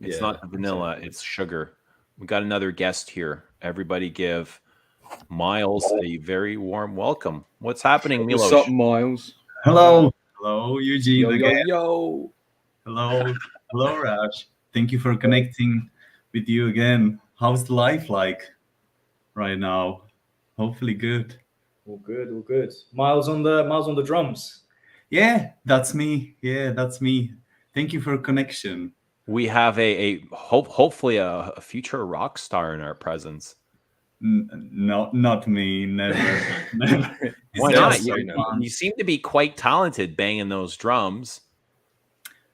It's not vanilla, exactly. it's sugar. We got another guest here. Everybody give Miles a very warm welcome. What's happening, Milos? What's up, Miles? Hello. Hello, Eugene Yo, again. yo. Hello. Hello, Raj. Thank you for connecting with you again. How's life like right now? Hopefully good. All good, all good. Miles on the drums. Yeah, that's me. Yeah, that's me. Thank you for connection. We have hopefully a future rock star in our presence. No, not me. Never. Never. Why It's not? just so fun. You seem to be quite talented banging those drums.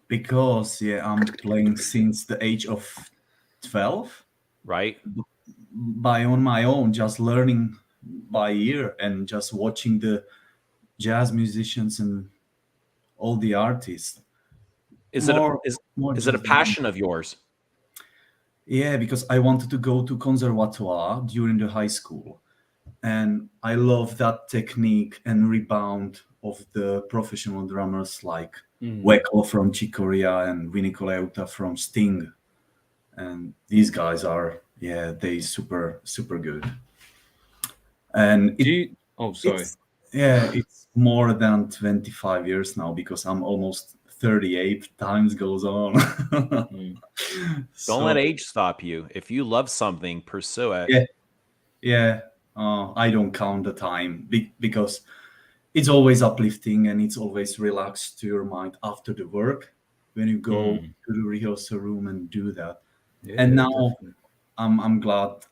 Because I'm playing since the age of 12. Right? On my own, just learning by ear and just watching the jazz musicians and all the artists. Is it a passion of yours? Yeah, because I wanted to go to conservatoire during the high school, and I love that technique and rebound of the professional drummers like Weckel from Chick Corea and Vinny Colaiuta from Sting, and these guys are, yeah, they super good. And Do you? Oh, sorry. it's yeah, it's more than 25 years now because I'm almost 38. Times goes on. Mm. Don't let So age stop you. If you love something, pursue it. yeah, yeah. I don't count the time because it's always uplifting and it's always relaxed to your mind after the work when you go Mm. to the rehearsal room and do that. Yeah, And now definitely. I'm glad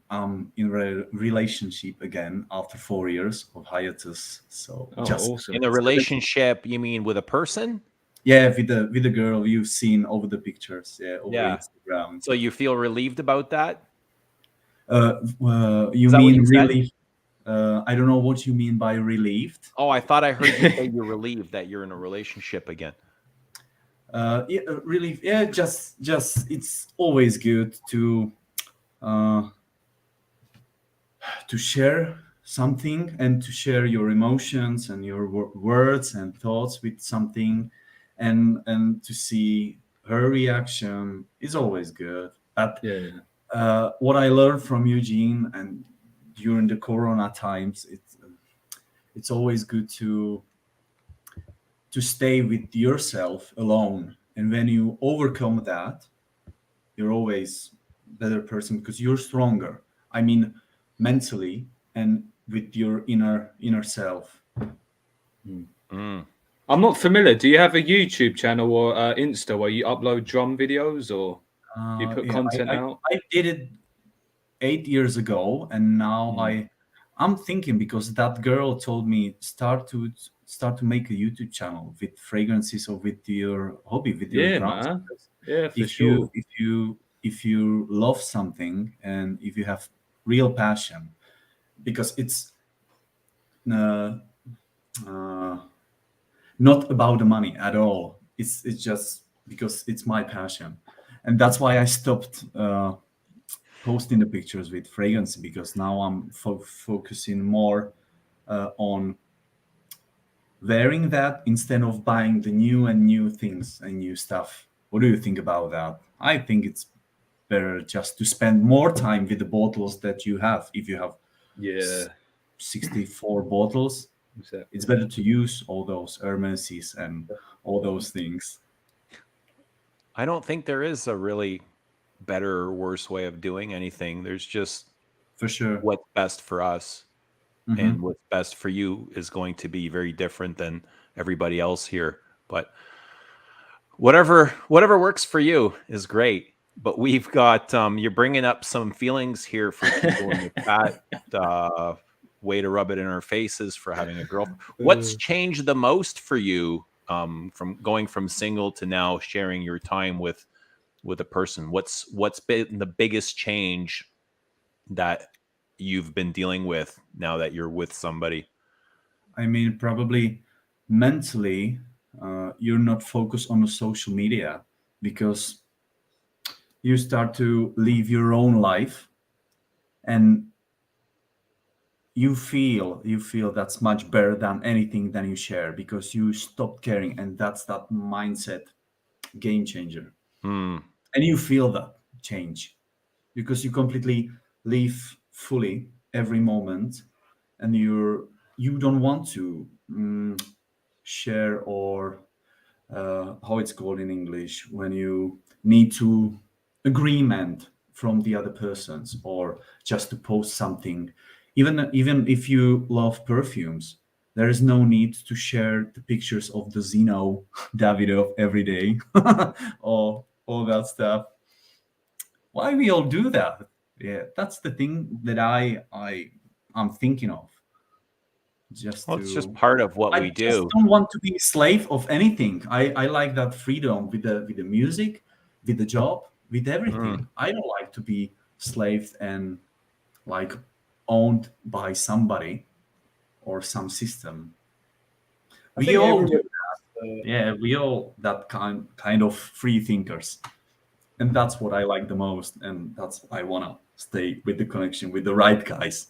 I'm in a relationship again after 4 years of hiatus. So Oh, just awesome. In a relationship, you mean with a person? yeah, with the girl you've seen over the pictures, yeah, over Yeah. Instagram. So you feel relieved about that? You Is that what mean you said? really? I don't know what you mean by relieved. Oh, I thought I heard you say you're relieved that you're in a relationship again. Yeah, really, yeah. Just it's always good uh, to share something and to share your emotions and your words and thoughts with something, and to see her reaction is always good. But Yeah. what I learned from Eugene and during the Corona times, it's always good to stay with yourself alone, and when you overcome that, you're always better person because you're stronger. I mean, mentally and with your inner self. Mm. I'm not familiar. Do you have a YouTube channel or Insta where you upload drum videos or you put Yeah, content out? I did it 8 years ago, and now Mm. I'm thinking because that girl told me start to make a YouTube channel with fragrances or with your hobby, with your Yeah, drums. man. Yeah, for If you sure. if you love something and if you have real passion, because it's uh, uh, not about the money at all. It's just because it's my passion, and that's why I stopped posting the pictures with fragrance because now I'm focusing more on wearing that instead of buying the new and new things and new stuff. What do you think about that? I think it's better just to spend more time with the bottles that you have. If you have Yeah, 64 bottles, it's exactly. better to use all those Hermeses and all those things. I don't think there is a really better or worse way of doing anything. There's just For sure. what's best for us. And Hmm. what's best for you is going to be very different than everybody else here. But whatever works for you is great. But we've got you're bringing up some feelings here for people in the chat. Uh, Way to rub it in our faces for having a girlfriend. What's changed the most for you from going from single to now sharing your time with a person? What's been the biggest change that you've been dealing with now that you're with somebody? I mean, probably mentally, you're not focused on the social media because you start to live your own life, and you feel that's much better than anything than you share because you stop caring, and that's that mindset game changer. Hmm. And you feel that change because you completely live fully every moment, and you don't want to share or how it's called in English when you need to agreement from the other persons or just to post something. Even if you love perfumes, there is no need to share the pictures of the Zeno Davidoff every day or all that stuff. Why we all do that? Yeah, that's the thing that I'm thinking of. Just Well, it's just to part of what I we just do. don't want to be a slave of anything. I like that freedom with the music, with the job, with Mm. everything. I don't like to be slaved and like owned by somebody or some system. I We think all do. everybody. Yeah, we all that kind of free thinkers. And that's what I like the most, and that's I want to stay with the connection with the right guys,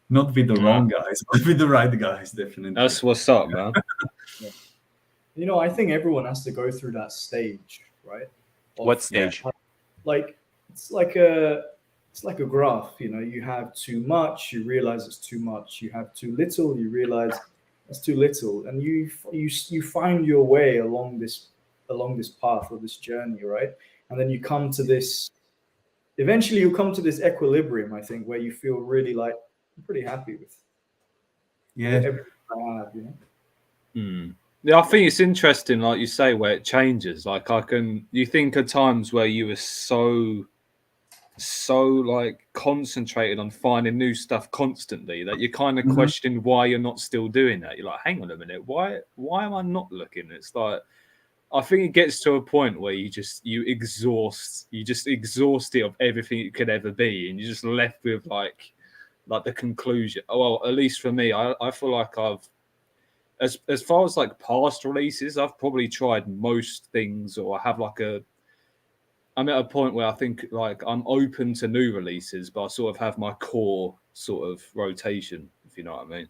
not with the wrong guys, but with the right guys, definitely. That's what's up, man. You know, I think everyone has to go through that stage, right? What Of, stage? like it's like a graph. You know, you have too much, you realize it's too much. You have too little, you realize it's too little, and you find your way along this path or this journey, right? And then you come to this. Eventually, you come to this equilibrium. I think where you feel really like I'm pretty happy with Yeah, everything I have. You know. Yeah, I think it's interesting, like you say, where it changes. Like you think of times where you were so like concentrated on finding new stuff constantly that you kind of question why you're not still doing that. You're like, hang on a minute, why am I not looking? It's like, I think it gets to a point where you just exhausted of everything it could ever be, and you're just left with like the conclusion. Oh, well, at least for me, I feel like as far as like past releases, I've probably tried most things, or I have I'm at a point where I think like I'm open to new releases, but I sort of have my core sort of rotation, if you know what I mean.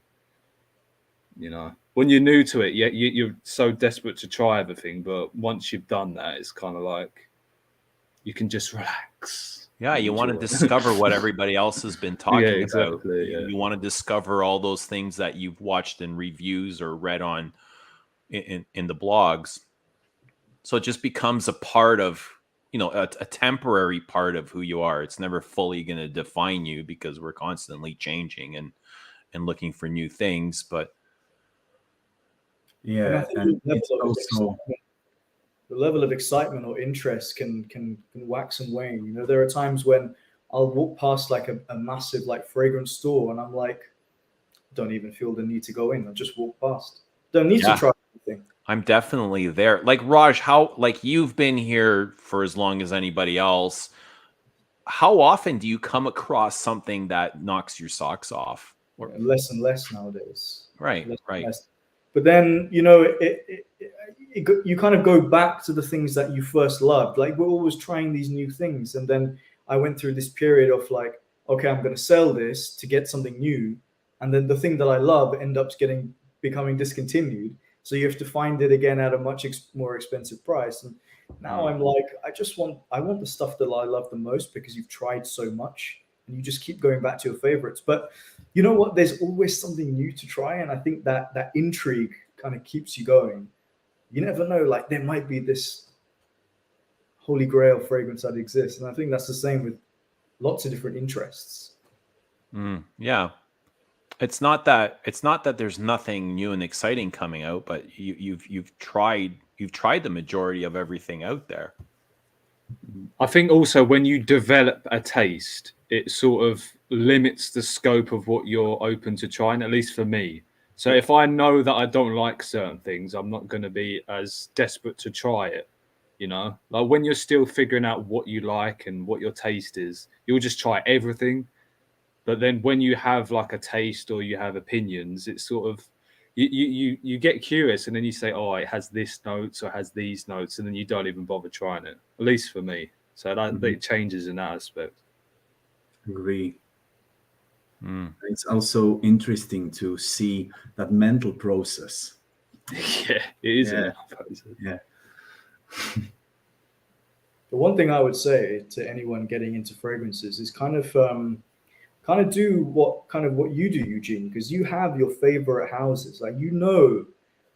You know, when you're new to it, you're so desperate to try everything, but once you've done that, it's kind of like you can just relax. Yeah, you want to enjoy. discover what everybody else has been talking Yeah, about. exactly. You, Yeah. you want to discover all those things that you've watched in reviews or read on in the blogs. So it just becomes a part of, a temporary part of who you are. It's never fully going to define you because we're constantly changing and looking for new things. But And I yeah, think and the it's level of also excitement or interest can wax and wane. You know, there are times when I'll walk past like a massive like fragrance store, and I'm like, don't even feel the need to go in. I just walk past. Don't need to Yeah. try anything. I'm definitely there. Like Raj, like you've been here for as long as anybody else. How often do you come across something that knocks your socks off? Or Less and less nowadays. right, Less and right. less. But then you know, you kind of go back to the things that you first loved. Like we're always trying these new things, and then I went through this period of like, okay, I'm going to sell this to get something new, and then the thing that I love ends up becoming discontinued. So you have to find it again at a much more expensive price. And now I'm like, I want the stuff that I love the most because you've tried so much, and you just keep going back to your favorites. But you know what? There's always something new to try, and I think that intrigue kind of keeps you going. You never know, like there might be this holy grail fragrance that exists, and I think that's the same with lots of different interests. Yeah. It's not that there's nothing new and exciting coming out, but you've tried the majority of everything out there. I think also when you develop a taste, it sort of limits the scope of what you're open to trying, at least for me. So if I know that I don't like certain things, I'm not going to be as desperate to try it. You know, like when you're still figuring out what you like and what your taste is, you'll just try everything. But then when you have like a taste or you have opinions, it's sort of you get curious and then you say, oh, it has this notes or has these notes, and then you don't even bother trying it. At least for me. So that it changes in that aspect. agree. It's also interesting to see that mental process. Yeah, it is. Yeah. The one thing I would say to anyone getting into fragrances is kind of do what you do, Eugene, because you have your favorite houses. Like you know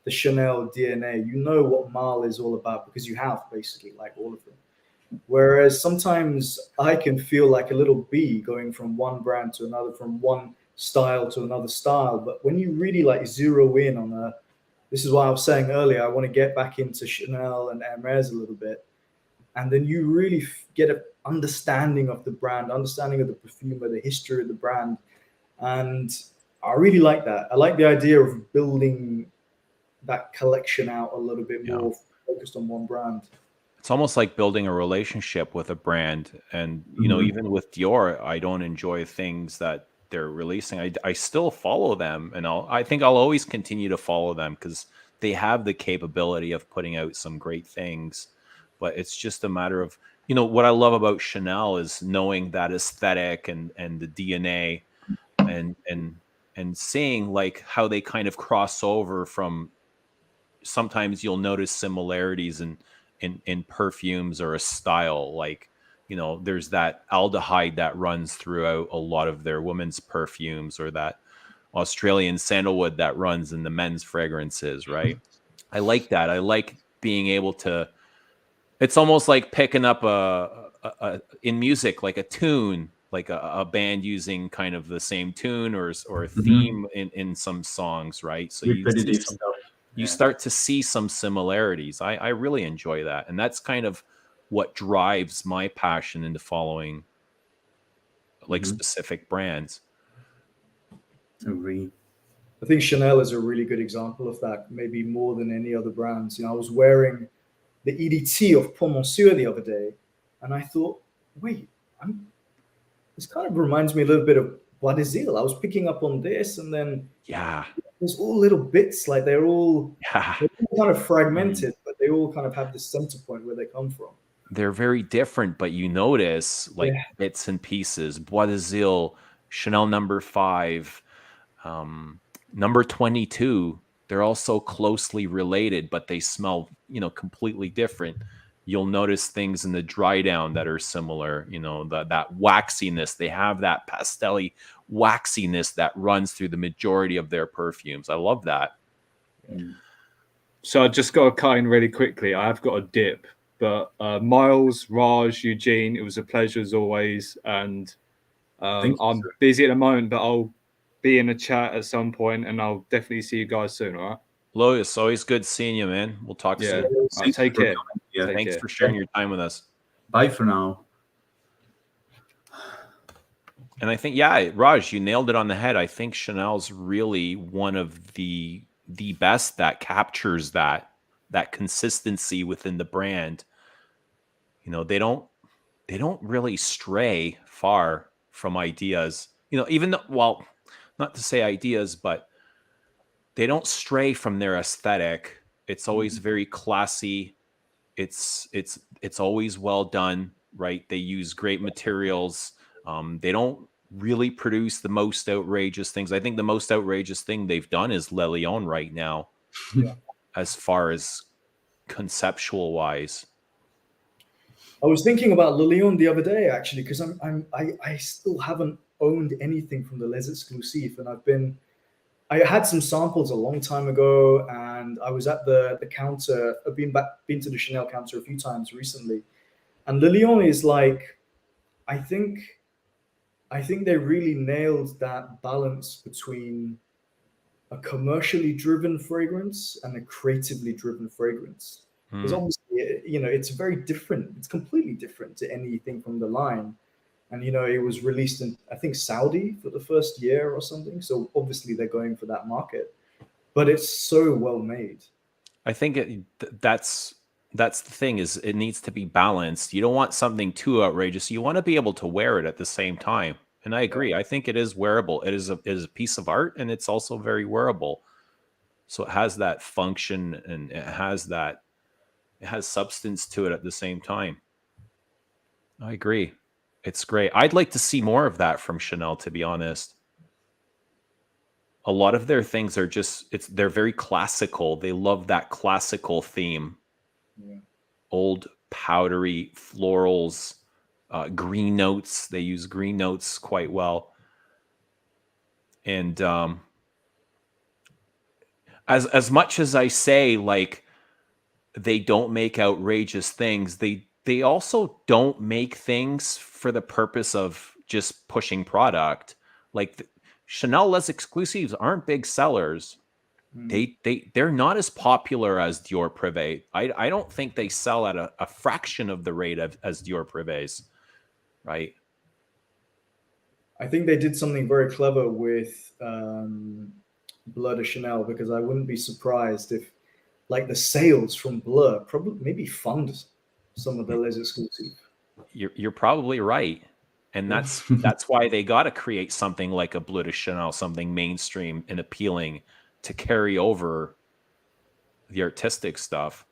the Chanel DNA, you know what Marl is all about because you have basically like all of them. Whereas sometimes I can feel like a little bee going from one brand to another, from one style to another style. But when you really like zero in on this is why I was saying earlier, I want to get back into Chanel and Hermes a little bit. And then you really get an understanding of the brand, understanding of the perfumer, the history of the brand. And I really like that. I like the idea of building that collection out a little bit more focused on one brand. It's almost like building a relationship with a brand. And, even with Dior, I don't enjoy things that they're releasing. I still follow them, and I think I'll always continue to follow them because they have the capability of putting out some great things. but it's just a matter of, you know, what I love about Chanel is knowing that aesthetic and the DNA and seeing like how they kind of cross over from, sometimes you'll notice similarities in perfumes or a style. Like, you know, there's that aldehyde that runs throughout a lot of their women's perfumes, or that Australian sandalwood that runs in the men's fragrances, right? I like that. I like being able to, it's almost like picking up in music, like a tune, like a band using kind of the same tune or a theme in some songs, right? So you see Repetitive some, stuff. you start to see some similarities. I really enjoy that. And that's kind of what drives my passion into following like specific brands. Agree. I think Chanel is a really good example of that, maybe more than any other brands. You know, I was wearing the EDT of Pour Monsieur the other day, and I thought, wait, this kind of reminds me a little bit of Bois d'Azil. I was picking up on this, and then Yeah. there's all little bits, like they're all kind of fragmented, but they all kind of have this center point where they come from. They're very different, but you notice like bits and pieces. Bois d'Azil, Chanel number 5, number 22. They're all so closely related, but they smell, you know, completely different. You'll notice things in the dry down that are similar. You know, that waxiness. They have that pastel-y waxiness that runs through the majority of their perfumes. I love that. So I just got to cut in really quickly. I have got a dip, but Miles, Raj, Eugene, it was a pleasure as always. And I'm busy at the moment, but I'll be in a chat at some point, and I'll definitely see you guys soon. All right, Lois, always good seeing you, man. We'll talk soon. Right, take care. Yeah. Thanks for sharing your time with us. Bye for now. And I think, yeah, Raj, you nailed it on the head. I think Chanel's really one of the best that captures that consistency within the brand. You know, they don't really stray far from ideas. You know, even though, well, not to say ideas, but they don't stray from their aesthetic. It's always very classy. It's always well done, right? They use great materials. They don't really produce the most outrageous things. I think the most outrageous thing they've done is Le Lion right now, as far as conceptual wise. I was thinking about Le Lion the other day, actually, because I still haven't owned anything from the Les Exclusifs, and I had some samples a long time ago, and I was at the counter. I've been to the Chanel counter a few times recently, and Le Lion is like, I think they really nailed that balance between a commercially driven fragrance and a creatively driven fragrance. Because obviously, you know, it's very different. It's completely different to anything from the line. And, you know, it was released in, I think, Saudi for the first year or something. So obviously they're going for that market. But it's so well made. I think that's the thing, is it needs to be balanced. You don't want something too outrageous. You want to be able to wear it at the same time. And I agree. I think it is wearable. It is a piece of art, and it's also very wearable. So it has that function, and it has substance to it at the same time. I agree. It's great. I'd like to see more of that from Chanel, to be honest. A lot of their things are they're very classical. They love that classical theme. Yeah. Old powdery florals, green notes. They use green notes quite well. And as much as I say, like, they don't make outrageous things, they also don't make things for the purpose of just pushing product. Like Chanel Les Exclusifs aren't big sellers. They're not as popular as Dior Privé. I don't think they sell at a fraction of the rate as Dior Privés, right? I think they did something very clever with Bleu de Chanel, because I wouldn't be surprised if, like, the sales from Bleu probably maybe fund some of the Les Exclusifs. You're probably right. And that's why they got to create something like a Bleu de Chanel, something mainstream and appealing to carry over the artistic stuff.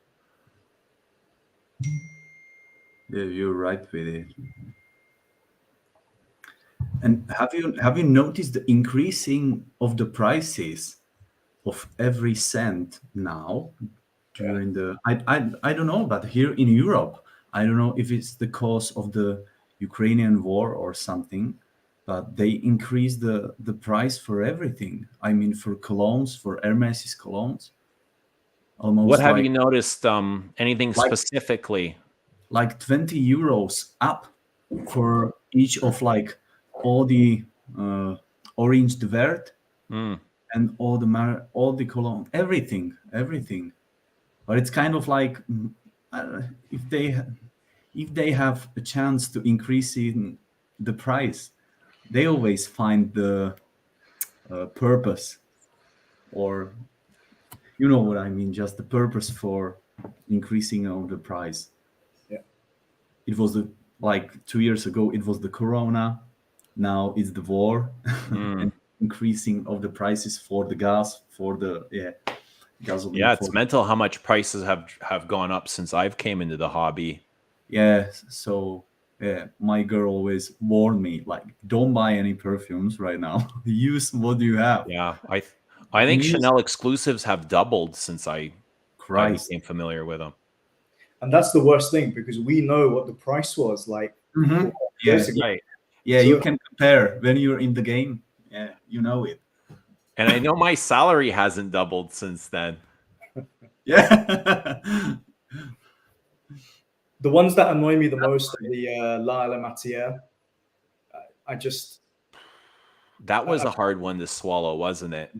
Yeah, you're right with it. And have you noticed the increasing of the prices of every cent now Yeah. during the I don't know, but here in Europe, I don't know if it's the cause of the Ukrainian war or something, but they increase the price for everything. I mean, for colognes, for Hermes's colognes, What almost have you noticed? Anything like specifically? like 20 euros up for each of like all the orange de vert Mm. and all the cologne, everything. But it's kind of like I don't know, if they have a chance to increase in the price, they always find the purpose, or you know what I mean, just the purpose for increasing of the price. Yeah. It was the like 2 years ago. It was the corona. Now it's the war Mm. and increasing of the prices for the gas, for the gasoline, Yeah, for it's mental how much prices have gone up since I've came into the hobby. yeah. So yeah, my girl always warned me like, don't buy any perfumes right now. Use what you have. Yeah, I think Use Chanel exclusives have doubled since I Christ. became familiar with them. And that's the worst thing because we know what the price was like Mhm. 4 years Yeah, ago. Right. yeah. So You can compare when you're in the game. Yeah, you know it. And I know my salary hasn't doubled since then. Yeah. the ones that annoy me the most are the La La Matière. I just, That was uh, a hard one to swallow, wasn't it?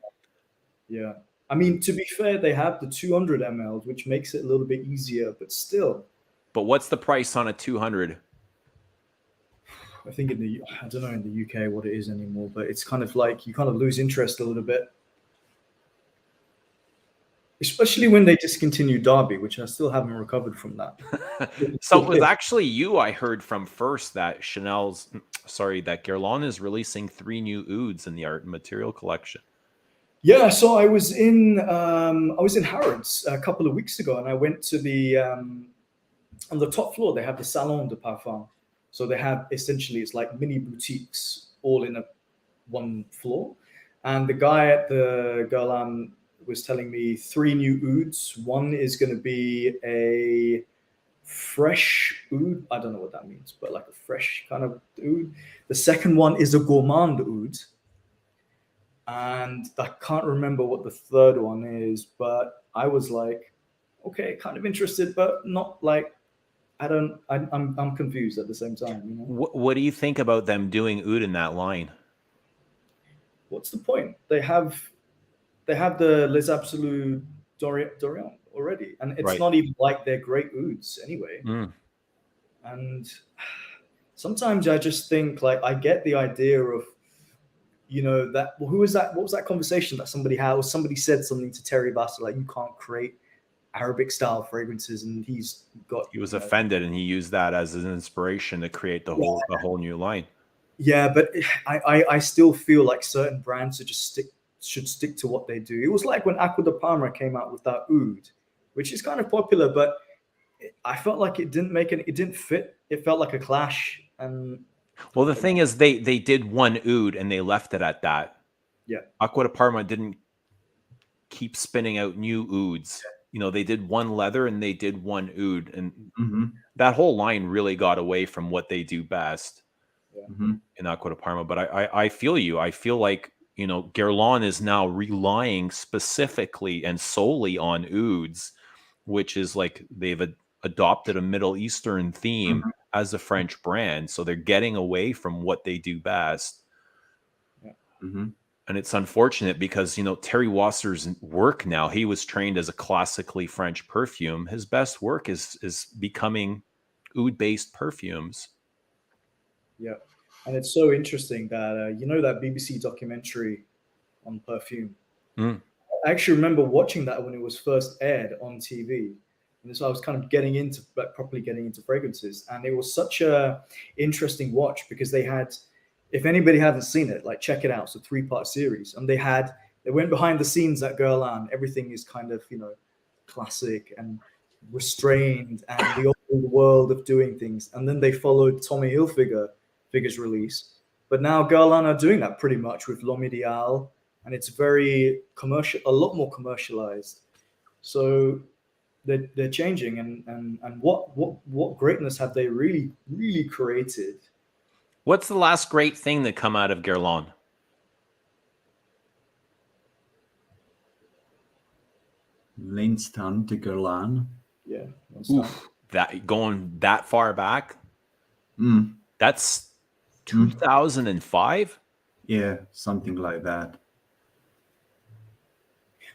yeah. I mean, to be fair, they have the 200 ml, which makes it a little bit easier, but still, But what's the price on a 200? I think I don't know in the UK what it is anymore, but it's kind of like you kind of lose interest a little bit, especially when they discontinue Derby, which I still haven't recovered from that. So it was actually you I heard from first that that Guerlain is releasing 3 new ouds in the art and material collection. Yeah, so I was in Harrods a couple of weeks ago, and I went to the on the top floor. They have the Salon de Parfum, so they have essentially it's like mini boutiques all in a one floor. And the guy at the Guerlain was telling me 3 new ouds. One is going to be a fresh oud. I don't know what that means, but like a fresh kind of oud. The second one is a gourmand oud. And I can't remember what the third one is, but I was like, okay, kind of interested, but not like I'm confused at the same time. You know, What do you think about them doing oud in that line? what's the point? They have the Les Abstraits Dorian already, and it's Right. not even like they're great ouds anyway. Mm. And sometimes I just think like I get the idea of that who was that what was that conversation that somebody had or somebody said something to Terry Bassett like you can't create Arabic style fragrances and he's got He was offended and he used that as an inspiration to create the whole new line. yeah, but I still feel like certain brands should stick to what they do. It was like when Acqua di Parma came out with that oud, which is kind of popular, but I felt like it didn't fit. It felt like a clash. And Well, the thing is, they did one oud and they left it at that. yeah, Acqua di Parma didn't keep spinning out new ouds. You know, they did one leather and they did one oud, and Mhm. that whole line really got away from what they do best Mhm. in Acqua di Parma. But I feel you. I feel like Guerlain is now relying specifically and solely on ouds, which is like they've adopted a Middle Eastern theme Mhm. as a French brand, so they're getting away from what they do best. Mhm. And it's unfortunate because Terry Wasser's work now, he was trained as a classically French perfume. His best work is becoming oud based perfumes. yeah, and it's so interesting that that BBC documentary on perfume. Mm. I actually remember watching that when it was first aired on TV. And so I was kind of properly getting into fragrances. And it was such a interesting watch because they had, if anybody hasn't seen it, like check it out. It's a 3-part series. And they went behind the scenes at Guerlain. Everything is kind of, classic and restrained. And the the world of doing things, and then they followed Tommy Hilfiger's release. But now Guerlain are doing that pretty much with L'Homme Ideal, and it's very commercial, a lot more commercialized. So they're changing, and what greatness have they really created? What's the last great thing that come out of Guerlain? L'instant de Guerlain. Yeah, Oof, that going that far back? Mm. That's 2005. Yeah, something like that.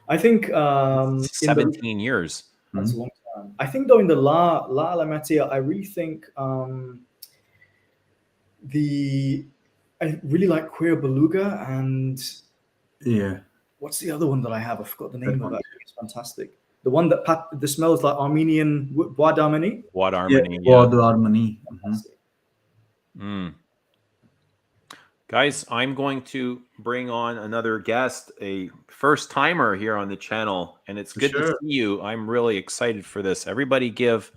I think 17 years. That's a long time. I think though in the La Matière, I really think I really like Queer Beluga, and Yeah. what's the other one that I have? I forgot the name That of one it. It's fantastic. The one that smells like Armenian Bois d'Armenie. What Harmony? Yeah, Bois d'Harmonie. Guys, I'm going to bring on another guest, a first timer here on the channel, and it's good to see you. I'm really excited for this. Everybody give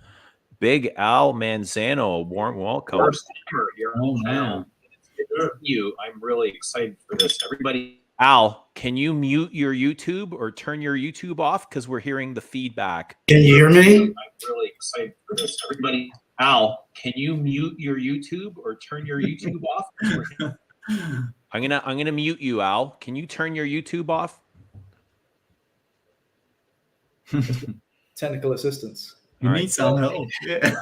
Big Al Manzano a warm welcome. First timer here on the channel. It's good to see you. I'm really excited for this. Everybody. Al, can you mute your YouTube or turn your YouTube off? Because we're hearing the feedback. Can you hear me? I'm really excited for this. Everybody. Al, can you mute your YouTube or turn your YouTube off? I'm gonna mute you, Al. Can you turn your YouTube off? Technical assistance. You need some help. Yeah.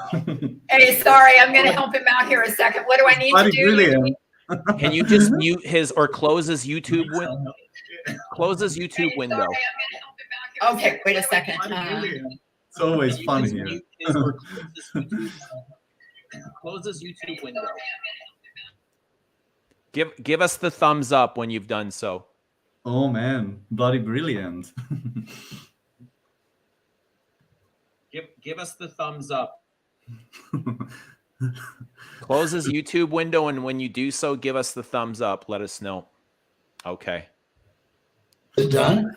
Hey, sorry, I'm going to help him out here a second. What do I need to do? Brilliant. Can you just mute his or close his YouTube window? Close his YouTube window. Sorry, I'm going to help him out here. Okay, wait a second. It's always fun here. Close his YouTube window. Give us the thumbs up when you've done so. Oh man, bloody brilliant. Give us the thumbs up. Close his YouTube window, and when you do so, give us the thumbs up. Let us know. Okay. Is it done?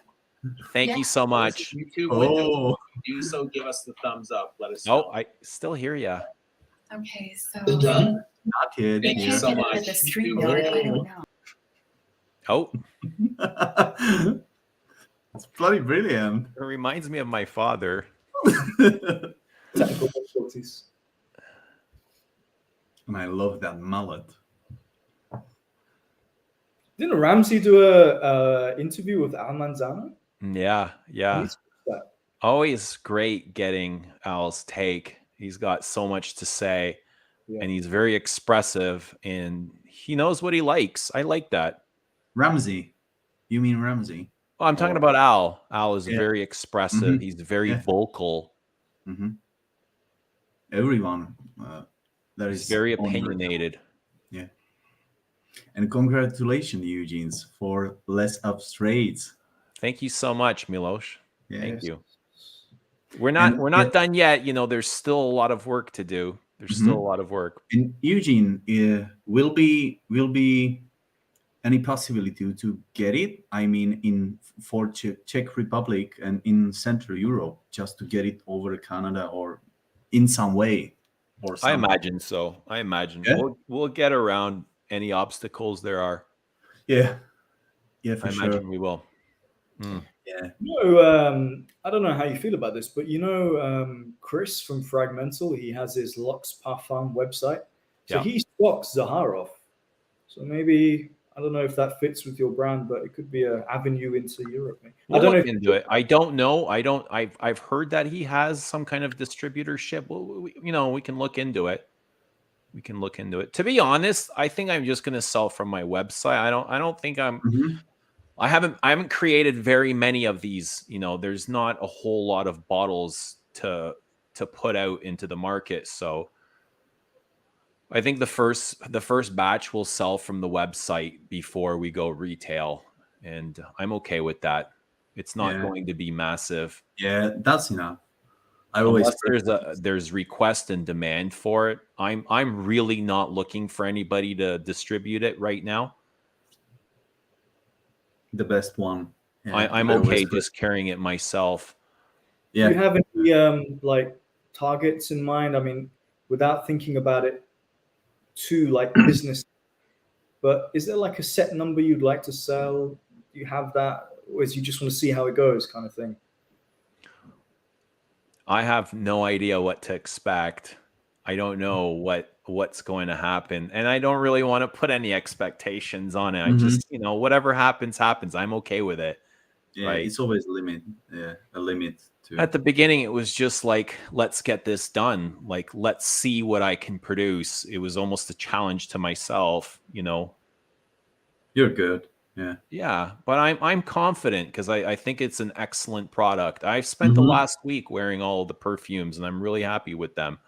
Thank you so much. YouTube window. When you do so, give us the thumbs up. Let us know. Oh, I still hear you. Okay, so. Is it done? Not yet. Thank you so much. The stream mode, I don't know. Oh. It's bloody brilliant. It reminds me of my father. Technical difficulties. And I love that mullet. Didn't Ramsey do a interview with Al Manzano? Yeah. Always great getting Al's take. He's got so much to say, and he's very expressive, and he knows what he likes. I like that. Ramsey. You mean Ramsey? Oh, I'm talking about Al. Al is very expressive. He's very vocal. Everyone that is very opinionated. Yeah. And congratulations, Eugenes, for Les Abstraits. Thank you so much, Milos. Yes. Thank you. We're not done yet. You know, there's still a lot of work to do. There's still a lot of work. And Eugene, will be any possibility to get it? I mean, for Czech Republic and in Central Europe, just to get it over Canada or in some way, or something. I imagine so. I imagine we'll get around any obstacles there are. Yeah, for I sure. imagine we will. Yeah. I don't know how you feel about this, but Chris from Fragmental, he has his Lux Parfum website. So he stocks Zaharov. So maybe, I don't know if that fits with your brand, but it could be an avenue into Europe. I don't know into it. I don't know. I've heard that he has some kind of distributorship. We can look into it. We can look into it. To be honest, I think I'm just going to sell from my website. I don't think I'm. I haven't created very many of these. There's not a whole lot of bottles to put out into the market. So I think the first batch will sell from the website before we go retail, and I'm okay with that. It's not going to be massive. Yeah, that's enough. Unless there's request and demand for it. I'm really not looking for anybody to distribute it right now. The best one. Yeah, I'm okay just carrying it myself. Do you have any targets in mind? I mean, without thinking about it too like business, but is there like a set number you'd like to sell? Do you have that, or is you just want to see how it goes, kind of thing? I have no idea what to expect. I don't know what's going to happen, and I don't really want to put any expectations on it. I just, whatever happens, happens. I'm okay with it. Yeah, right? it's always a limit. Yeah, a limit to. At the beginning, it was just like, let's get this done. Like, let's see what I can produce. It was almost a challenge to myself, You're good. Yeah. Yeah, but I'm confident because I think it's an excellent product. I've spent the last week wearing all of the perfumes, and I'm really happy with them.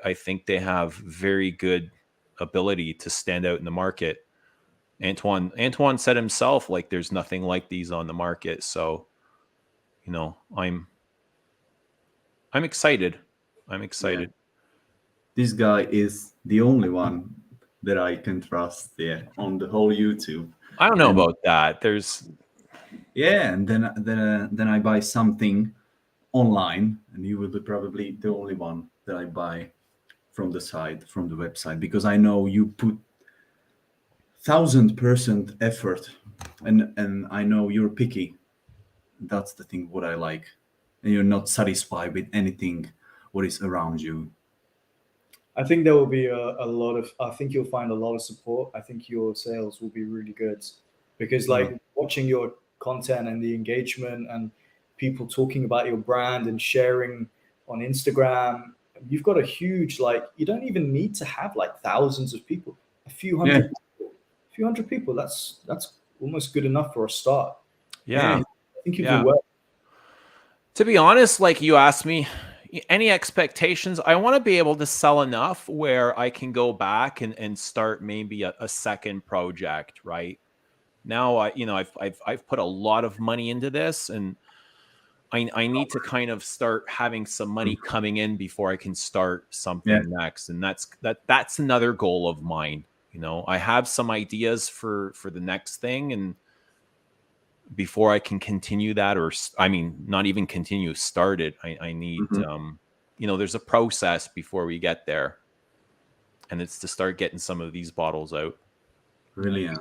I think they have very good ability to stand out in the market. Antoine said himself, like, there's nothing like these on the market. So, I'm excited. I'm excited. Yeah. This guy is the only one that I can trust on the whole YouTube. I don't know about that. And then I buy something online, and you will be probably the only one that I buy from the website, because I know you put 1,000% effort, and I know you're picky. That's the thing what I like, and you're not satisfied with anything what is around you. I think there will be I think you'll find a lot of support. I think your sales will be really good, because like watching your content and the engagement and people talking about your brand and sharing on Instagram, you've got a huge, like, you don't even need to have like thousands of people, a few hundred people. That's almost good enough for a start. Yeah. I think you do well. To be honest, like you asked me, any expectations? I want to be able to sell enough where I can go back and start maybe a second project, right? Now, I've put a lot of money into this, and I need to kind of start having some money coming in before I can start something next. And that's another goal of mine. I have some ideas for the next thing, and before I can continue that, or not even continue, start it, I need there's a process before we get there, and it's to start getting some of these bottles out. Brilliant.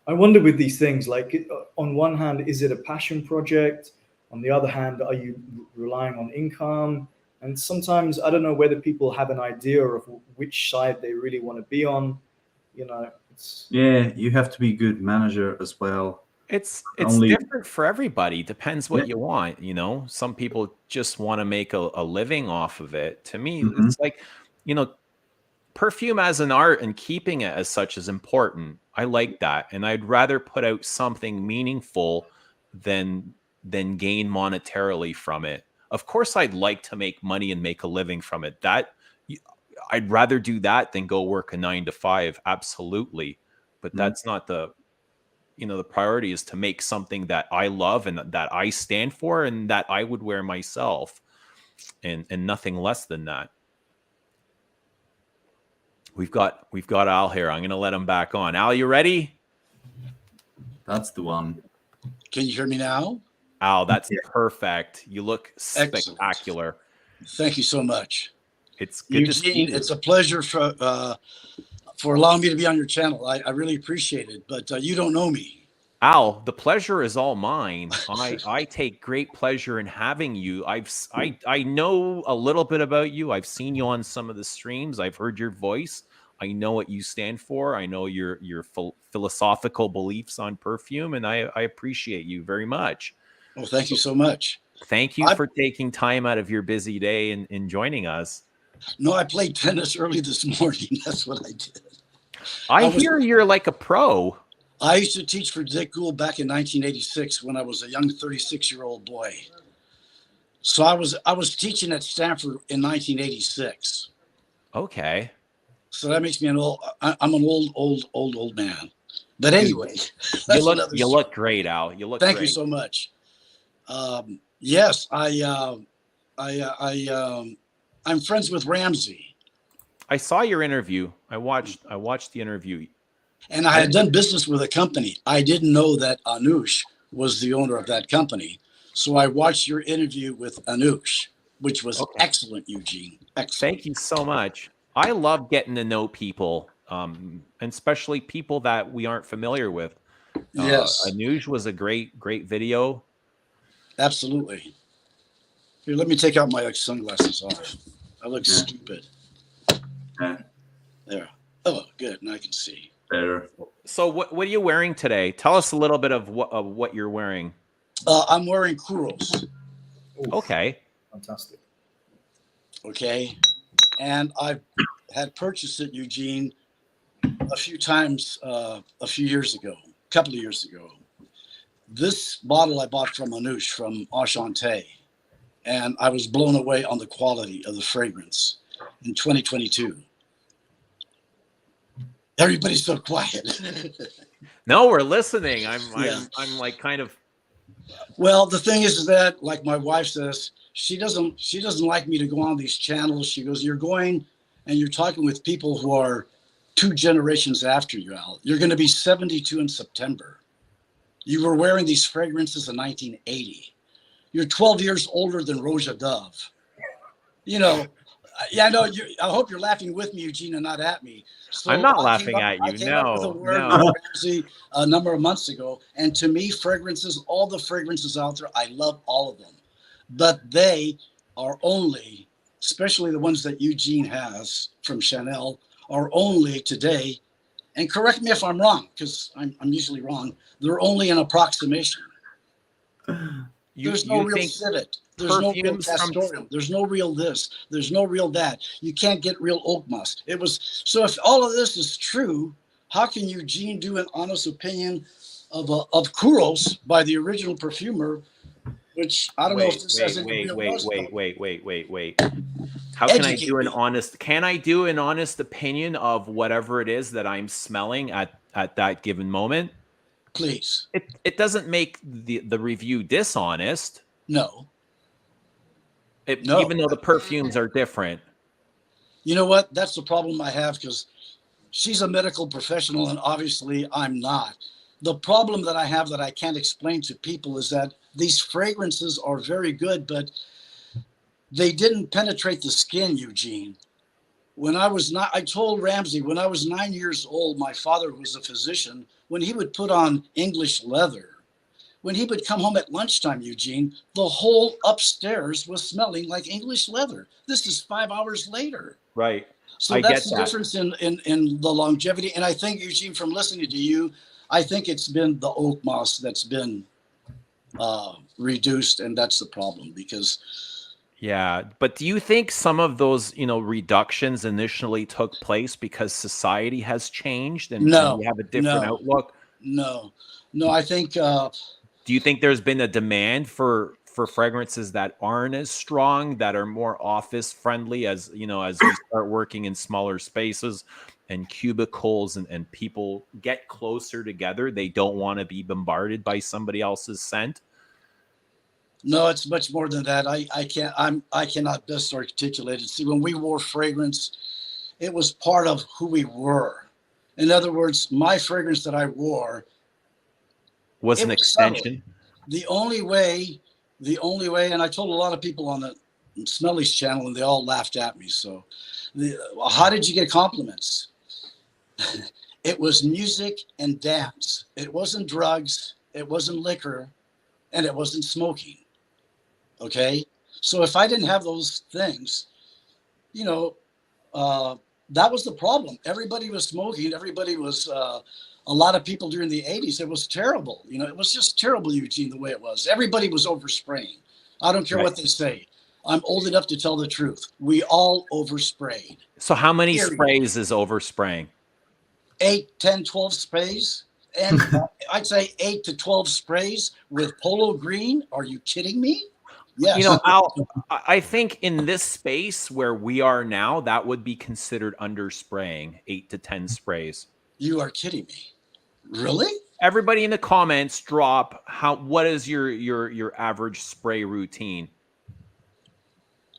I wonder with these things, like, on one hand, is it a passion project? On the other hand, are you relying on income? And sometimes I don't know whether people have an idea of which side they really want to be on. You have to be a good manager as well. It's different for everybody. Depends what you want. Some people just want to make a living off of it. To me, it's like, perfume as an art and keeping it as such is important. I like that, and I'd rather put out something meaningful than gain monetarily from it. Of course, I'd like to make money and make a living from it. I'd rather do that than go work a 9-to-5. Absolutely. But that's not the priority. Is to make something that I love and that I stand for and that I would wear myself, and nothing less than that. We've got Al here. I'm going to let him back on. Al, you ready? That's the one. Can you hear me now? Al, that's perfect. You look spectacular. Excellent. Thank you so much. It's good to see you. It's a pleasure for allowing me to be on your channel. I really appreciate it, but you don't know me. Al, the pleasure is all mine. I take great pleasure in having you. I know a little bit about you. I've seen you on some of the streams. I've heard your voice. I know what you stand for. I know your philosophical beliefs on perfume, and I appreciate you very much. Well, thank you so much. Thank you for taking time out of your busy day and joining us. No, I played tennis early this morning. That's what I did. I hear you're like a pro. I used to teach for Dick Gould back in 1986 when I was a young 36-year-old boy. So I was teaching at Stanford in 1986. Okay. So that makes me I'm an old man. But anyway, you look great, Al. You look. Thank great. you so much. Yes, I'm friends with Ramsey. I saw your interview. I watched the interview. And I had done business with a company. I didn't know that Anush was the owner of that company. So I watched your interview with Anush, which was Okay. excellent, Eugene. Excellent. Thank you so much. I love getting to know people, and especially people that we aren't familiar with. Yes, Anuj was a great video. absolutely. Here, let me take out my sunglasses off. I look stupid. Yeah. There. Oh, good. Now I can see. Better. So what are you wearing today? Tell us a little bit of what you're wearing. I'm wearing Kuros. Oof, Okay. fantastic. Okay. And I had purchased it, Eugene, a few times a few years ago, a couple of years ago. This bottle I bought from Anush from Ashante, and I was blown away on the quality of the fragrance in 2022. Everybody's so quiet. No, we're listening. Yeah. I'm like kind of. Well, the thing is that, like my wife says, she doesn't like me to go on these channels. She goes, "You're going and you're talking with people who are 2 generations after you, Al. You're going to be 72 in September. You were wearing these fragrances in 1980. You're 12 years older than Roja Dove. You know, yeah, I know. I hope you're laughing with me, Eugene, and not at me. So I'm not I laughing at you. I came up with a No, word no. with Ramsey a number of months ago, and to me, fragrances, all the fragrances out there, I love all of them, but they are only, especially the ones that Eugene has from Chanel, are only today. And correct me if I'm wrong, because I'm usually wrong. They're only an approximation. There's no real think civet. There's no real perfumes from castoreum. There's no real this. There's no real that. You can't get real oak moss. It was so. If all of this is true, how can Eugene do an honest opinion of Kuros by the original perfumer? Which I don't know if this has any real buzz. wait. How can I Educate do an me. honest? Can I do an honest opinion of whatever it is that I'm smelling at that given moment? Please. It doesn't make the review dishonest. No. Even though the perfumes are different. You know what? That's the problem I have, because she's a medical professional and obviously I'm not. The problem that I have that I can't explain to people is that these fragrances are very good, but they didn't penetrate the skin, Eugene. I told Ramsey, when I was 9 years old, my father, who was a physician, when he would put on English leather, when he would come home at lunchtime, Eugene, the whole upstairs was smelling like English leather. This is 5 hours later. Right. So that's the difference in the longevity. And I think, Eugene, from listening to you, I think it's been the oak moss that's been reduced, and that's the problem. Because Yeah, but do you think some of those, reductions initially took place because society has changed and we have a different outlook? No, I think Do you think there's been a demand for fragrances that aren't as strong, that are more office friendly, as as we start working in smaller spaces and cubicles, and people get closer together, they don't want to be bombarded by somebody else's scent? no, it's much more than that. I cannot best articulate it. See, when we wore fragrance, it was part of who we were. In other words, my fragrance that I wore Was an extension. subtle. The only way, and I told a lot of people on the Smelly's channel, and they all laughed at me. So, how did you get compliments? It was music and dance. It wasn't drugs. It wasn't liquor, and it wasn't smoking. Okay, so if I didn't have those things, that was the problem. Everybody was smoking. Everybody was. A lot of people during the 80s, it was terrible. It was just terrible, Eugene, the way it was. Everybody was overspraying. I don't care what they say. I'm old enough to tell the truth. We all oversprayed. So how many sprays is overspraying? 8, 10, 12 sprays. And I'd say 8 to 12 sprays with polo green. Are you kidding me? Yes. Al, I think in this space where we are now, that would be considered underspraying, 8 to 10 sprays. You are kidding me. Really? Everybody in the comments drop what is your average spray routine?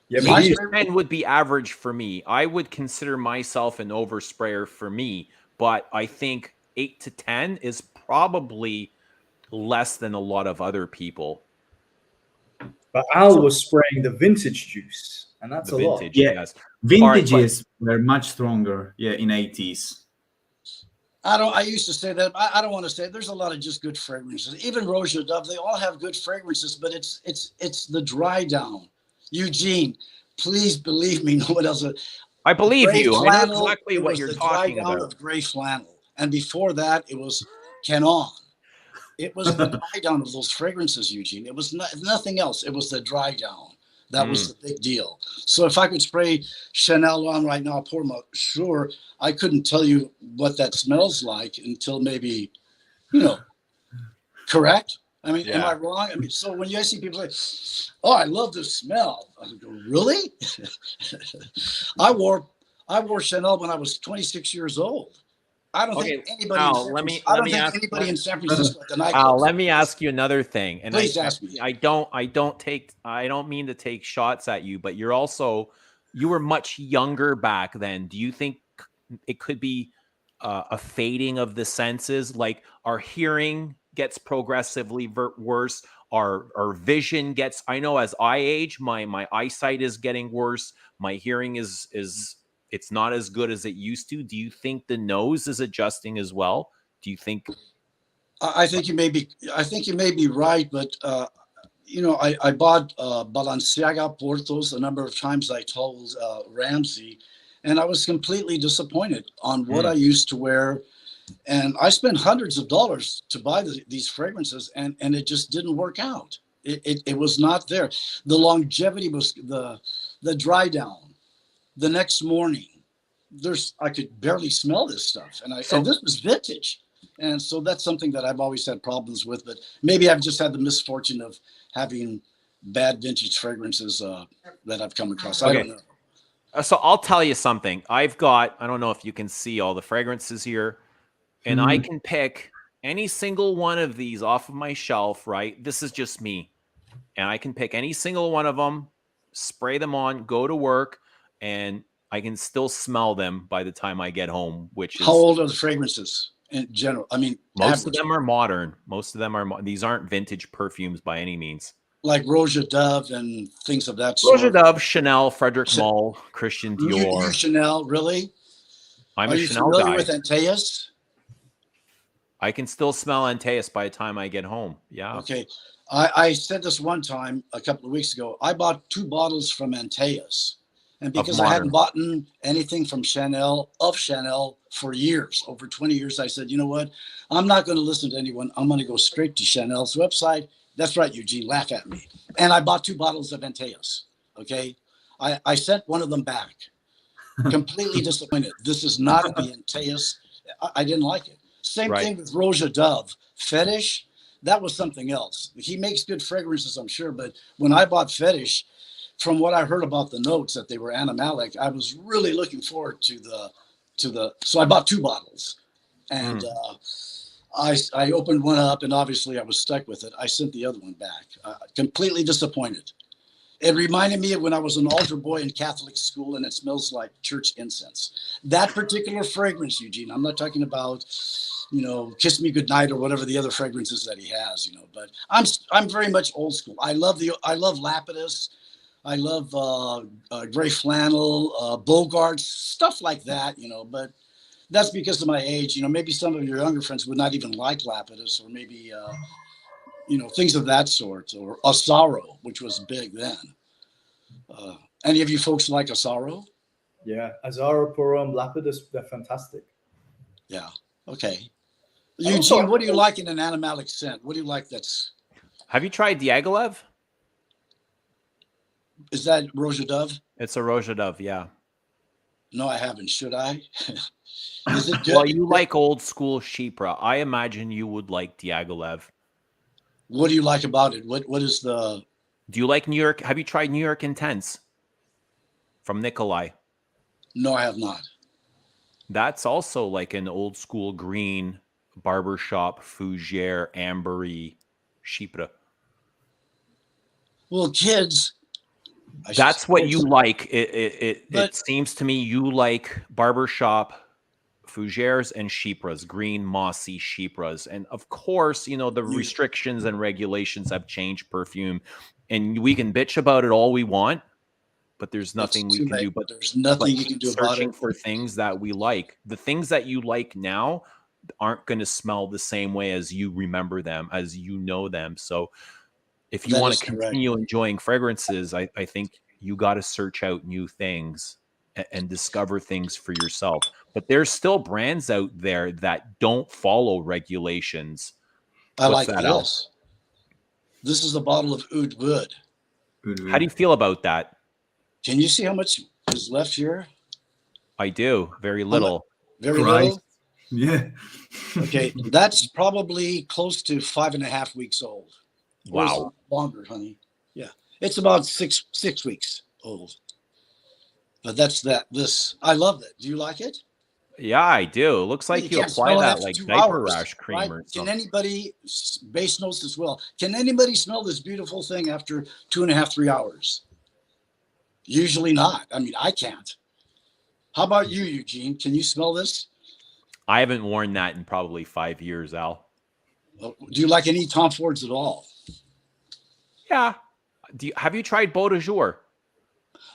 Yeah, 8 to 10 would be average for me. I would consider myself an oversprayer for me, but I think 8 to 10 is probably less than a lot of other people. But Al was spraying the vintage juice, and that's The a lot. vintage, Yeah. yes. Vintages were much stronger, yeah, in 80s. I used to say that. I don't want to say it. There's a lot of just good fragrances. Even Rose Dove, they all have good fragrances, but it's the dry down. Eugene, please believe me, no one else. I believe Gray you. I know flannel, exactly it what was you're the dry talking down about. of gray flannel. And before that, it was Canon. It was the dry down of those fragrances, Eugene. It was nothing else. It was the dry down. That was the big deal. So if I could spray Chanel on right now, pour my, sure, I couldn't tell you what that smells like until maybe, correct? I mean, am I wrong? I mean, so when you see people say, "Oh, I love the smell," I go, "Really?" I wore Chanel when I was 26 years old. I don't think anybody. Al, I don't think anybody in San Francisco at the nightclub. Al, let me ask you another thing. And Please ask me. I don't mean to take shots at you, but you were much younger back then. Do you think it could be a fading of the senses? Like our hearing gets progressively worse. Our vision gets, I know as I age, my eyesight is getting worse. My hearing is it's not as good as it used to. Do you think the nose is adjusting as well? Do you think? I think you may be right, but I bought Balenciaga Portos a number of times. I told Ramsey, and I was completely disappointed on what I used to wear. And I spent hundreds of dollars to buy these fragrances, and it just didn't work out. It was not there. The longevity was the dry down. The next morning, I could barely smell this stuff, and this was vintage, and so that's something that I've always had problems with. But maybe I've just had the misfortune of having bad vintage fragrances that I've come across. I don't know. So I'll tell you something. I don't know if you can see all the fragrances here, and I can pick any single one of these off of my shelf, right? This is just me. And I can pick any single one of them, spray them on, go to work, and I can still smell them by the time I get home, which is... How old are the fragrances in general? I mean, most of them are modern. Most of them are... These aren't vintage perfumes by any means. Like Rose Dove and things of that sort. Rose Dove, Chanel, Frederic Malle, Christian Dior. You Chanel, really? I'm a Chanel familiar guy. with Antaeus? I can still smell Antaeus by the time I get home. Yeah. Okay. I said this one time a couple of weeks ago. I bought 2 bottles from Antaeus. And because I hadn't bought anything from Chanel for years, over 20 years, I said, you know what? I'm not going to listen to anyone. I'm going to go straight to Chanel's website. That's right, Eugene, laugh at me. And I bought 2 bottles of Antaeus. Okay. I sent one of them back. Completely disappointed. This is not the Antaeus. I didn't like it. Same thing with Rose Dove. Fetish, that was something else. He makes good fragrances, I'm sure. But when I bought Fetish, from what I heard about the notes that they were animalic, I was really looking forward to the. So I bought 2 bottles, and I opened one up, and obviously I was stuck with it. I sent the other one back. Completely disappointed. It reminded me of when I was an altar boy in Catholic school, and it smells like church incense. That particular fragrance, Eugene. I'm not talking about, Kiss Me Goodnight or whatever the other fragrances that he has, But I'm very much old school. I love Lapidus. I love gray flannel, Bogarts, stuff like that, but that's because of my age. Maybe some of your younger friends would not even like Lapidus, or maybe, things of that sort, or Asaro, which was big then. Any of you folks like Asaro? Yeah, Azaro, Purim, Lapidus, they're fantastic. Yeah, okay. Eugene, what do you like in an animalic scent? What do you like that's... Have you tried Diaghilev? Is that Rose Dove? It's a Rose Dove, yeah. No, I haven't. Should I? Is it good? Well, you like old school Chypre. I imagine you would like Diaghilev. What do you like about it? What is the... Do you like New York? Have you tried New York Intense from Nikolai? No, I have not. That's also like an old school green barbershop, fougere, ambery Chypre. Well, kids... That's what you like. It seems to me you like barbershop fougères and Chypres, green mossy Chypres. And of course, the restrictions and regulations have changed perfume. and we can bitch about it all we want, but there's nothing we too can late. do. But There's nothing you can keep do about searching it. for things that we like. The things that you like now aren't going to smell the same way as you remember them, as you know them. So if you That want is to correct. continue enjoying fragrances, I think you got to search out new things and discover things for yourself. But there's still brands out there that don't follow regulations. I What's like that, Al? this. This is a bottle of oud wood. How do you feel about that? Can you see how much is left here? I do. Very little. Very Christ. little. Yeah. Okay, that's probably close to 5.5 weeks old. Or is it Wow. longer, honey. Yeah, it's about six weeks old. But that's that. This I love it. Do you like it? Yeah, I do. It looks like you can't apply smell it that after like 2 diaper hours, rash cream right? or Can something. anybody, base notes as well, can anybody smell this beautiful thing after 2.5, 3 hours? Usually not. I mean, I can't. How about you, Eugene? Can you smell this? I haven't worn that in probably 5 years, Al. Do you like any Tom Fords at all? Yeah. Have you tried Beau de Jour?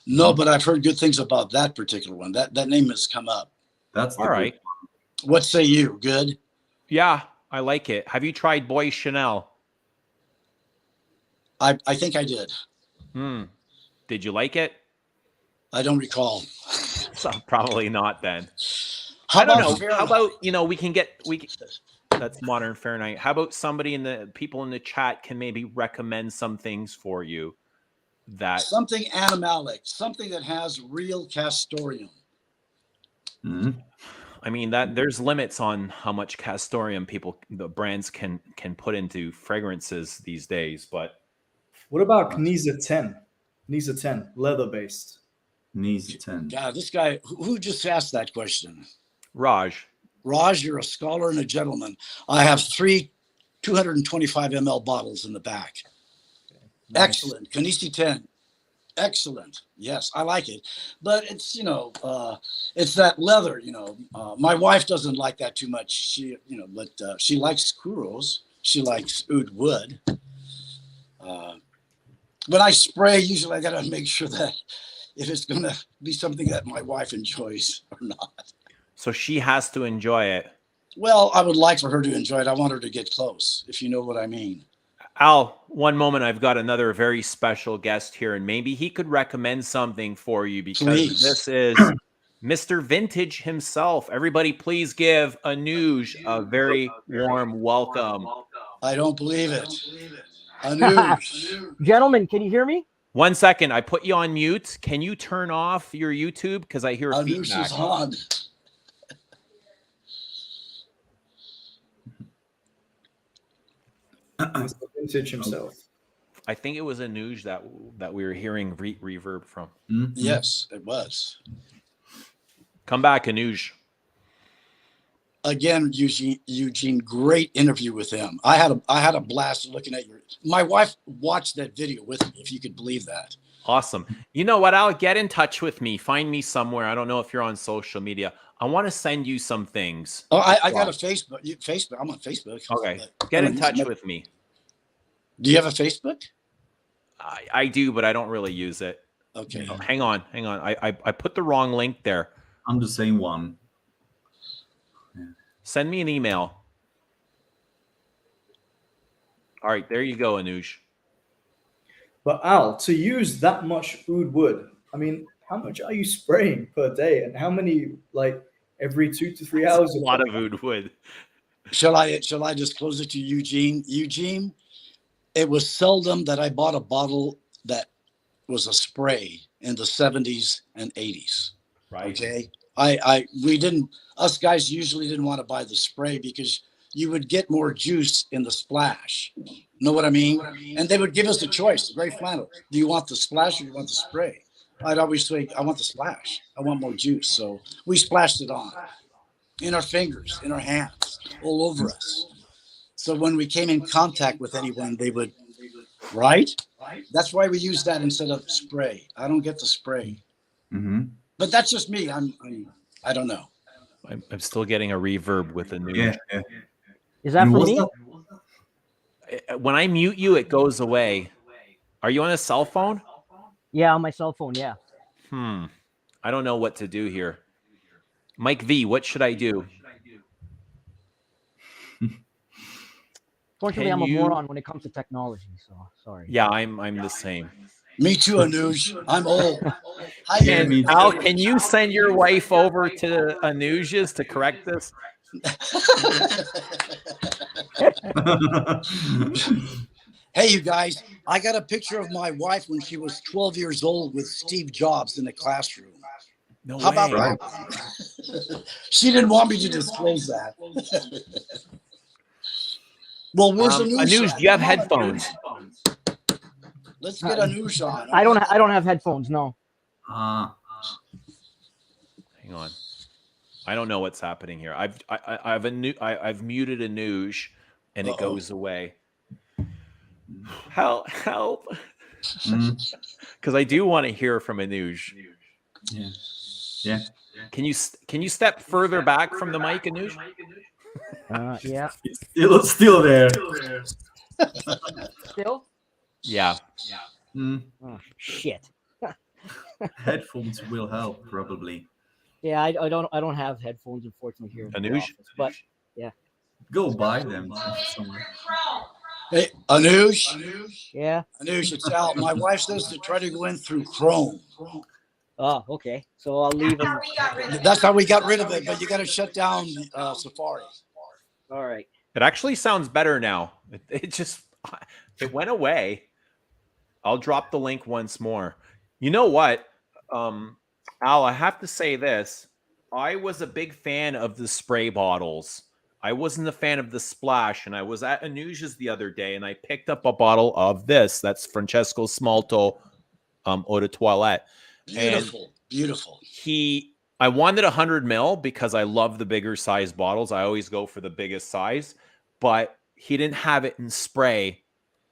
No, but I've heard good things about that particular one. That name has come up. That's the All right. What say you? Good? Yeah, I like it. Have you tried Boy Chanel? I think I did. Did you like it? I don't recall. So probably not then. How I don't about know. Fahrenheit? How about, we can that's modern Fahrenheit. How about somebody people in the chat can maybe recommend some things for you that something animalic, something that has real castoreum. I mean, that there's limits on how much castoreum the brands can put into fragrances these days, but What about Knisa 10? Knisa 10, leather based. Knisa 10. God, this guy, who just asked that question? Raj, You're a scholar and a gentleman. I have 3 225 ml bottles in the back. Nice. Excellent. Kanisi 10. Excellent. Yes, I like it. But it's, it's that leather, my wife doesn't like that too much. She, but she likes Kuros. She likes oud wood. When I spray, usually I got to make sure that if it's going to be something that my wife enjoys or not. so she has to enjoy it. Well, I would like for her to enjoy it. I want her to get close, if you know what I mean. Al, one moment, I've got another very special guest here, and maybe he could recommend something for you because Please. this is Mr. Vintage himself. Everybody, please give Anuj a very warm welcome. I don't believe it. Anuj. Gentlemen, can you hear me? 1 second, I put you on mute. Can you turn off your YouTube because I hear Anuj feedback? is on. Mr. Vintage himself. I think it was Anuj that we were hearing reverb from. Yes, it was. Come back, Anuj. Again, Eugene, great interview with him. I had a blast looking at my wife watched that video with me, if you could believe that. Awesome. You know what, Al? Get in touch with me. Find me somewhere. I don't know if you're on social media. I want to send you some things. Oh, I got a Facebook. Facebook. I'm on Facebook. Okay. Get in touch with me. Do you have a Facebook? I do, but I don't really use it. Okay. Oh, hang on. I put the wrong link there. I'm the same one. Send me an email. All right, there you go, Anuj. But Al, to use that much oud wood, I mean, how much are you spraying per day, and how many every 2 to 3 hours? A lot of oud wood. Shall I disclose it to Eugene? Eugene, it was seldom that I bought a bottle that was a spray in the 70s and 80s. Right. Okay. Us guys usually didn't want to buy the spray because you would get more juice in the splash. Know what I mean? And they would give us the choice, the gray flannel. Do you want the splash or do you want the spray? I'd always say, I want the splash. I want more juice. So we splashed it on in our fingers, in our hands, all over us. So when we came in contact with anyone, they would, right? That's why we use that instead of spray. I don't get the spray. Mm-hmm. But that's just me. I don't know. I'm still getting a reverb with Anuj. Yeah. Is that for me? When I mute you, it goes away. Are you on a cell phone? Yeah, on my cell phone. Yeah. I don't know what to do here. Mike V, what should I do? Fortunately, Can I'm a you- moron when it comes to technology. So sorry. Yeah, I'm the same. Me too, Anuj. I'm old. Hi, Yeah, me too. Al, can you send your wife over to Anuja's to correct this? Hey, you guys, I got a picture of my wife when she was 12 years old with Steve Jobs in the classroom. No How about way. that? She didn't want me to disclose that. Well, where's Anuj? Anuj, do you have headphones? Let's get Anuj on. I don't have headphones. No. Ah, Hang on. I don't know what's happening here. I've muted Anuj, and it goes away. Help! Because I do want to hear from Anuj. yeah, yeah. Can you step further back from the mic, Anuj? Yeah. It's still there. Still. Yeah. Mm. Oh, shit. Headphones will help probably. Yeah, I don't have headphones unfortunately here in the Anuj? office, but yeah. Go buy them somewhere. Hey, Anuj. Yeah. Anuj, it's Al. My wife says to try to go in through Chrome. Oh, okay. So I'll leave them. That's how we got rid of it, but you got to shut down Safari. All right. It actually sounds better now. It went away. I'll drop the link once more. You know what? Al, I have to say this. I was a big fan of the spray bottles. I wasn't a fan of the splash, and I was at Anuj's the other day, and I picked up a bottle of this. That's Francesco Smalto Eau de Toilette. Beautiful, beautiful. I wanted 100 ml because I love the bigger size bottles. I always go for the biggest size, but he didn't have it in spray.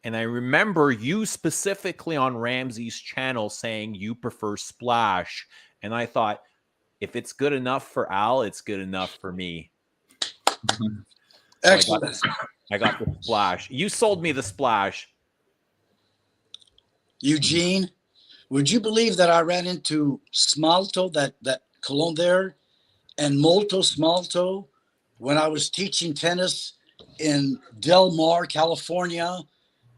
And I remember you specifically on Ramsey's channel saying you prefer splash. And I thought, if it's good enough for Al, it's good enough for me. Excellent. So I got the splash. You sold me the splash. Eugene, would you believe that I ran into Smalto, that cologne there, and Molto Smalto when I was teaching tennis in Del Mar, California?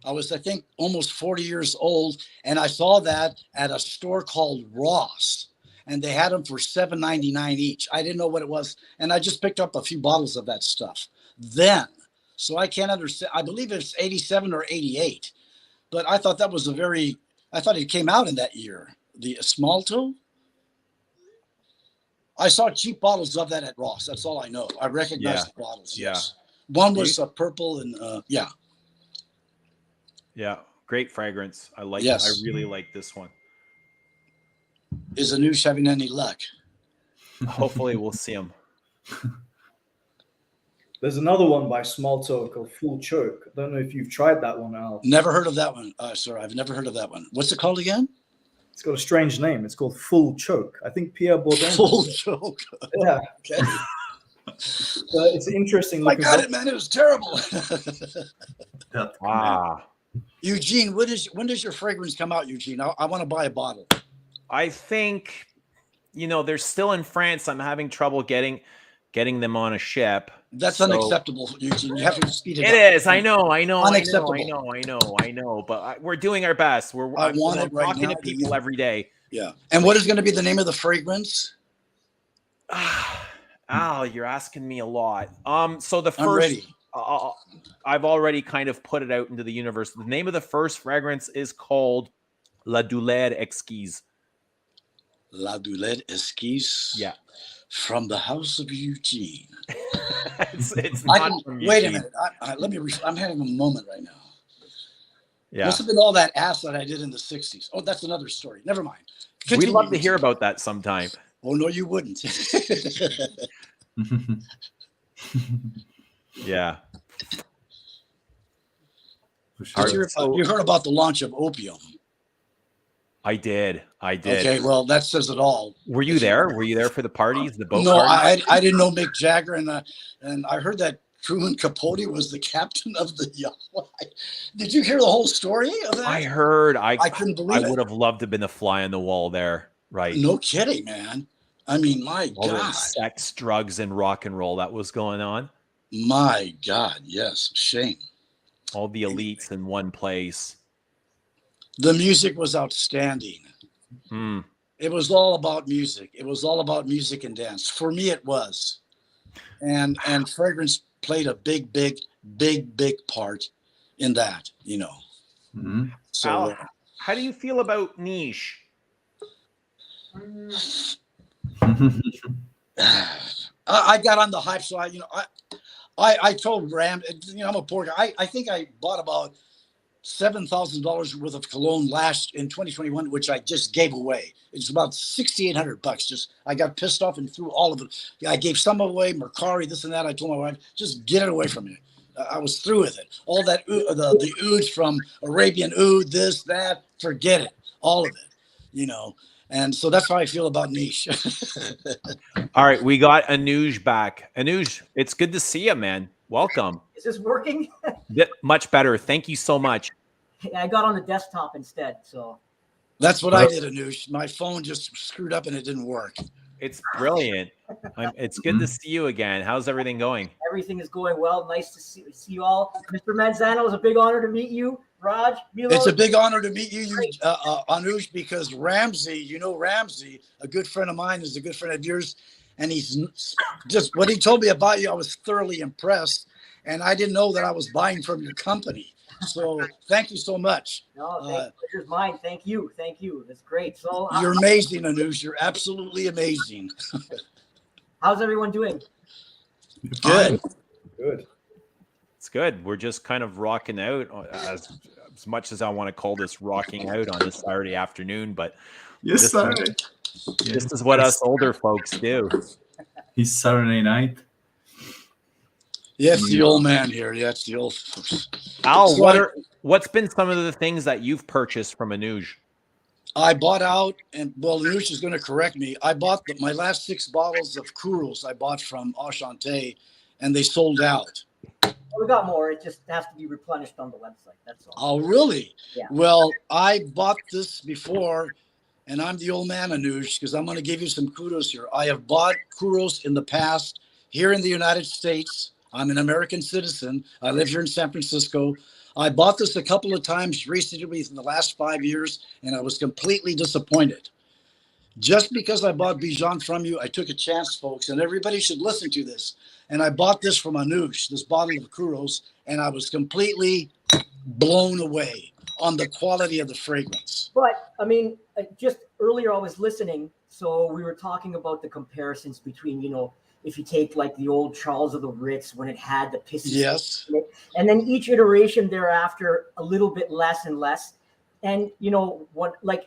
I was, I think, almost 40 years old, and I saw that at a store called Ross, and they had them for $7.99 each. I didn't know what it was, and I just picked up a few bottles of that stuff then. So I can't understand. I believe it's 87 or 88, but I thought that was I thought it came out in that year. The Smalto. I saw cheap bottles of that at Ross. That's all I know. I recognize the bottles. Yeah. Yes. One was purple and yeah. Yeah. Great fragrance. I like Yes. I really like this one. Is Anush having any luck? Hopefully we'll see him. There's another one by Smalto called Full Choke. I don't know if you've tried that one, Al. Never heard of that one. Sir, I've never heard of that one. What's it called again? It's got a strange name. It's called Full Choke. I think Pierre Bourdin. Full Choke. Yeah. Okay. It's interesting. I got it, man. It was terrible. Eugene, when does your fragrance come out, Eugene? I want to buy a bottle. I think, they're still in France. I'm having trouble getting them on a ship. That's unacceptable, Eugene. You have to speed it up. It is. I know. Unacceptable. I know. But we're doing our best. I'm talking to people every day. Yeah. And what is going to be the name of the fragrance? Al, you're asking me a lot. So the I'm first, ready. I've already kind of put it out into the universe. The name of the first fragrance is called La Douleur Exquise. La Douleur Exquise. Yeah. From the house of Eugene. it's not from wait a Eugene. minute. I'm having a moment right now. Yeah. Must have been all that ass that I did in the 60s. Oh, that's another story. Never mind. We'd love to hear about that sometime. Oh, no, you wouldn't. Yeah. You heard about the launch of opium. I did. Okay, well, that says it all. Were you there? Were you there for the parties, the boat No, parties? I didn't know Mick Jagger, and I heard that Truman Capote was the captain of the yacht. Did you hear the whole story of that? I heard. I couldn't believe it. would have loved to have been a fly on the wall there. Right. No kidding, man. I mean, my All the God. sex, drugs, and rock and roll that was going on. My God, yes. Shame. All the elites in one place. The music was outstanding. Mm. It was all about music. It was all about music and dance. For me, it was. And fragrance played a big part in that, you know. Mhm. So How do you feel about niche? I got on the hype, so I told Ram, I'm a poor guy. I think I bought about $7,000 worth of cologne in 2021, which I just gave away. It's about $6,800. Just I got pissed off and threw all of it. I gave some away, Mercari, this and that. I told my wife, just get it away from me. I was through with it. All that the ouds from Arabian oud, this, that, forget it, all of it, you know. And so that's how I feel about niche. All right, we got Anuj back. Anuj, it's good to see you, man. Welcome. Is this working? Much better. Thank you so much. I got on the desktop instead, so. That's what I did, Anush. My phone just screwed up and it didn't work. It's brilliant. It's good to see you again. How's everything going? Everything is going well. Nice to see you all. Mr. Manzano, it's a big honor to meet you. Raj, Milo. It's a big honor to meet you, Anush, because Ramsey, Ramsey, a good friend of mine, is a good friend of yours. And he's just, what he told me about you, I was thoroughly impressed. And I didn't know that I was buying from your company. So thank you so much. No, pleasure's mine. Thank you. That's great. So you're amazing, Anush. You're absolutely amazing. How's everyone doing? Good. Good. It's good. We're just kind of rocking out as much as I want to call this rocking out on this Saturday afternoon, but Yes, sir. This is what us older folks do. It's Saturday night. Yeah, it's the old man here. Yeah, it's the old folks. Al, So what's been some of the things that you've purchased from Anuj? I bought out, and well, Anush is going to correct me. I bought my last 6 bottles of Kuros I bought from Enchanté, and they sold out. We got more. It just has to be replenished on the website. That's all. Oh, really? Yeah. Well, I bought this before, and I'm the old man, Anush, because I'm going to give you some kudos here. I have bought Kuros in the past here in the United States. I'm an American citizen. I live here in San Francisco. I bought this a couple of times recently in the last 5 years, and I was completely disappointed. Just because I bought Bijan from you, I took a chance, folks, and everybody should listen to this. And I bought this from Anush, this bottle of Kuros, and I was completely blown away on the quality of the fragrance. But, I mean, just earlier I was listening, so we were talking about the comparisons between, if you take like the old Charles of the Ritz when it had the pissy, yes, in it, and then each iteration thereafter a little bit less and less. And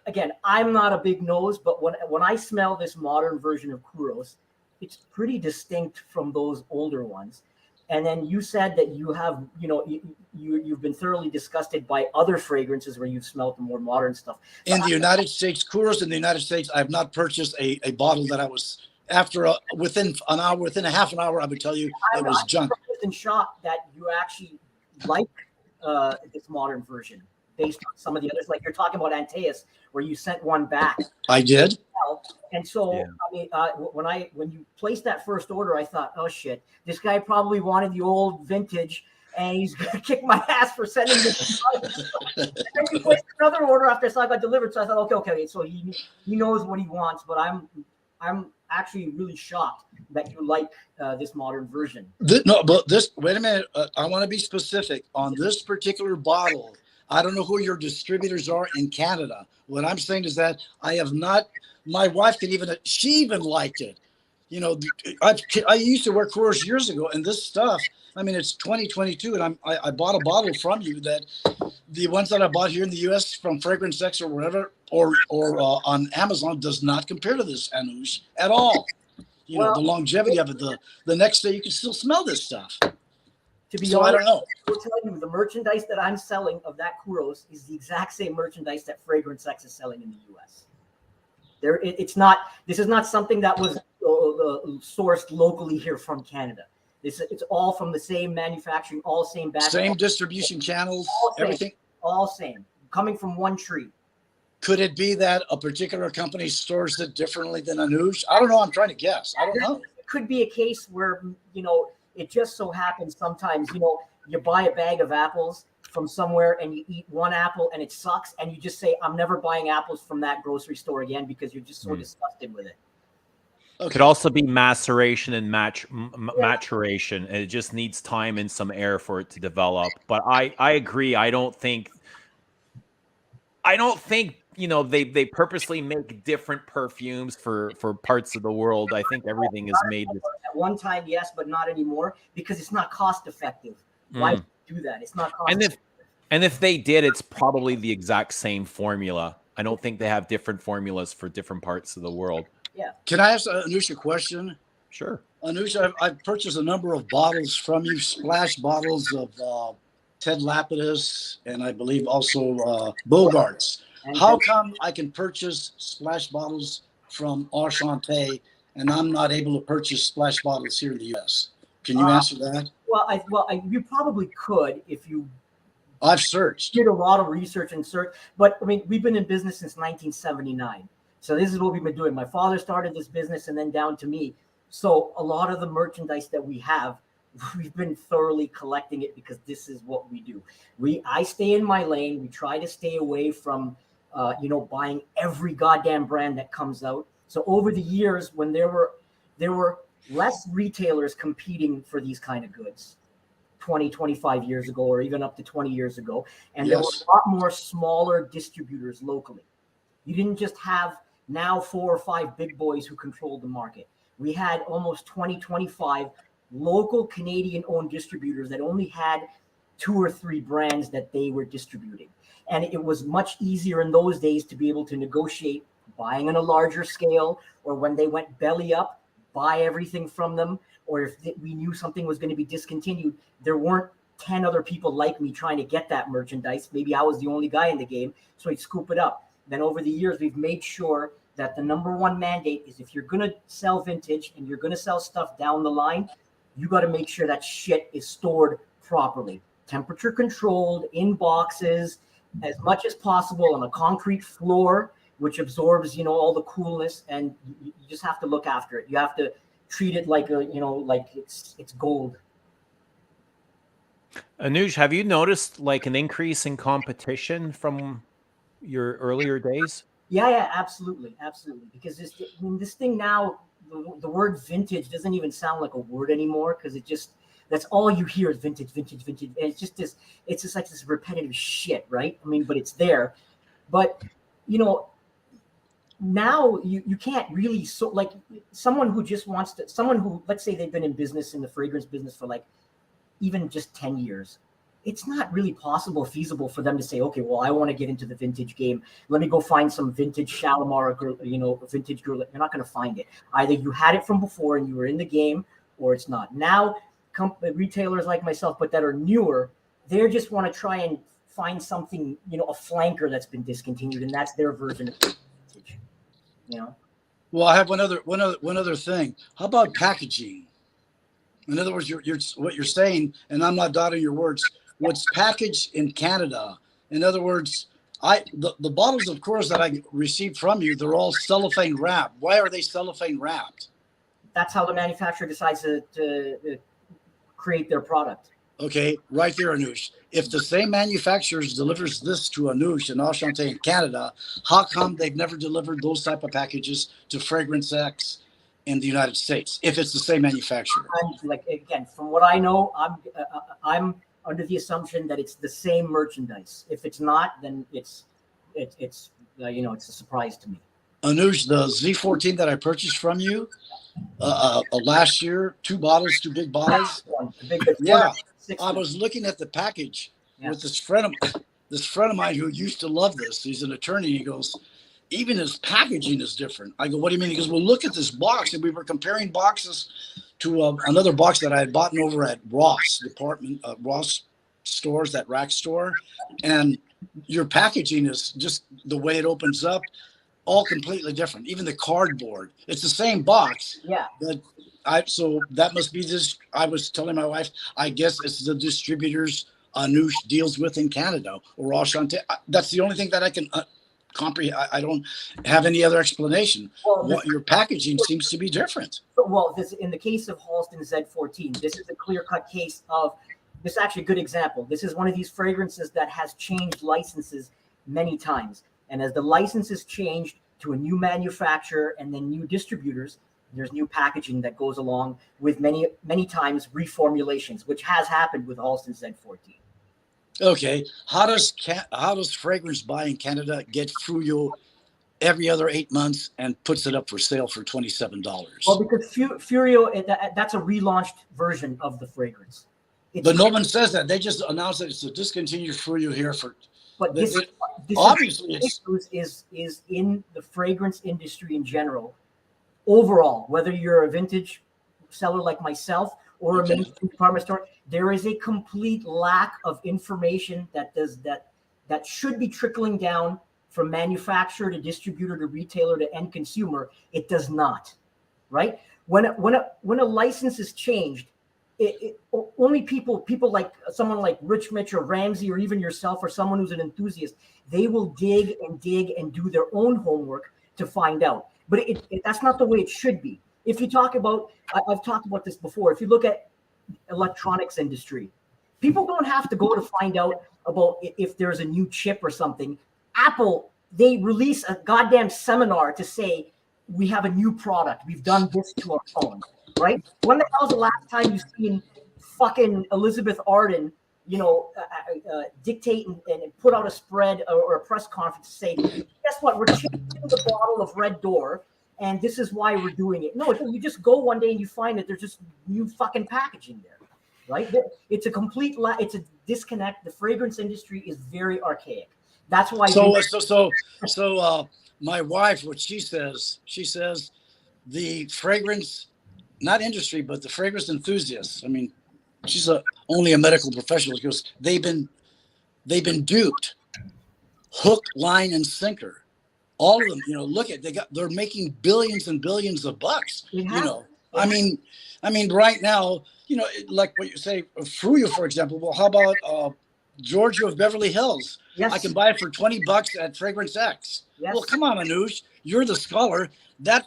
again, I'm not a big nose, but when I smell this modern version of Kuros, it's pretty distinct from those older ones. And then you said that you have, you've been thoroughly disgusted by other fragrances where you've smelled the more modern stuff. In the United States, Kuros in the United States, I have not purchased a bottle that I was. Within a half an hour, I would tell you it was junk. I'm shocked that you actually like this modern version based on some of the others. Like you're talking about Antaeus, where you sent one back. I did. And so, yeah. I mean, when you placed that first order, I thought, oh shit, this guy probably wanted the old vintage, and he's gonna kick my ass for sending this. And then you placed another order after I saw it got delivered. So I thought, okay, so he knows what he wants, but I'm actually really shocked that you like this modern version. Wait a minute. I want to be specific on this particular bottle. I don't know who your distributors are in Canada. What I'm saying is that I have not, my wife she even liked it. I used to wear Kuros years ago, and this stuff, I mean, it's 2022, and I bought a bottle from you that the ones that I bought here in the U.S. from Fragrance X or whatever, or on Amazon does not compare to this, Anush, at all. The longevity of it, the next day you can still smell this stuff. To be honest, I don't know. I will tell you, the merchandise that I'm selling of that Kuros is the exact same merchandise that Fragrance X is selling in the U.S. This is not something that was sourced locally here from Canada. It's all from the same manufacturing, all same batch, Same distribution channels, all same, everything. all same, coming from one tree. Could it be that a particular company stores it differently than Anuj? I don't know. I'm trying to guess. I don't know. It could be a case where, you know, it just so happens sometimes, you know, you buy a bag of apples from somewhere and you eat one apple and it sucks, and you just say, I'm never buying apples from that grocery store again because you're just so disgusted with it. Okay. Could also be maceration and maturation, and it just needs time and some air for it to develop. But I agree. I don't think you know they purposely make different perfumes for parts of the world. I think everything is made. At one time, yes, but not anymore because it's not cost effective. Why do that? It's not cost effective. And if they did, it's probably the exact same formula. I don't think they have different formulas for different parts of the world. Yeah. Can I ask Anush a question? Sure. Anush, I've purchased a number of bottles from you, splash bottles of Ted Lapidus, and I believe also Bogarts. How come I can purchase splash bottles from Enchanté and I'm not able to purchase splash bottles here in the U.S.? Can you answer that? Well, you probably could if you. I've searched. Did a lot of research and search, but I mean, we've been in business since 1979. So this is what we've been doing. My father started this business and then down to me. So a lot of the merchandise that we have, we've been thoroughly collecting it because this is what we do. I stay in my lane. We try to stay away from, you know, buying every goddamn brand that comes out. So over the years, when there were less retailers competing for these kind of goods, 20, 25 years ago, or even up to 20 years ago, and there were a lot more smaller distributors locally. You didn't just have now 4 or 5 big boys who controlled the market. We had almost 20, 25 local Canadian-owned distributors that only had 2 or 3 brands that they were distributing. And it was much easier in those days to be able to negotiate buying on a larger scale, or when they went belly up, buy everything from them, or if we knew something was going to be discontinued, there weren't 10 other people like me trying to get that merchandise. Maybe I was the only guy in the game, so I'd scoop it up. Then over the years, we've made sure that the number one mandate is if you're going to sell vintage and you're going to sell stuff down the line, you got to make sure that shit is stored properly, temperature controlled, in boxes, as much as possible on a concrete floor, which absorbs, you know, all the coolness, and you just have to look after it. You have to treat it like like it's gold. Anuj, have you noticed like an increase in competition from your earlier days? Yeah, absolutely. Because this thing now, the word vintage doesn't even sound like a word anymore, because that's all you hear is vintage. And it's just like this repetitive shit, right? I mean, but it's there. But, you know, now you can't really, so like someone who, let's say they've been in business, in the fragrance business for like even just 10 years. It's not really feasible for them to say, okay, well, I want to get into the vintage game. Let me go find some vintage Shalimar, vintage girl. You're not going to find it. Either you had it from before and you were in the game, or it's not. Now, retailers like myself, but that are newer, they just want to try and find something, you know, a flanker that's been discontinued, and that's their version of vintage. You know. Well, I have one other thing. How about packaging? In other words, what you're saying, and I'm not doubting your words. What's packaged in Canada? In other words, the bottles, of course, that I received from you, they're all cellophane wrapped. Why are they cellophane wrapped? That's how the manufacturer decides to create their product. Okay, right there, Anush. If the same manufacturer delivers this to Anush and Enchanté in Canada, how come they've never delivered those type of packages to Fragrance X in the United States? If it's the same manufacturer, Again, from what I know, I'm under the assumption that it's the same merchandise. If it's not, then it's a surprise to me. Anuj, the Z14 that I purchased from you last year, 2 big bottles. Yeah, I was looking at the package with this friend of mine who used to love this. He's an attorney. He goes, even his packaging is different. I go, what do you mean? He goes, well, look at this box. And we were comparing boxes to another box that I had bought over at Ross stores, that rack store. And your packaging is just the way it opens up, all completely different. Even the cardboard, it's the same box. Yeah. But So that must be this. I was telling my wife, I guess it's the distributors Anoush deals with in Canada or Enchante. That's the only thing that I can comprehend. I don't have any other explanation. Well, What your packaging seems to be different. Well, this in the case of Halston Z14, this is a clear-cut case of this. Is actually a good example. This is one of these fragrances that has changed licenses many times, and as the licenses changed to a new manufacturer and then new distributors, there's new packaging that goes along with many times reformulations, which has happened with Halston Z14. Okay, how does fragrance buy in Canada get Fruyo every other 8 months and puts it up for sale for $27? Well, because Furio, that's a relaunched version of the fragrance. But no one says that. They just announced that it's a discontinued Fruyo here for. But this obviously is in the fragrance industry in general. Overall, whether you're a vintage seller like myself or a mainstream department store, there is a complete lack of information that should be trickling down from manufacturer to distributor to retailer to end consumer. It does not, right? When a license is changed, only people like someone like Rich Mitch or Ramsey or even yourself or someone who's an enthusiast, they will dig and do their own homework to find out. But that's not the way it should be. If you talk about, I've talked about this before. If you look at electronics industry, people don't have to go to find out about if there's a new chip or something. Apple, they release a goddamn seminar to say, we have a new product. We've done this to our phone, right? When the hell's the last time you've seen fucking Elizabeth Arden, dictate and put out a spread or a press conference to say, guess what? We're changing the bottle of Red Door, and this is why we're doing it. No, you just go one day and you find that there's just new fucking packaging there, right? It's a complete, it's a disconnect. The fragrance industry is very archaic. That's why. So my wife, what she says the fragrance, not industry, but the fragrance enthusiasts. I mean, she's only a medical professional because they've been duped, hook, line, and sinker. All of them, look at they're making billions and billions of bucks. I mean, right now, like what you say, Fruyo, for example. Well, how about Giorgio of Beverly Hills? Yes. I can buy it for $20 at Fragrance X. Yes. Well, come on, Anoush, you're the scholar. That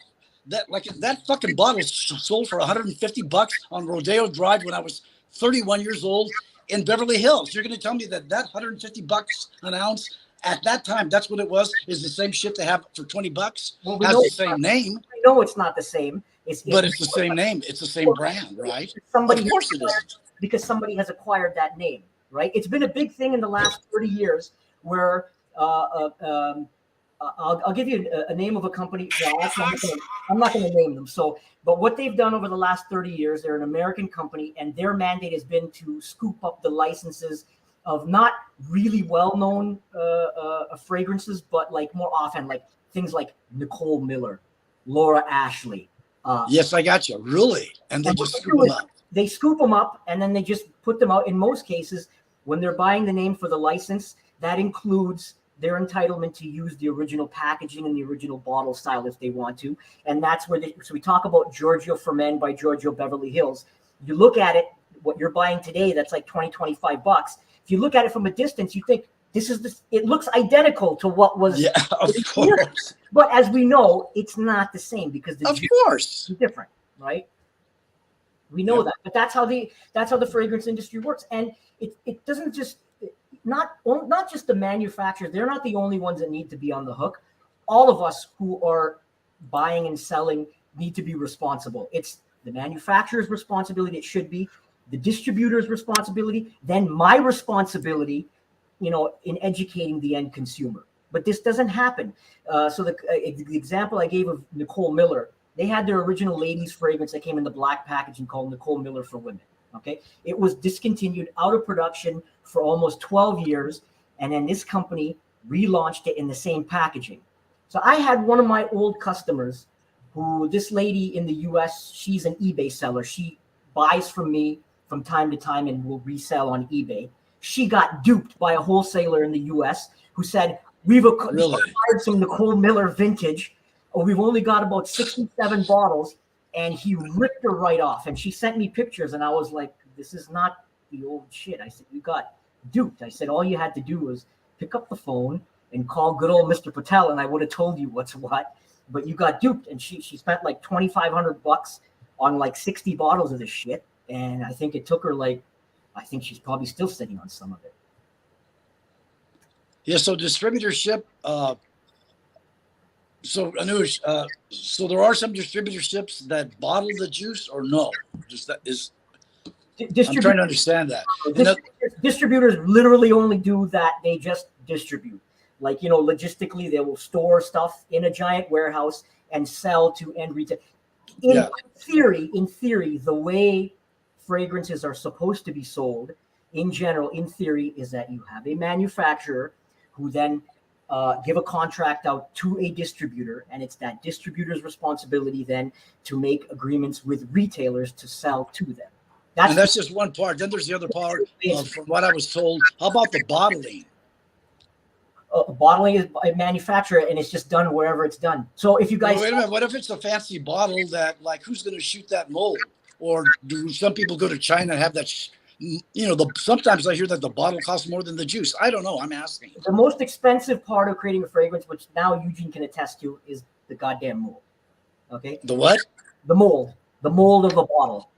fucking bottle sold for $150 on Rodeo Drive when I was 31 years old in Beverly Hills. You're going to tell me that $150 an ounce at that time, that's what it was, is the same shit they have for $20? Well, has the same name. We know it's not the same. But it's the same name. It's the same brand, right? Of course it is. Because somebody has acquired that name, right? It's been a big thing in the last 30 years where I'll give you a name of a company. Well, actually, I'm not going to name them. But what they've done over the last 30 years, they're an American company, and their mandate has been to scoop up the licenses of not really well-known fragrances, but like more often, like things like Nicole Miller, Laura Ashley. Yes, I got you. Really? And they just scoop them up. They scoop them up, and then they just put them out. In most cases, when they're buying the name for the license, that includes their entitlement to use the original packaging and the original bottle style if they want to. And that's where so we talk about Giorgio for Men by Giorgio Beverly Hills. You look at it, what you're buying today, that's like $20-25. If you look at it from a distance, you think it looks identical to what was. Yeah, of course. But as we know, it's not the same because of course it's different, right? We know that, but that's how the fragrance industry works, and it doesn't just not just the manufacturers. They're not the only ones that need to be on the hook. All of us who are buying and selling need to be responsible. It's the manufacturer's responsibility. It should be the distributor's responsibility. Then my responsibility, in educating the end consumer. But this doesn't happen. So the example I gave of Nicole Miller, they had their original ladies fragrance that came in the black packaging called Nicole Miller for Women. Okay, it was discontinued, out of production for almost 12 years, and then this company relaunched it in the same packaging. So I had one of my old customers, who this lady in the U.S., she's an eBay seller. She buys from me from time to time and will resell on eBay. She got duped by a wholesaler in the U.S. who said, we've acquired some Nicole Miller vintage. We've only got about 67 bottles, and he ripped her right off. And she sent me pictures, and I was like, this is not the old shit. I said, you got duped. I said, all you had to do was pick up the phone and call good old Mr. Patel, and I would have told you what's what. But you got duped, and she spent like $2,500 on like 60 bottles of this shit. And I think it took her I think she's probably still sitting on some of it. Yeah, so distributorship. So Anush, so there are some distributorships that bottle the juice, or no? I'm trying to understand that. Distributors literally only do that. They just distribute. Like, logistically, they will store stuff in a giant warehouse and sell to end retail. In theory, the way fragrances are supposed to be sold, in general, in theory, is that you have a manufacturer who then give a contract out to a distributor, and it's that distributor's responsibility then to make agreements with retailers to sell to them. That's just one part. Then there's the other part. From what I was told, how about the bottling? Bottling is a manufacturer, and it's just done wherever it's done. So if you guys, wait a minute, what if it's a fancy bottle that, like, who's going to shoot that mold? Or do some people go to China and have that? Sometimes I hear that the bottle costs more than the juice. I don't know. I'm asking. The most expensive part of creating a fragrance, which now Eugene can attest to, is the goddamn mold. Okay. The what? The mold. The mold of a bottle.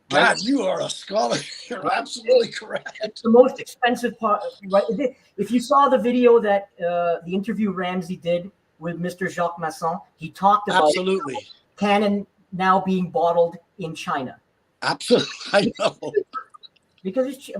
God, right? You are a scholar. You're absolutely correct. It's the most expensive part. Right? If you saw the video that the interview Ramsey did with Mr. Jacques Masson, he talked about Canon now being bottled in China. Absolutely, I know. Because it's,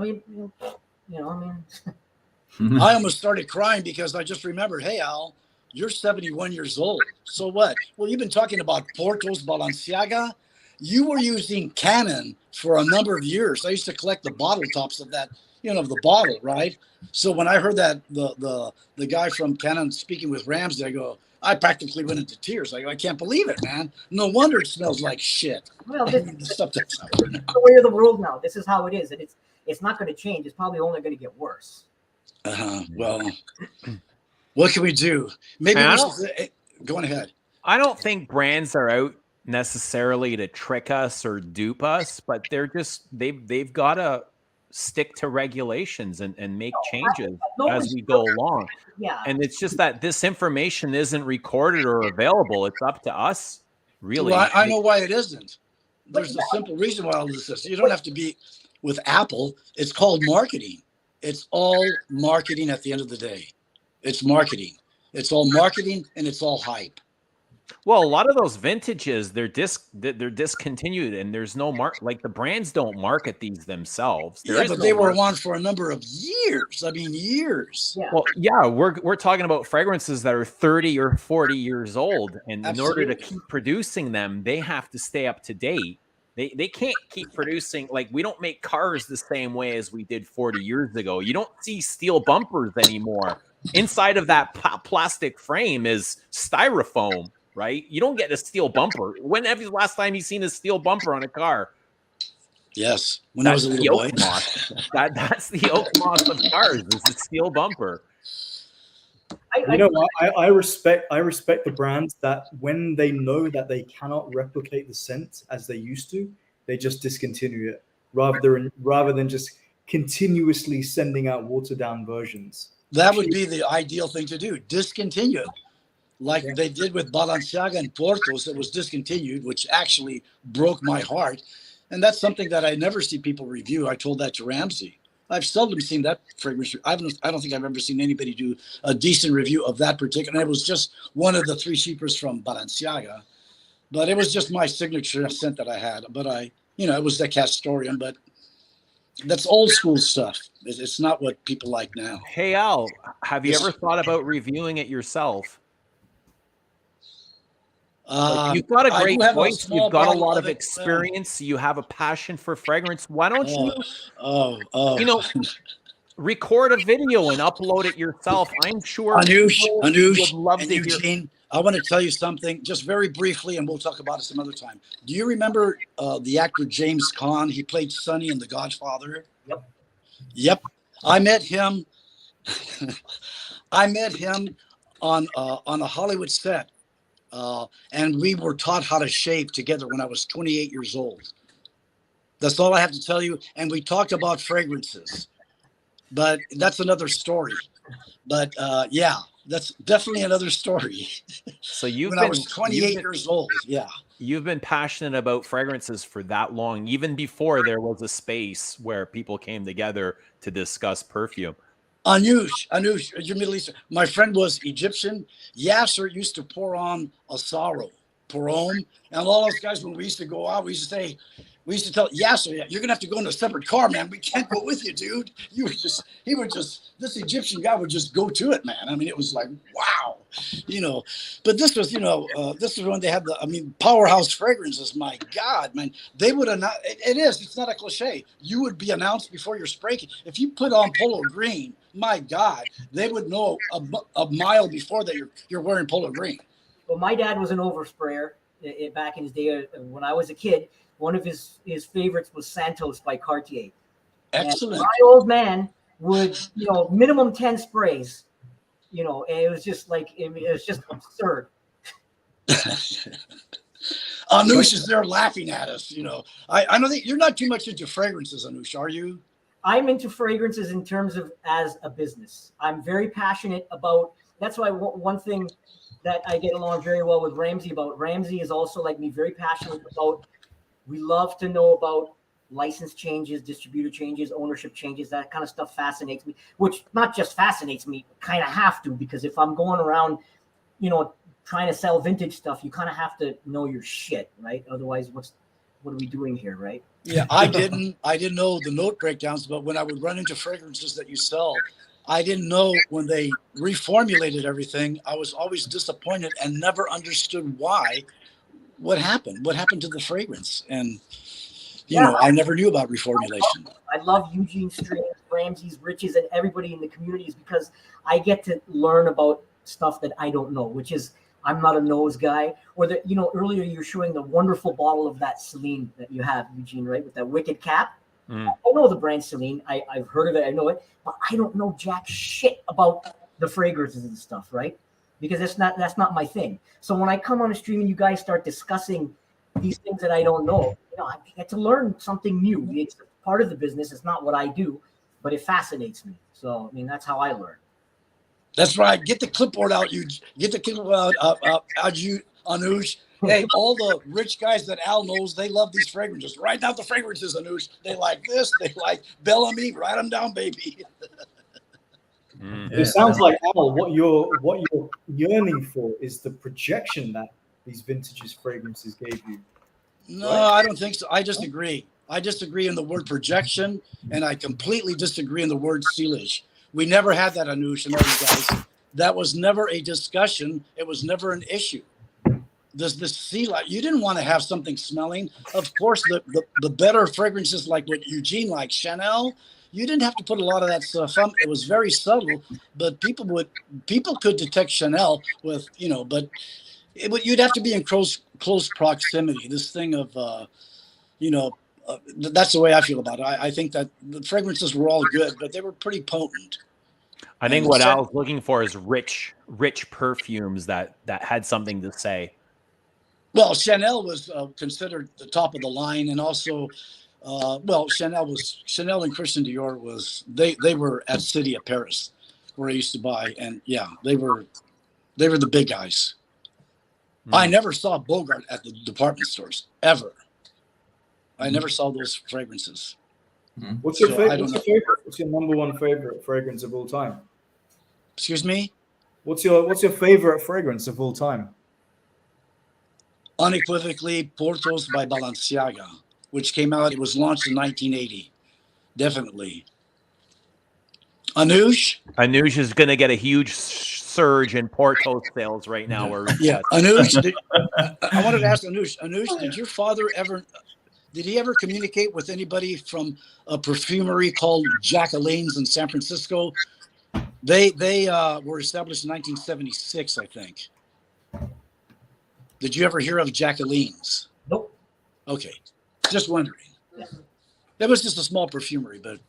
I almost started crying because I just remembered, hey, Al, you're 71 years old. So what? Well, you've been talking about Portos, Balenciaga. You were using Canon for a number of years. I used to collect the bottle tops of that, of the bottle, right? So when I heard that the guy from Canon speaking with Ramsey, I practically went into tears. I can't believe it, man. No wonder it smells like shit. Well, this is the way of the world now. This is how it is, and it's not going to change. It's probably only going to get worse. Well, what can we do? Maybe go on ahead. I don't think brands are out necessarily to trick us or dupe us, but they've got to stick to regulations and make changes as we go along. Yeah. And it's just that this information isn't recorded or available. It's up to us, really. Well, I know why it isn't. There's a simple reason why all this is. You don't have to be with Apple. It's called marketing. It's all marketing at the end of the day. It's marketing. It's all marketing and it's all hype. Well, a lot of those vintages, they're discontinued, and there's no like the brands don't market these themselves. But they were on for a number of years. I mean, years. Yeah. Well, yeah, we're talking about fragrances that are 30 or 40 years old, and in order to keep producing them, they have to stay up to date. They can't keep producing, like, we don't make cars the same way as we did 40 years ago. You don't see steel bumpers anymore. Inside of that plastic frame is styrofoam. Right? You don't get a steel bumper. When have you last time you seen a steel bumper on a car? Yes, when I was a little boy. That's the oak moss of cars. It's a steel bumper. I respect the brands that when they know that they cannot replicate the scent as they used to, they just discontinue it rather than just continuously sending out watered down versions. That would be the ideal thing to do. Discontinue it. Like they did with Balenciaga and Portos, it was discontinued, which actually broke my heart. And that's something that I never see people review. I told that to Ramsey. I've seldom seen that fragrance. I don't think I've ever seen anybody do a decent review of that particular. And it was just one of the 3 sheepers from Balenciaga. But it was just my signature scent that I had. But it was the Castorian. But that's old school stuff. It's not what people like now. Hey, Al, have you ever thought about reviewing it yourself? You've got a great voice. You've got a lot of experience. You have a passion for fragrance. Why don't you, record a video and upload it yourself? I'm sure Anush would love to Eugene, hear. I want to tell you something, just very briefly, and we'll talk about it some other time. Do you remember the actor James Caan? He played Sonny in The Godfather. Yep. I met him. On a Hollywood set. And we were taught how to shave together when I was 28 years old. That's all I have to tell you. And we talked about fragrances, but that's another story. But yeah, that's definitely another story. So you've when been I was 28 years old. Yeah. You've been passionate about fragrances for that long, even before there was a space where people came together to discuss perfume. Anush, you're Middle Eastern. My friend was Egyptian. Yasser used to pour on Asaro, Parom, and all those guys, when we used to go out, we used to tell Yasser, you're going to have to go in a separate car, man. We can't go with you, dude. This Egyptian guy would just go to it, man. I mean, it was like, wow, but this was, this is when they had powerhouse fragrances. My God, man, they would have not, it's not a cliche. You would be announced before your spray. If you put on Polo Green, my God, they would know a mile before that you're wearing Polo Green. Well, my dad was an oversprayer back in his day. When I was a kid, one of his favorites was Santos by Cartier. Excellent. And my old man would, minimum 10 sprays, and it was just like, it was just absurd. Anush is there laughing at us, I know that you're not too much into fragrances, Anush, are you? I'm into fragrances in terms of as a business. I'm very passionate about, that's why one thing that I get along very well with Ramsey about. Ramsey is also like me, very passionate about, we love to know about license changes, distributor changes, ownership changes. That kind of stuff fascinates me, which not just fascinates me, kind of have to, because if I'm going around, trying to sell vintage stuff, you kind of have to know your shit, right? Otherwise, what are we doing here, right? Yeah, I didn't know the note breakdowns, but when I would run into fragrances that you sell, I didn't know when they reformulated everything. I was always disappointed and never understood why. What happened to the fragrance? And I never knew about reformulation. I love Eugene Streams, Ramsey's, Riches, and everybody in the communities, because I get to learn about stuff that I don't know, which is, I'm not a nose guy. Or earlier you were showing the wonderful bottle of that Celine that you have, Eugene, right, with that wicked cap. I know the brand Celine. I've heard of it. I know it, but I don't know jack shit about the fragrances and stuff, right? Because that's not my thing. So when I come on a stream and you guys start discussing these things that I don't know, I get to learn something new. It's part of the business. It's not what I do, but it fascinates me. So that's how I learn. That's right. Get the clipboard out. You get the clipboard out. You, Anush. Hey, all the rich guys that Al knows, they love these fragrances. Write down the fragrances, Anush. They like this. They like Bellamy. Write them down, baby. It sounds like, Al, what you're yearning for is the projection that these vintages fragrances gave you. No, right? I don't think so. I disagree. I disagree in the word projection, and I completely disagree in the word sealage. We never had that, Anush and all you guys. That was never a discussion. It was never an issue. This seal, you didn't want to have something smelling. Of course, the better fragrances like what Eugene likes, Chanel, you didn't have to put a lot of that stuff on. It was very subtle, but people could detect Chanel with, but you'd have to be in close proximity. This thing of, that's the way I feel about it. I think that the fragrances were all good, but they were pretty potent. I think what Al's looking for is rich perfumes that had something to say. Well, Chanel was considered the top of the line, and also, Chanel and Christian Dior they were at City of Paris, where I used to buy, and yeah, they were the big guys. I never saw Bogart at the department stores ever. I never saw those fragrances. What's your favorite? What's your number one favorite fragrance of all time? Excuse me? What's your favorite fragrance of all time? Unequivocally, Portos by Balenciaga, which came out. It was launched in 1980. Definitely. Anush is going to get a huge surge in Portos sales right now. Yeah, Anush. I wanted to ask Anush. Anush, did your father did he ever communicate with anybody from a perfumery called Jacqueline's in San Francisco? They were established in 1976, I think. Did you ever hear of Jacqueline's? Nope. Okay, just wondering. Yeah. That was just a small perfumery, but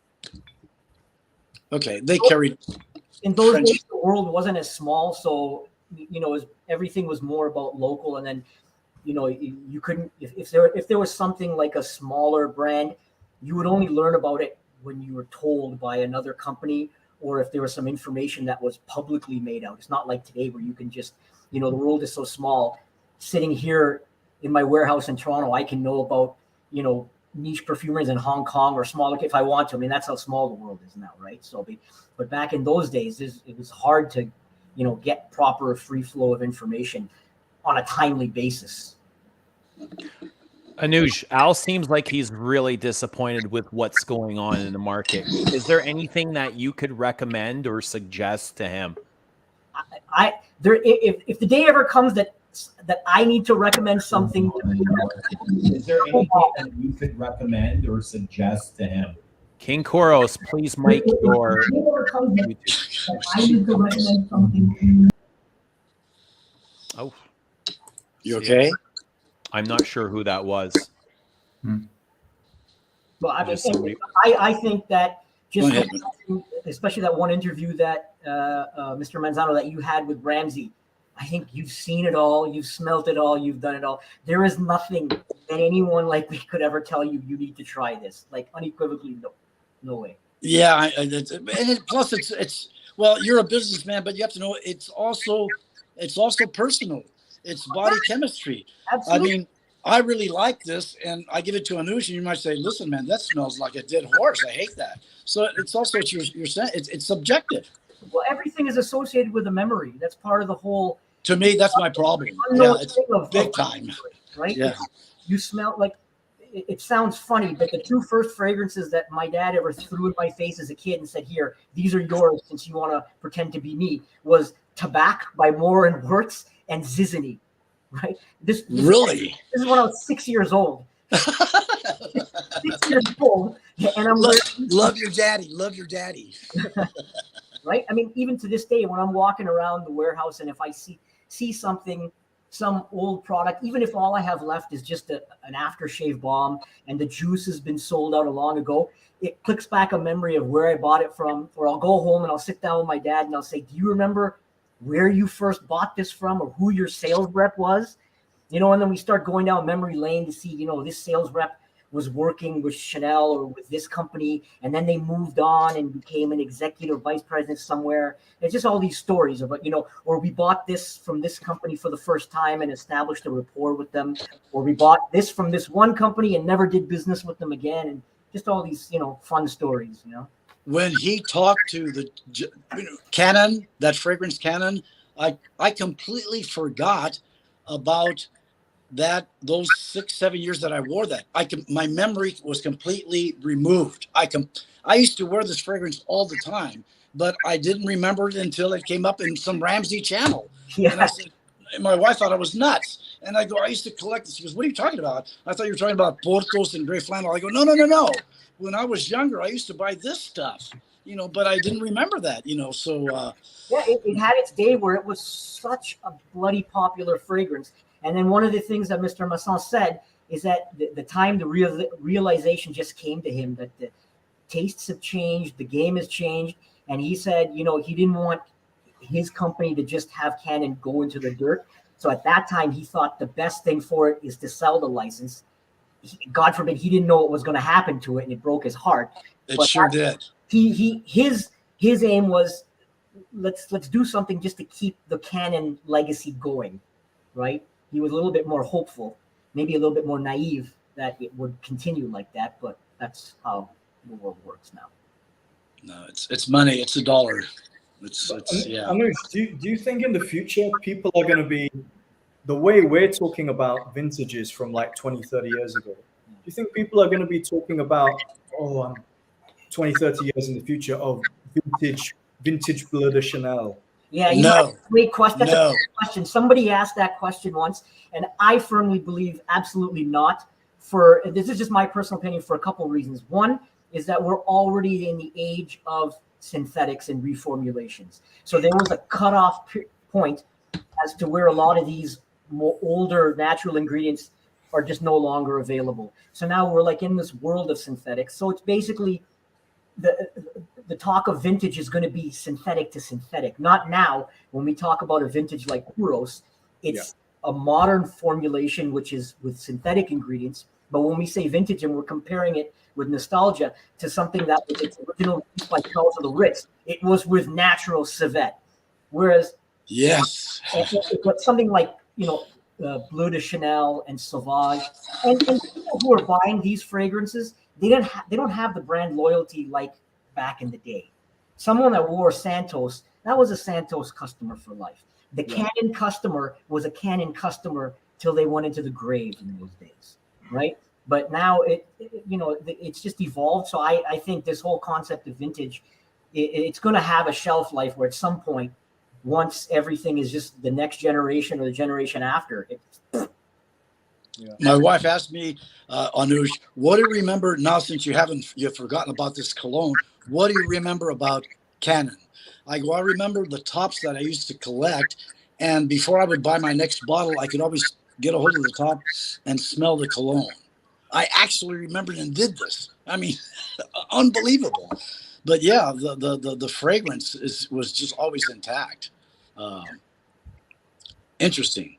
okay, they carried. In those days, the world wasn't as small, so everything was more about local, and then you couldn't, if there was something like a smaller brand, you would only learn about it when you were told by another company, or if there was some information that was publicly made out. It's not like today where you can just, the world is so small. Sitting here in my warehouse in Toronto, I can know about, niche perfumeries in Hong Kong or smaller if I want to. I mean, that's how small the world is now, right? So, but back in those days, it was hard to, get proper free flow of information on a timely basis. Anuj, Al seems like he's really disappointed with what's going on in the market. Is there anything that you could recommend or suggest to him? If the day ever comes that I need to recommend something, is there anything that you could recommend or suggest to him? King Koros, please mic your YouTube. Oh, you okay? I'm not sure who that was. Well, I think that just especially that one interview that Mr. Manzano that you had with Ramsey, I think you've seen it all, you've smelt it all, you've done it all. There is nothing that anyone like me could ever tell you need to try this. Like unequivocally, no way. Yeah, plus it's well, you're a businessman, but you have to know it's also personal. It's body chemistry. Absolutely. I mean, I really like this, and I give it to Anuj, and you might say, "Listen, man, that smells like a dead horse. I hate that." So it's also what you're saying. It's subjective. Well, everything is associated with a memory. That's part of the whole. To me, that's my problem. Yeah, it's big time. Right? Yeah. You smell like. It sounds funny, but the two first fragrances that my dad ever threw in my face as a kid and said, "Here, these are yours since you want to pretend to be me," was Tabac by Moore and Wertz and Zizany. Right? This is when I was 6 years old. 6 years old, and I'm love your daddy. Love your daddy. Right? I mean, even to this day, when I'm walking around the warehouse and if I see something, some old product, even if all I have left is just an aftershave balm and the juice has been sold out long ago, it clicks back a memory of where I bought it from. Or I'll go home and I'll sit down with my dad and I'll say, "Do you remember where you first bought this from or who your sales rep was?" And then we start going down memory lane to see, this sales rep was working with Chanel or with this company, and then they moved on and became an executive vice president somewhere. It's just all these stories about, or we bought this from this company for the first time and established a rapport with them, or we bought this from this one company and never did business with them again, and just all these, fun stories, When he talked to the Canon, that fragrance Canon, I completely forgot about those 6-7 years that I wore that. My memory was completely removed. I used to wear this fragrance all the time, but I didn't remember it until it came up in some Ramsey channel. Yeah. And I said, my wife thought I was nuts. And I go, "I used to collect this." She goes, "What are you talking about?" I thought you were talking about Portos and gray flannel. I go, no. When I was younger, I used to buy this stuff, but I didn't remember that, so. Yeah, it had its day where it was such a bloody popular fragrance. And then one of the things that Mr. Masson said is that the time the realization just came to him that the tastes have changed, the game has changed. And he said, he didn't want his company to just have Canon go into the dirt. So at that time, he thought the best thing for it is to sell the license. God forbid, he didn't know what was going to happen to it, and it broke his heart. It sure did. His aim was, let's do something just to keep the Canon legacy going, right? He was a little bit more hopeful, maybe a little bit more naive that it would continue like that, but that's how the world works now. No, it's money. It's a dollar. It's yeah. Anuj, do you think in the future people are going to be the way we're talking about vintages from like 20, 30 years ago? Do you think people are going to be talking about 20, 30 years in the future of vintage Bleu de Chanel? Yeah, great question. That's a great question. Somebody asked that question once, and I firmly believe absolutely not. This is just my personal opinion for a couple of reasons. One is that we're already in the age of synthetics and reformulations. So there was a cutoff point as to where a lot of these more older natural ingredients are just no longer available. So now we're like in this world of synthetics. So it's basically the talk of vintage is going to be synthetic to synthetic. Not now. When we talk about a vintage like Kuros, it's a modern formulation which is with synthetic ingredients. But when we say vintage and we're comparing it with nostalgia to something that was its original use by Charles of the Ritz, it was with natural civet. Whereas Yes. but something like, Bleu de Chanel and Sauvage, and people who are buying these fragrances, they don't have the brand loyalty like back in the day. Someone that wore Santos, that was a Santos customer for life. The Canon customer was a Canon customer till they went into the grave in those days, right? But now it's just evolved. So I think this whole concept of vintage, it's going to have a shelf life where at some point, once everything is just the next generation or the generation after, My wife asked me, Anush, what do you remember now since you've forgotten about this cologne? What do you remember about Canon? I go, I remember the tops that I used to collect. And before I would buy my next bottle, I could always get a hold of the top and smell the cologne. I actually remembered and did this. I mean, unbelievable. But yeah, the fragrance was just always intact. Interesting.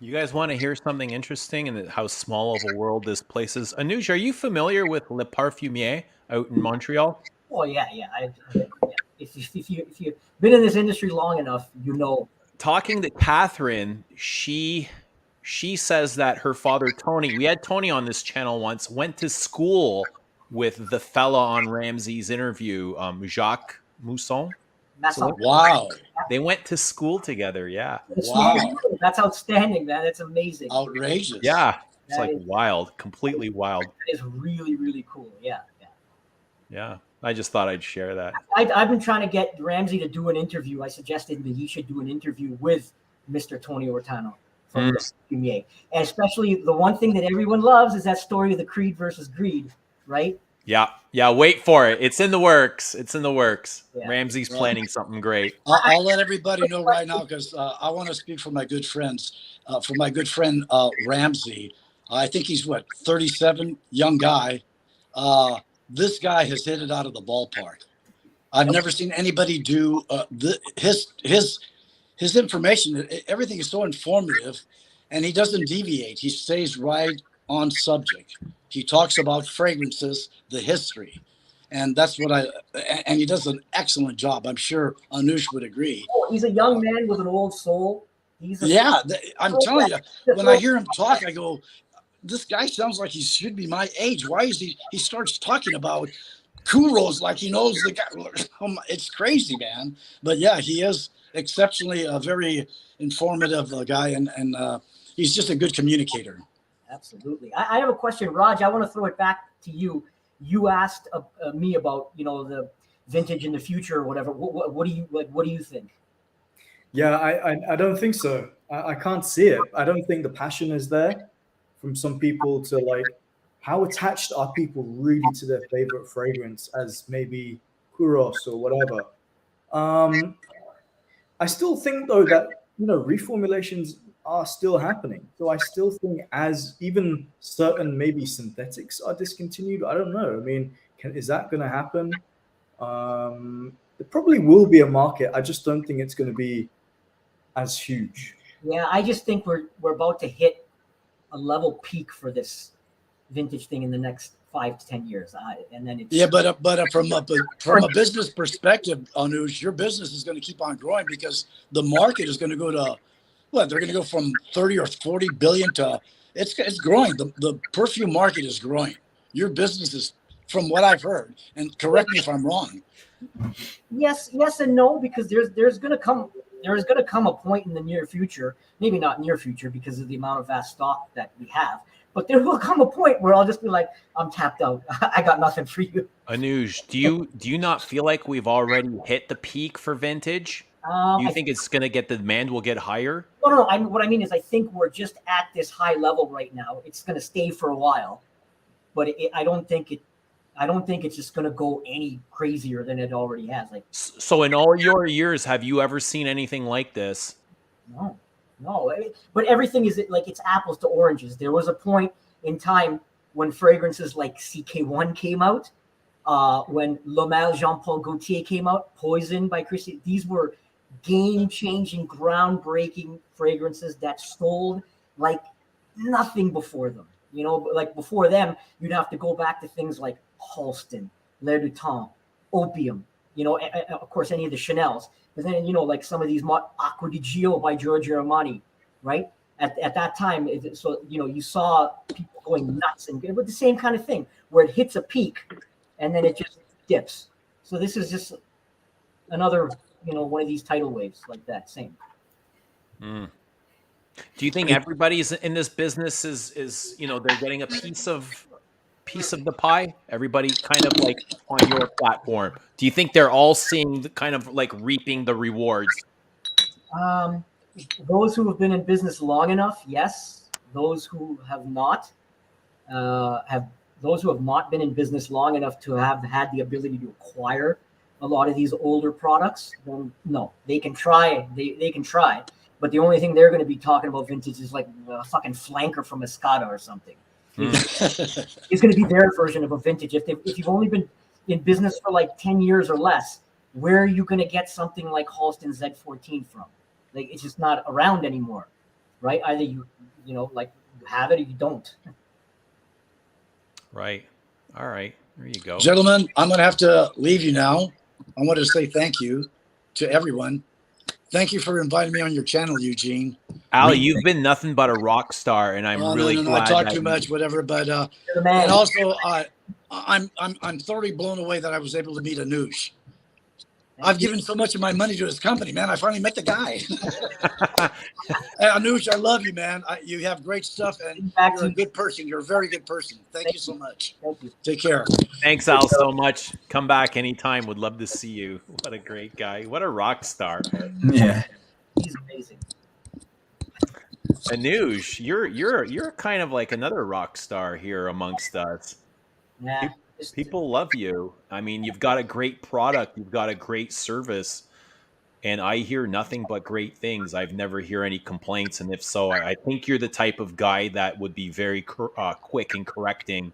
You guys want to hear something interesting and how small of a world this place is? Anuj, are you familiar with Le Parfumier out in Montreal? Oh yeah. If you've been in this industry long enough, Talking to Catherine, she says that her father Tony, we had Tony on this channel once, went to school with the fella on Ramsey's interview, Jacques Mousson. Wow. They went to school together. Yeah. Wow. That's outstanding, man. It's amazing. Outrageous. Yeah. It's wild, completely wild. That is really, really cool. Yeah. Yeah. I just thought I'd share that. I've been trying to get Ramsey to do an interview. I suggested that he should do an interview with Mr. Tony Ortano from Fumier. And especially the one thing that everyone loves is that story of the Creed versus Greed, right? Yeah. Wait for it. It's in the works. Yeah. Ramsey's planning something great. I'll let everybody know right now because I want to speak for my good friends. For my good friend Ramsey, I think he's 37, young guy. This guy has hit it out of the ballpark. I've never seen anybody do his information. Everything is so informative, and he doesn't deviate. He stays right on subject. He talks about fragrances, the history, and that's what and he does an excellent job. I'm sure Anush would agree. Oh, he's a young man with an old soul. I'm telling you, when I hear him talk, I go, this guy sounds like he should be my age. Why is he starts talking about Kuros like he knows the guy. It's crazy, man. But yeah, he is exceptionally a very informative guy, and he's just a good communicator. Absolutely. I have a question, Raj. I want to throw it back to you. You asked me about the vintage in the future or whatever. What do you think? Yeah, I don't think so. I can't see it. I don't think the passion is there from some people to how attached are people really to their favorite fragrance as maybe Kuros or whatever. I still think though that reformulations are still happening. So I still think as even certain maybe synthetics are discontinued, I don't know. I mean, is that going to happen? There probably will be a market. I just don't think it's going to be as huge. Yeah, I just think we're about to hit a level peak for this vintage thing in the next 5 to 10 years, and then it's but from a business perspective, Anush, your business is going to keep on growing because the market is going to go to they're going to go from 30 or 40 billion to it's growing. The perfume market is growing. Your business is, from what I've heard, and correct me if I'm wrong. Yes and no, because there's going to come a point in the near future, maybe not near future because of the amount of vast stock that we have, but there will come a point where I'll just be like, I'm tapped out. I got nothing for you. Anuj, do you not feel like we've already hit the peak for vintage? Do you think it's going to the demand will get higher? No. What I mean is I think we're just at this high level right now. It's going to stay for a while, but I don't think it's just going to go any crazier than it already has. So in all your years, have you ever seen anything like this? No. But everything is it's apples to oranges. There was a point in time when fragrances like CK1 came out. When Le Mal Jean-Paul Gaultier came out, Poison by Christy, these were game-changing, groundbreaking fragrances that sold like nothing before them. You know, like before them, you'd have to go back to things like Halston, L'air du Temps, Opium, you know, of course, any of the Chanels. But then, you know, like some of these Acqua di Gio by Giorgio Armani, right? At that time, so, you know, you saw people going nuts and with the same kind of thing where it hits a peak and then it just dips. So this is just another, you know, one of these tidal waves like that. Same. Mm. Do you think everybody's in this business is you know, they're getting a piece of the pie? Everybody kind of like on your platform. Do you think they're all seeing the kind of like reaping the rewards? Those who have been in business long enough, yes. Those who have not, those who have not been in business long enough to have had the ability to acquire a lot of these older products, then no, they can try. They can try, but the only thing they're going to be talking about vintage is like a fucking flanker from Escada or something. It's going to be their version of a vintage. If you've only been in business for like 10 years or less, where are you going to get something like Halston Z14 from? Like, it's just not around anymore, right? Either you know, like you have it or you don't. Right. All right. There you go. Gentlemen, I'm going to have to leave you now. I wanted to say thank you to everyone. Thank you for inviting me on your channel, Eugene. Al, you've been nothing but a rock star, and I'm really glad. I talk too much, whatever. But and also, I'm thoroughly blown away that I was able to meet Anush. I've given so much of my money to his company, man. I finally met the guy. Anush, I love you, man. You have great stuff, and you're a good person. You're a very good person. Thank you so much. Thank you. Take care. Thanks, Al, so much. Come back anytime. Would love to see you. What a great guy. What a rock star. Yeah. He's amazing. Anush, you're kind of like another rock star here amongst us. Yeah. People love you. I mean, you've got a great product. You've got a great service. And I hear nothing but great things. I've never hear any complaints. And if so, I think you're the type of guy that would be very quick in correcting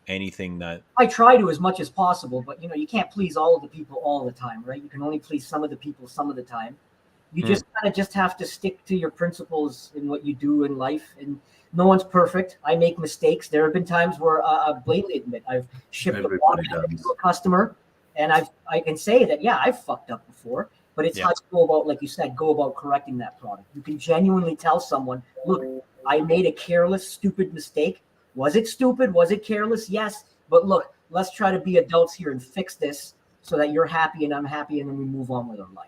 anything that... I try to as much as possible, but, you know, you can't please all of the people all the time, right? You can only please some of the people some of the time. You just kind of just have to stick to your principles in what you do in life. And no one's perfect. I make mistakes. There have been times where I blatantly admit I've shipped a product to a customer, and I can say that, yeah, I've fucked up before, but it's how to go about, like you said, go about correcting that product. You can genuinely tell someone, look, I made a careless, stupid mistake. Was it stupid? Was it careless? Yes. But look, let's try to be adults here and fix this so that you're happy and I'm happy, and then we move on with our life.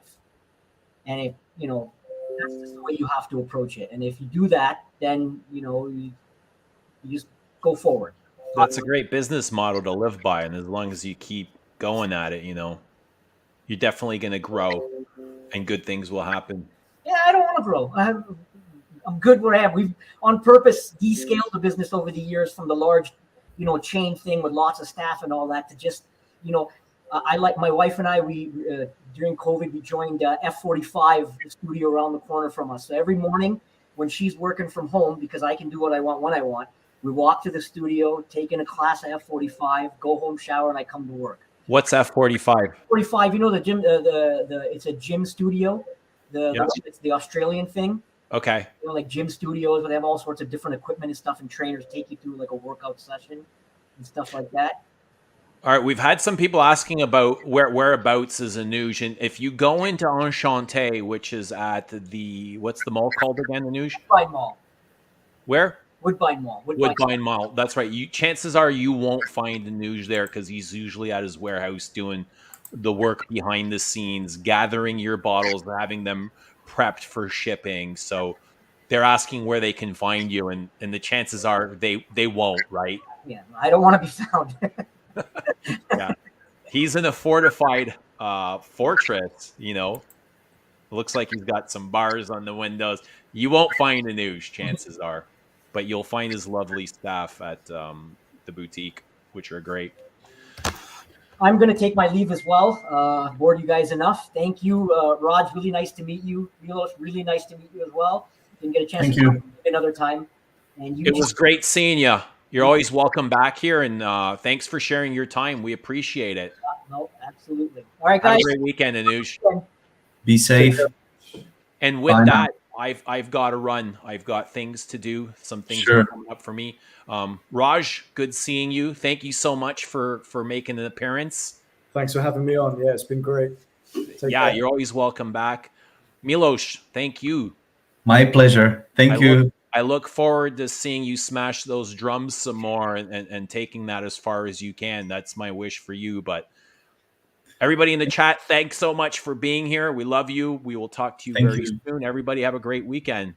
And if, you know, that's just the way you have to approach it. And if you do that, then, you know, you just go forward. That's a great business model to live by. And as long as you keep going at it, you know, you're definitely going to grow and good things will happen. Yeah, I don't want to grow. I'm good where I am. We've on purpose descaled the business over the years from the large, you know, chain thing with lots of staff and all that to just, you know, I like my wife and I, we during COVID, we joined F45, the studio around the corner from us. So every morning when she's working from home, because I can do what I want when I want, we walk to the studio, take in a class at F45, go home, shower, and I come to work. What's F45? 45, you know, the gym, it's a gym studio. It's the Australian thing. Okay. You know, like gym studios where they have all sorts of different equipment and stuff, and trainers take you through like a workout session and stuff like that. All right, we've had some people asking about whereabouts is Anuj, and if you go into Enchanté, which is at what's the mall called again, Anuj? Woodbine Mall. Where? Woodbine Mall. Woodbine Mall. That's right. Chances are you won't find Anuj there because he's usually at his warehouse doing the work behind the scenes, gathering your bottles, having them prepped for shipping. So they're asking where they can find you, and the chances are they won't, right? Yeah, I don't want to be found. Yeah, he's in a fortified fortress. You know, looks like he's got some bars on the windows. You won't find Anuj, chances are, but you'll find his lovely staff at the boutique, which are great. I'm going to take my leave as well. Bored you guys enough. Thank you, Raj. Really nice to meet you. Milos, really nice to meet you as well. Didn't get a chance to talk to you another time. And It was great seeing you. You're always welcome back here, and thanks for sharing your time. We appreciate it. No, absolutely. All right, Have guys. a great weekend, Anuj. Be safe. And with Bye now. that, I've got to run. I've got things to do. Some things Sure. are coming up for me. Raj, good seeing you. Thank you so much for making an appearance. Thanks for having me on. Yeah, it's been great. Take care. You're always welcome back. Milos, thank you. My pleasure. Thank you. I look forward to seeing you smash those drums some more and taking that as far as you can. That's my wish for you. But everybody in the chat, thanks so much for being here. We love you. We will talk to you Thank very you. soon. Everybody have a great weekend.